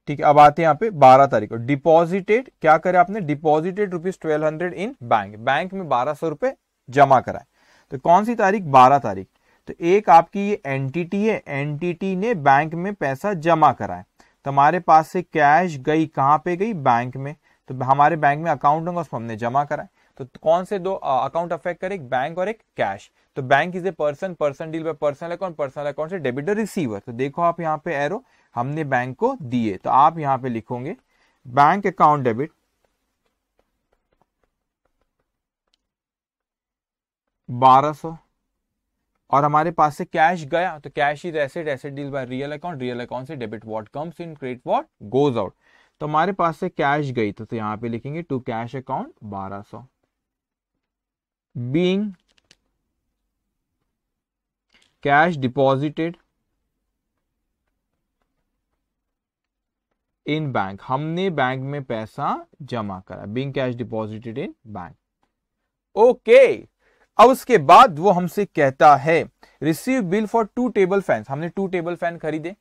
ठीक है, अब आते हैं यहाँ पे 12 तारीख को। डिपॉजिटेड, क्या करे आपने, डिपॉजिटेड ₹1200 इन बैंक, बैंक में 1200 रुपए जमा कराए। तो कौन सी तारीख, 12 तारीख। तो एक आपकी ये एंटिटी है, एंटिटी ने बैंक में पैसा जमा कराए, तो हमारे पास से कैश गई, कहां पे गई, बैंक में। तो हमारे बैंक में अकाउंट होगा, उसमें हमने जमा कराए। तो कौन से दो अकाउंट अफेक्ट करे, एक बैंक और एक कैश। तो bank is a person, person deal by personal account, personal account से डेबिट द रिसीवर। तो देखो आप यहाँ पे एरो हमने बैंक को दिए, तो आप यहां पे लिखोगे बैंक अकाउंट डेबिट 1200, और हमारे पास से कैश गया, तो cash is asset, asset deal by real account, real account से debit what comes in, credit what goes out. तो हमारे पास से कैश गई, तो यहां पे लिखेंगे to cash account 1200। Being cash deposited in bank, हमने बैंक में पैसा जमा करा, being cash deposited in bank. Okay, अब उसके बाद वो हमसे कहता है receive bill for 2 table fans, हमने 2 टेबल फैन खरीदे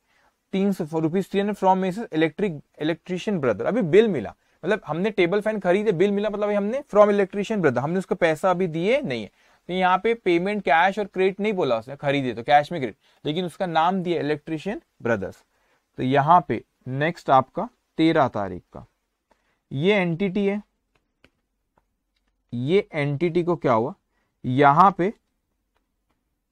₹300 फ्रॉम मिसेस इलेक्ट्रिशियन ब्रदर। अभी बिल मिला, मतलब हमने टेबल फैन खरीदे, बिल मिला, मतलब हमने फ्रॉम इलेक्ट्रिशियन ब्रदर, हमने उसको पैसा अभी दिए नहीं है। तो यहाँ पे पेमेंट कैश और क्रेडिट नहीं बोला उसने, खरीदे तो कैश में क्रेडिट, लेकिन उसका नाम दिया इलेक्ट्रिशियन ब्रदर्स। तो यहाँ पे नेक्स्ट आपका 13 तारीख का ये एंटिटी है, ये एंटिटी को क्या हुआ, यहां पे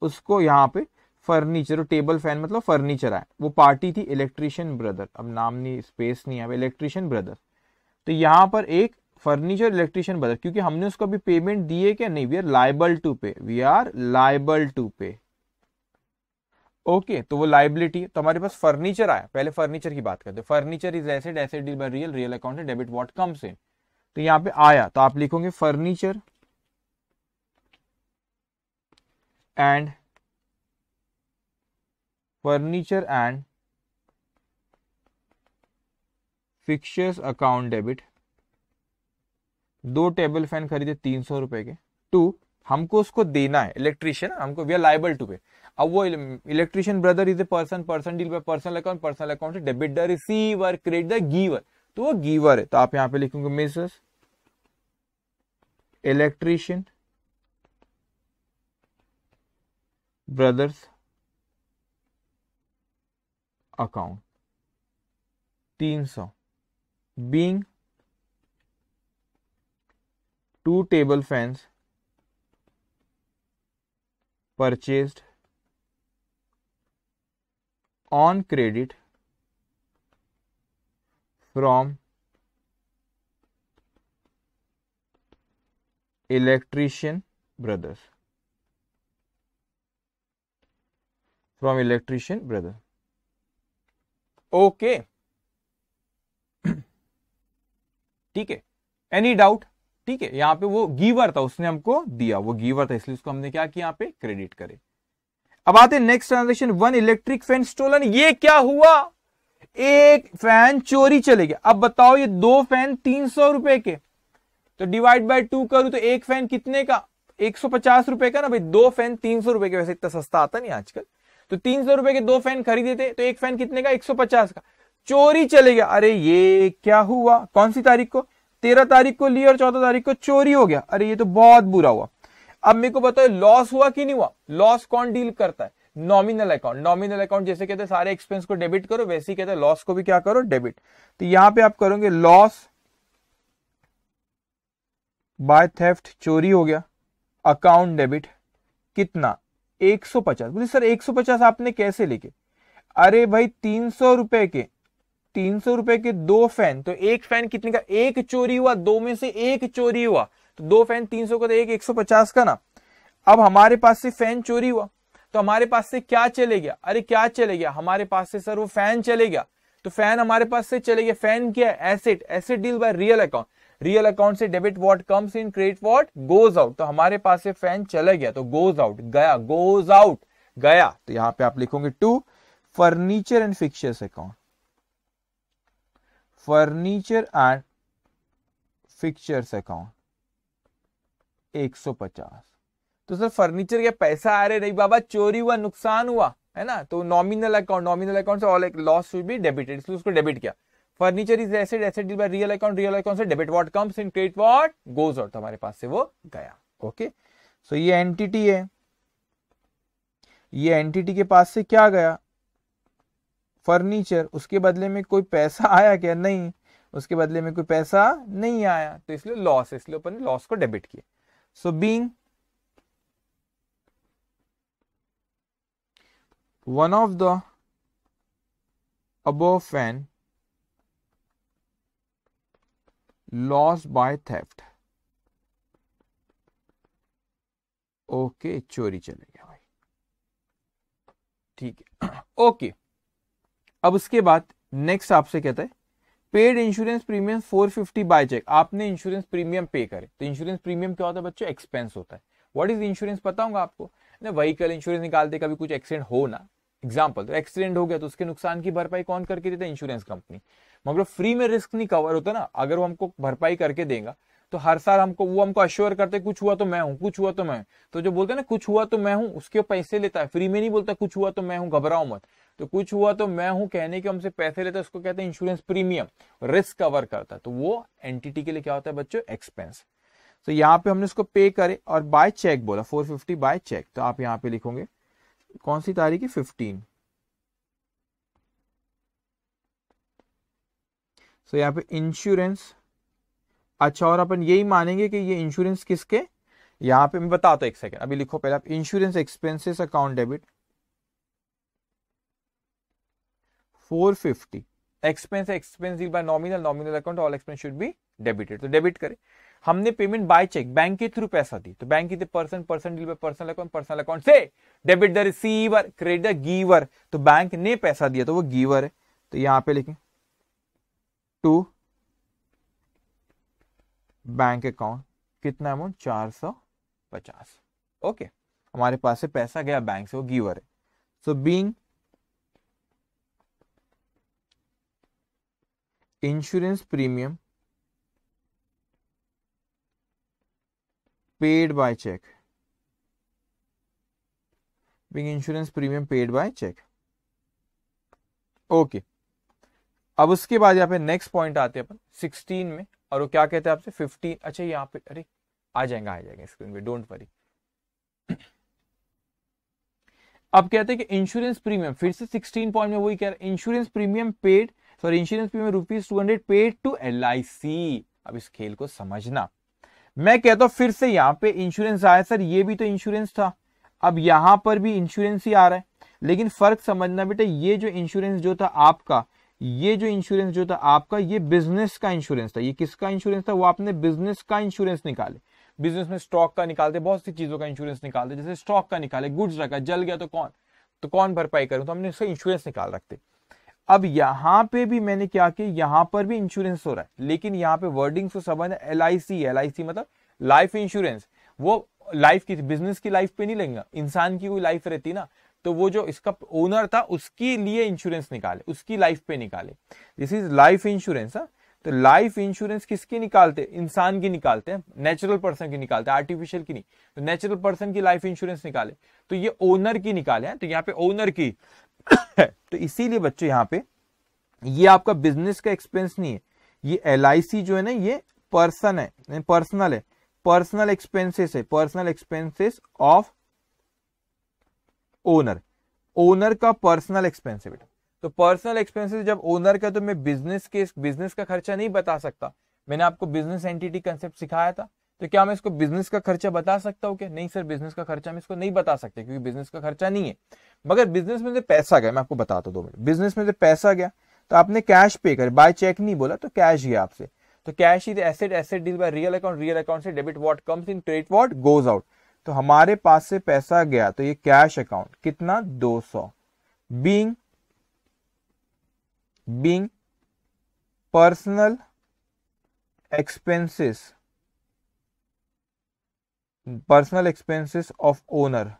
उसको यहां पे फर्नीचर, टेबल फैन मतलब फर्नीचर आया, वो पार्टी थी इलेक्ट्रिशियन ब्रदर, अब नाम नहीं, स्पेस नहीं है, इलेक्ट्रिशियन ब्रदर। तो यहां पर एक फर्नीचर इलेक्ट्रिशियन ब्रदर, क्योंकि हमने उसको अभी पेमेंट दी है क्या, नहीं, वी आर लाइबल टू पे, वी आर लाइबल टू पे। ओके, तो वो लाइबिलिटी, तो हमारे पास फर्नीचर आया, पहले फर्नीचर की बात करते हैं। Furniture is asset, asset deal by real, real account है डेबिट व्हाट कम्स इन। तो यहां पे आया, तो आप लिखोगे furniture and fixtures account debit, 2 table fan खरीदे 300 रुपए के, 2 हमको उसको देना है, इलेक्ट्रिशियन, हमको we are liable to pay. अब वो electrician brother is a person, person deal by personal account, personal account से debit the receiver, credit the giver. तो वो गिवर है, तो आप यहां पे लिखेंगे messrs electrician brothers account 300, being 2 table fans purchased on credit from electrician brothers, from electrician brother. Okay, ठीक है, एनी डाउट? ठीक है, यहां पे वो गिवर था, उसने हमको दिया, वो गिवर था, इसलिए उसको हमने क्या किया, यहां पे क्रेडिट करे। अब आते हैं next transaction, 1 electric fan stolen. ये क्या हुआ, एक फैन चोरी चले गया। अब बताओ, ये 2 फैन 300 रुपए के, तो डिवाइड बाय 2 करूं तो एक फैन कितने का, 150 रुपए का ना भाई। 2 फैन 300 रुपए के, वैसे इतना सस्ता आता नहीं आजकल, तो 300 रुपए के 2 फैन खरीदे थे, तो एक फैन कितने का, 150 का। चोरी चले गया। अरे ये क्या हुआ, कौन सी तारीख को, 13 तारीख को लिए और 14 तारीख को चोरी हो गया। अरे ये तो बहुत बुरा हुआ। अब मेरे को बताओ लॉस हुआ कि नहीं हुआ। लॉस कौन डील करता है, नॉमिनल अकाउंट। नॉमिनल अकाउंट जैसे कहते हैं सारे एक्सपेंस को डेबिट करो, वैसे ही कहते हैं लॉस को भी क्या करो, डेबिट। तो यहां पे आप करोगे लॉस बाय थेफ्ट, चोरी हो गया, अकाउंट डेबिट, कितना, 150। बोले सर 150 आपने कैसे लेके, अरे भाई 300 रुपए के, 300 रुपए के 2 फैन, तो एक फैन कितने का, एक चोरी हुआ, 2 में से एक चोरी हुआ, तो 2 फैन 300 का, तो एक 150 का ना। अब हमारे पास से फैन चोरी हुआ, तो हमारे पास से क्या चले गया, अरे क्या चले गया, हमारे पास से सर वो फैन चले गया, तो फैन हमारे पास से चले गया। फैन क्या है, asset, asset deal by real account, real account से debit what comes in, credit what goes out. तो हमारे पास से फैन चला गया, तो गोज आउट, गया, गोज आउट, गया। तो यहां पे आप लिखोगे 2 furniture and fixtures account, furniture and fixtures account 150। तो सर फर्नीचर के पैसा आ रहे नहीं बाबा, चोरी हुआ, नुकसान हुआ है ना, तो नॉमिनल अकाउंट, नॉमिनल अकाउंट से all loss should be debited, इसलिए उसको डेबिट किया। Furniture is asset, asset deal by real account, real account से debit what comes in, credit what goes out, तो हमारे पास से वो गया। ओके, सो ये एंटिटी है, ये एंटिटी के पास से क्या गया, फर्नीचर, उसके बदले में कोई पैसा आया क्या, नहीं, उसके बदले में कोई पैसा नहीं आया, तो इसलिए लॉस है, इसलिए अपन ने लॉस को डेबिट किया। So being one of the above fan lost by theft, okay, चोरी चले गया भाई, ठीक है। ओके, अब उसके बाद नेक्स्ट आपसे कहता है paid insurance premium 450 by cheque. आपने इंश्योरेंस प्रीमियम पे करे, तो इंश्योरेंस प्रीमियम क्या होता है बच्चों, एक्सपेंस होता है। व्हाट इज इंश्योरेंस पता होगा आपको ना, व्हीकल इंश्योरेंस निकालते, कभी कुछ एक्सीडेंट हो ना, एग्जाम्पल तो एक्सीडेंट हो गया, तो उसके नुकसान की भरपाई कौन करके देता है, इंश्योरेंस कंपनी। मगर फ्री में रिस्क नहीं कवर होता ना, अगर वो हमको भरपाई करके देगा तो हर साल हमको वो हमको अश्योर करते कुछ हुआ तो मैं हूं, कुछ हुआ तो मैं हूं। तो जो बोलते हैं ना कुछ हुआ तो मैं हूं, उसके पैसे लेता है, फ्री में नहीं बोलता कुछ हुआ तो मैं हूं, घबराओ मत। तो कुछ हुआ तो मैं हूं कहने के हमसे पैसे लेता है, उसको कहते हैं इंश्योरेंस प्रीमियम, रिस्क कवर करता है। तो वो एंटिटी के लिए क्या होता है बच्चों, एक्सपेंस। तो यहाँ पे हमने उसको पे करे और बाय चेक बोला, 450 बाय चेक, तो आप यहाँ पे लिखोगे कौन सी तारीख है, 15। तो यहाँ पे इंश्योरेंस, अच्छा, और अपन यही मानेंगे कि ये इंश्योरेंस किसके, यहां पे मैं बताता हूं, एक सेकंड, अभी लिखो पहले आप insurance expenses account debit 450, expense, expense deal by nominal, nominal account, all expense should be debited, तो डेबिट करे। हमने पेमेंट बाय चेक, बैंक के थ्रू पैसा दी, तो बैंक की person, person deal by personal account, personal account से debit the receiver, credit the giver, तो बैंक ने पैसा दिया तो वो गिवर है। तो यहां पे लिखें टू बैंक अकाउंट, कितना अमाउंट, 450। ओके, हमारे पास से पैसा गया बैंक से, वो गिवर है। So being insurance premium paid by cheque, being insurance premium paid by cheque. Okay, अब उसके बाद यहाँ पे नेक्स्ट पॉइंट आते हैं अपन 16 में, और वो क्या कहते हैं आपसे 15, अच्छा यहाँ पे, अरे आ जाएगा स्क्रीन पे, डोंट वरी। अब कहते हैं कि इंश्योरेंस प्रीमियम, फिर से 16 पॉइंट में वही कह रहा है, insurance premium paid, sorry insurance premium ₹200 paid to LIC। अब इस खेल को समझना, मैं कहता हूं फिर से यहाँ पे इंश्योरेंस आया, सर ये भी तो इंश्योरेंस था, अब यहां पर भी इंश्योरेंस ही आ रहा है, लेकिन फर्क समझना बेटा, ये जो इंश्योरेंस जो था आपका, ये जो इंश्योरेंस जो था आपका, ये बिजनेस का इंश्योरेंस था। ये किसका इंश्योरेंस था? वो आपने बिजनेस का इंश्योरेंस निकाले। बिजनेस में स्टॉक का निकालते, बहुत सी चीजों का इंश्योरेंस निकालते, जैसे स्टॉक का निकाले, गुड्स रखा, जल गया तो कौन भरपाई करूं, तो हमने इसका इंश्योरेंस निकाल रखते। अब यहां पे भी मैंने क्या किया, यहां पर भी इंश्योरेंस हो रहा है, लेकिन यहां पे वर्डिंग से संबंध है LIC। LIC मतलब लाइफ इंश्योरेंस। वो लाइफ की, बिजनेस की लाइफ पे नहीं लेंगे, इंसान की कोई लाइफ रहती ना, तो वो जो इसका ओनर था उसके लिए इंश्योरेंस निकाले, उसकी लाइफ पे निकाले। This is life insurance. तो लाइफ इंश्योरेंस किसकी निकालते? इंसान की निकालते हैं, नेचुरल पर्सन की निकालते हैं, आर्टिफिशियल की नहीं। तो नेचुरल पर्सन की लाइफ इंश्योरेंस निकाले, तो ये ओनर की निकाले हैं, तो यहाँ पे ओनर की तो इसीलिए बच्चों यहाँ पे ये आपका बिजनेस का एक्सपेंस नहीं है, ये LIC जो है ना, ये पर्सन है, पर्सनल है, पर्सनल एक्सपेंसेस है, personal expenses of owner. Owner का पर्सनल एक्सपेंस है बेटा। तो पर्सनल एक्सपेंसेस जब ओनर का, तो मैं बिजनेस का खर्चा नहीं बता सकता। मैंने आपको बिजनेस एंटिटी कंसेप्ट सिखाया था, तो क्या मैं इसको बिजनेस का खर्चा बता सकता हूं क्या? नहीं सर, बिजनेस का खर्चा मैं इसको नहीं बता सकते, क्योंकि बिजनेस का खर्चा नहीं है। मगर बिजनेस में से पैसा गया, मैं आपको बताता हूं 2 मिनट। बिजनेस में से पैसा गया तो आपने कैश पे करे, बाय चेक नहीं बोला, तो कैश गया आपसे। तो cash is asset, asset deal by real account, real account से debit what comes in, credit what goes out. तो हमारे पास से पैसा गया, तो ये कैश अकाउंट कितना? 200। Being personal expenses, personal expenses of owner.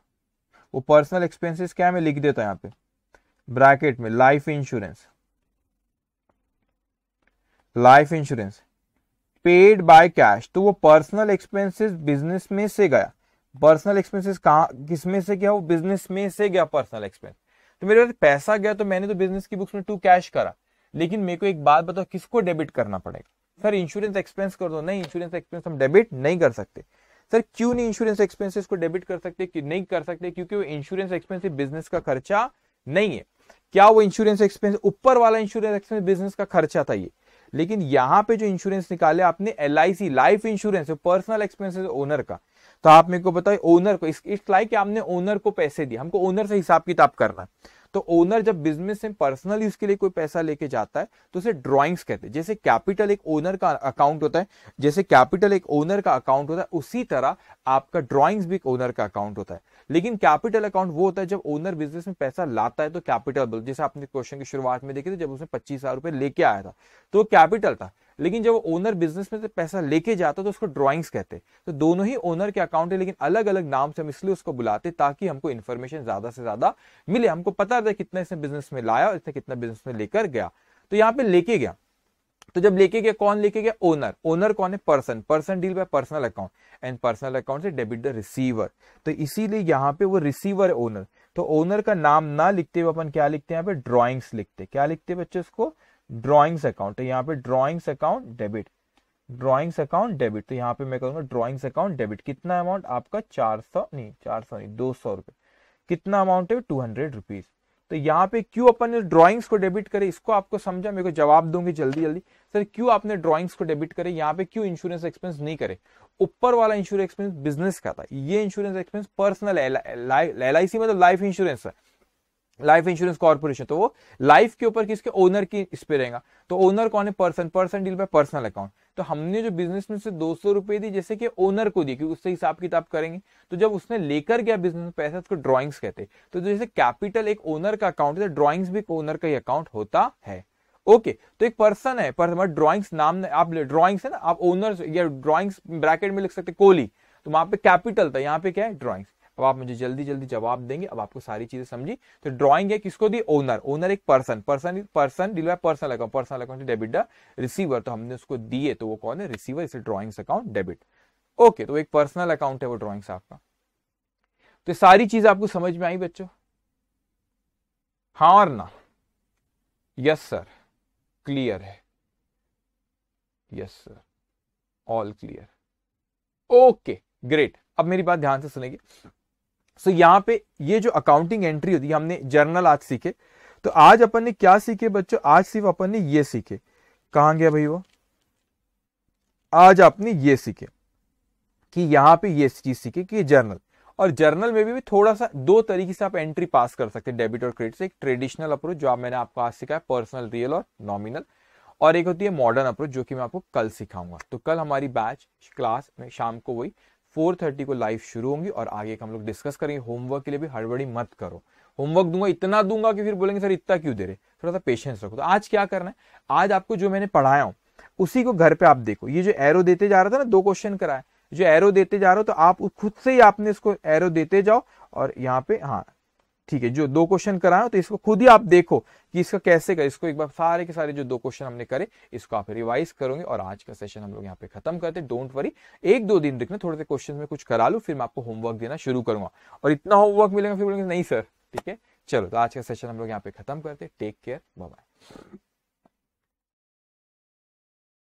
वो पर्सनल एक्सपेंसेस क्या है, मैं लिख देता हूं यहां पे ब्रैकेट में, life insurance. Life insurance paid by cash, तो वो पर्सनल एक्सपेंसेस बिजनेस में से गया। पर्सनल एक्सपेंसेस कहां, किस में से गया? वो बिजनेस में से गया पर्सनल एक्सपेंस। तो मेरे पास पैसा गया, तो मैंने तो बिजनेस की बुक्स में टू कैश करा, लेकिन मेरे को एक बात बताओ, किसको डेबिट करना पड़ेगा? सर इंश्योरेंस एक्सपेंस कर दो। नहीं, इंश्योरेंस एक्सपेंस हम डेबिट नहीं कर सकते। सर क्यों नहीं इंश्योरेंस एक्सपेंसेस को डेबिट कर सकते? कि नहीं कर सकते, क्योंकि वो इंश्योरेंस एक्सपेंस बिजनेस का खर्चा नहीं है। क्या वो इंश्योरेंस एक्सपेंस, ऊपर वाला इंश्योरेंस एक्सपेंस बिजनेस का खर्चा था ये, लेकिन यहां पे जो इंश्योरेंस निकाले आपने LIC, life insurance, personal expenses owner का। तो आप मेरे को बताइए, ओनर को, इट्स लाइक आपने ओनर को पैसे दिए, हमको ओनर से हिसाब किताब करना है। तो ओनर जब बिजनेस से पर्सनल यूज के लिए कोई पैसा लेके जाता है, तो उसे ड्रॉइंग्स कहते हैं। जैसे कैपिटल एक ओनर का अकाउंट होता है, जैसे कैपिटल एक ओनर का अकाउंट होता है, उसी तरह आपका ड्रॉइंग्स भी एक ओनर का अकाउंट होता है। लेकिन कैपिटल अकाउंट वो होता है जब ओनर बिजनेस में पैसा लाता है, तो कैपिटल, जैसे आपने क्वेश्चन की शुरुआत में देखे थे, जब उसने 25,000 रुपए लेके आया था, तो वो कैपिटल था। लेकिन जब ओनर बिजनेस में से पैसा लेके जाता, तो उसको ड्रॉइंग्स कहते हैं। तो दोनों ही ओनर के अकाउंट है, लेकिन अलग अलग नाम से हम इसलिए उसको बुलाते, ताकि हमको इन्फॉर्मेशन ज्यादा से ज्यादा मिले, हमको पता रहे कितना इसने बिजनेस में लाया और इसने कितना बिजनेस में लेकर गया। तो यहाँ पे लेके गया, तो जब लेके गया, कौन लेके गया? ओनर। ओनर कौन है? Person. Person deal by personal account, and personal account से डेबिट द रिसीवर। तो इसीलिए यहाँ पे वो रिसीवर है ओनर। तो ओनर का नाम ना लिखते हुए अपन क्या लिखते हैं? यहाँ पे ड्रॉइंग्स लिखते। क्या लिखते हैं बच्चों? इसको ड्रॉइंग्स अकाउंट। तो यहाँ पे drawings account debit, drawings account debit. तो यहाँ पे मैं कहूंगा ड्रॉइंग्स अकाउंट डेबिट। कितना अमाउंट आपका? 400 नहीं 200 रुपए। कितना अमाउंट है? 200 रुपीज। तो यहाँ पे क्यों अपन ड्रॉइंग्स को डेबिट करे, इसको आपको समझा? मेरे को जवाब दूंगी जल्दी जल्दी। सर क्यों आपने ड्रॉइंग्स को डेबिट करे, यहाँ पे क्यों इंश्योरेंस एक्सपेंस नहीं करे? ऊपर वाला इंश्योरेंस एक्सपेंस बिजनेस का था, ये इंश्योरेंस एक्सपेंस पर्सनल है। LIC मतलब लाइफ इंश्योरेंस है, लाइफ इंश्योरेंस कॉर्पोरेशन। तो वो लाइफ के ऊपर किसके? ओनर की इस पे रहेगा। तो ओनर कौन है? Person. Person deal by personal account. तो हमने जो बिजनेस में से 200 रुपए दी, जैसे कि ओनर को दी, क्योंकि उससे हिसाब किताब करेंगे। तो जब उसने लेकर गया बिजनेस में पैसा, उसको ड्रॉइंग्स कहते हैं। तो जैसे कैपिटल एक ओनर का अकाउंट है, ड्रॉइंग्स भी एक ओनर का ही अकाउंट होता है। ओके, तो एक पर्सन है, पर ड्रॉइंग्स नाम, आप ड्रॉइंग्स है ना, आप ओनर या ड्रॉइंग्स ब्रैकेट में लिख सकते कोहली, तो वहां पे कैपिटल था, यहाँ पे क्या है? ड्रॉइंग्स। अब आप मुझे जल्दी जल्दी जवाब देंगे, अब आपको सारी चीजें समझी। तो ड्रॉइंग है किसको दी? ओनर। ओनर एक person, person deal by personal account, personal account से डेबिट द रिसीवर। तो हमने उसको दिए, तो वो कौन है? रिसीवर, इसे ड्रॉइंग्स अकाउंट डेबिट। ओके, तो एक पर्सनल अकाउंट है वो ड्रॉइंग्स आपका। तो सारी चीज आपको समझ में आई बच्चों? हाँ और ना? यस सर, क्लियर है। Yes sir, all clear. Okay great. अब मेरी बात ध्यान से सुनेंगे। सो यहाँ पे ये जो अकाउंटिंग एंट्री होती है, हमने जर्नल आज सीखे। तो आज अपन ने क्या सीखे बच्चों? आज सिर्फ अपन ने ये सीखे। कहां गया भाई वो? आज आपने ये सीखे कि यहां पे ये चीज सीखे कि जर्नल, और जर्नल में भी थोड़ा सा दो तरीके से आप एंट्री पास कर सकते हैं डेबिट और क्रेडिट से। एक ट्रेडिशनल अप्रोच जो मैंने आपको आज सिखाया, पर्सनल, रियल और नॉमिनल, और एक होती है मॉडर्न अप्रोच जो कि मैं आपको कल सिखाऊंगा। तो कल हमारी बैच क्लास में शाम को वही 4:30 को लाइव शुरू होंगी और आगे हम लोग डिस्कस करेंगे। होमवर्क के लिए भी हड़बड़ी मत करो, होमवर्क दूंगा इतना दूंगा कि फिर बोलेंगे सर इतना क्यों दे रहे, थोड़ा सा पेशेंस रखो। तो आज क्या करना है, आज आपको जो मैंने पढ़ाया हूं उसी को घर पे आप देखो। ये जो एरो देते जा रहा था ना, 2 क्वेश्चन कराए, जो एरो देते जा रहे हो तो आप खुद से ही आपने इसको एरो देते जाओ और यहाँ पे, हाँ ठीक है, जो 2 क्वेश्चन कराए तो इसको खुद ही आप देखो कि इसका कैसे कर, इसको एक बार सारे के सारे जो 2 क्वेश्चन हमने करे इसको आप रिवाइज करोगे। और आज का सेशन हम लोग यहाँ पे खत्म करते हैं। डोंट वरी, 1-2 दिन देखना, थोड़े से क्वेश्चन में कुछ करा लो, फिर मैं आपको होमवर्क देना शुरू करूंगा। और इतना होमवर्क मिलेगा फिर बोलेंगे नहीं सर, ठीक है। चलो, तो आज का सेशन हम लोग यहाँ पे खत्म करते हैं। Take care, bye bye.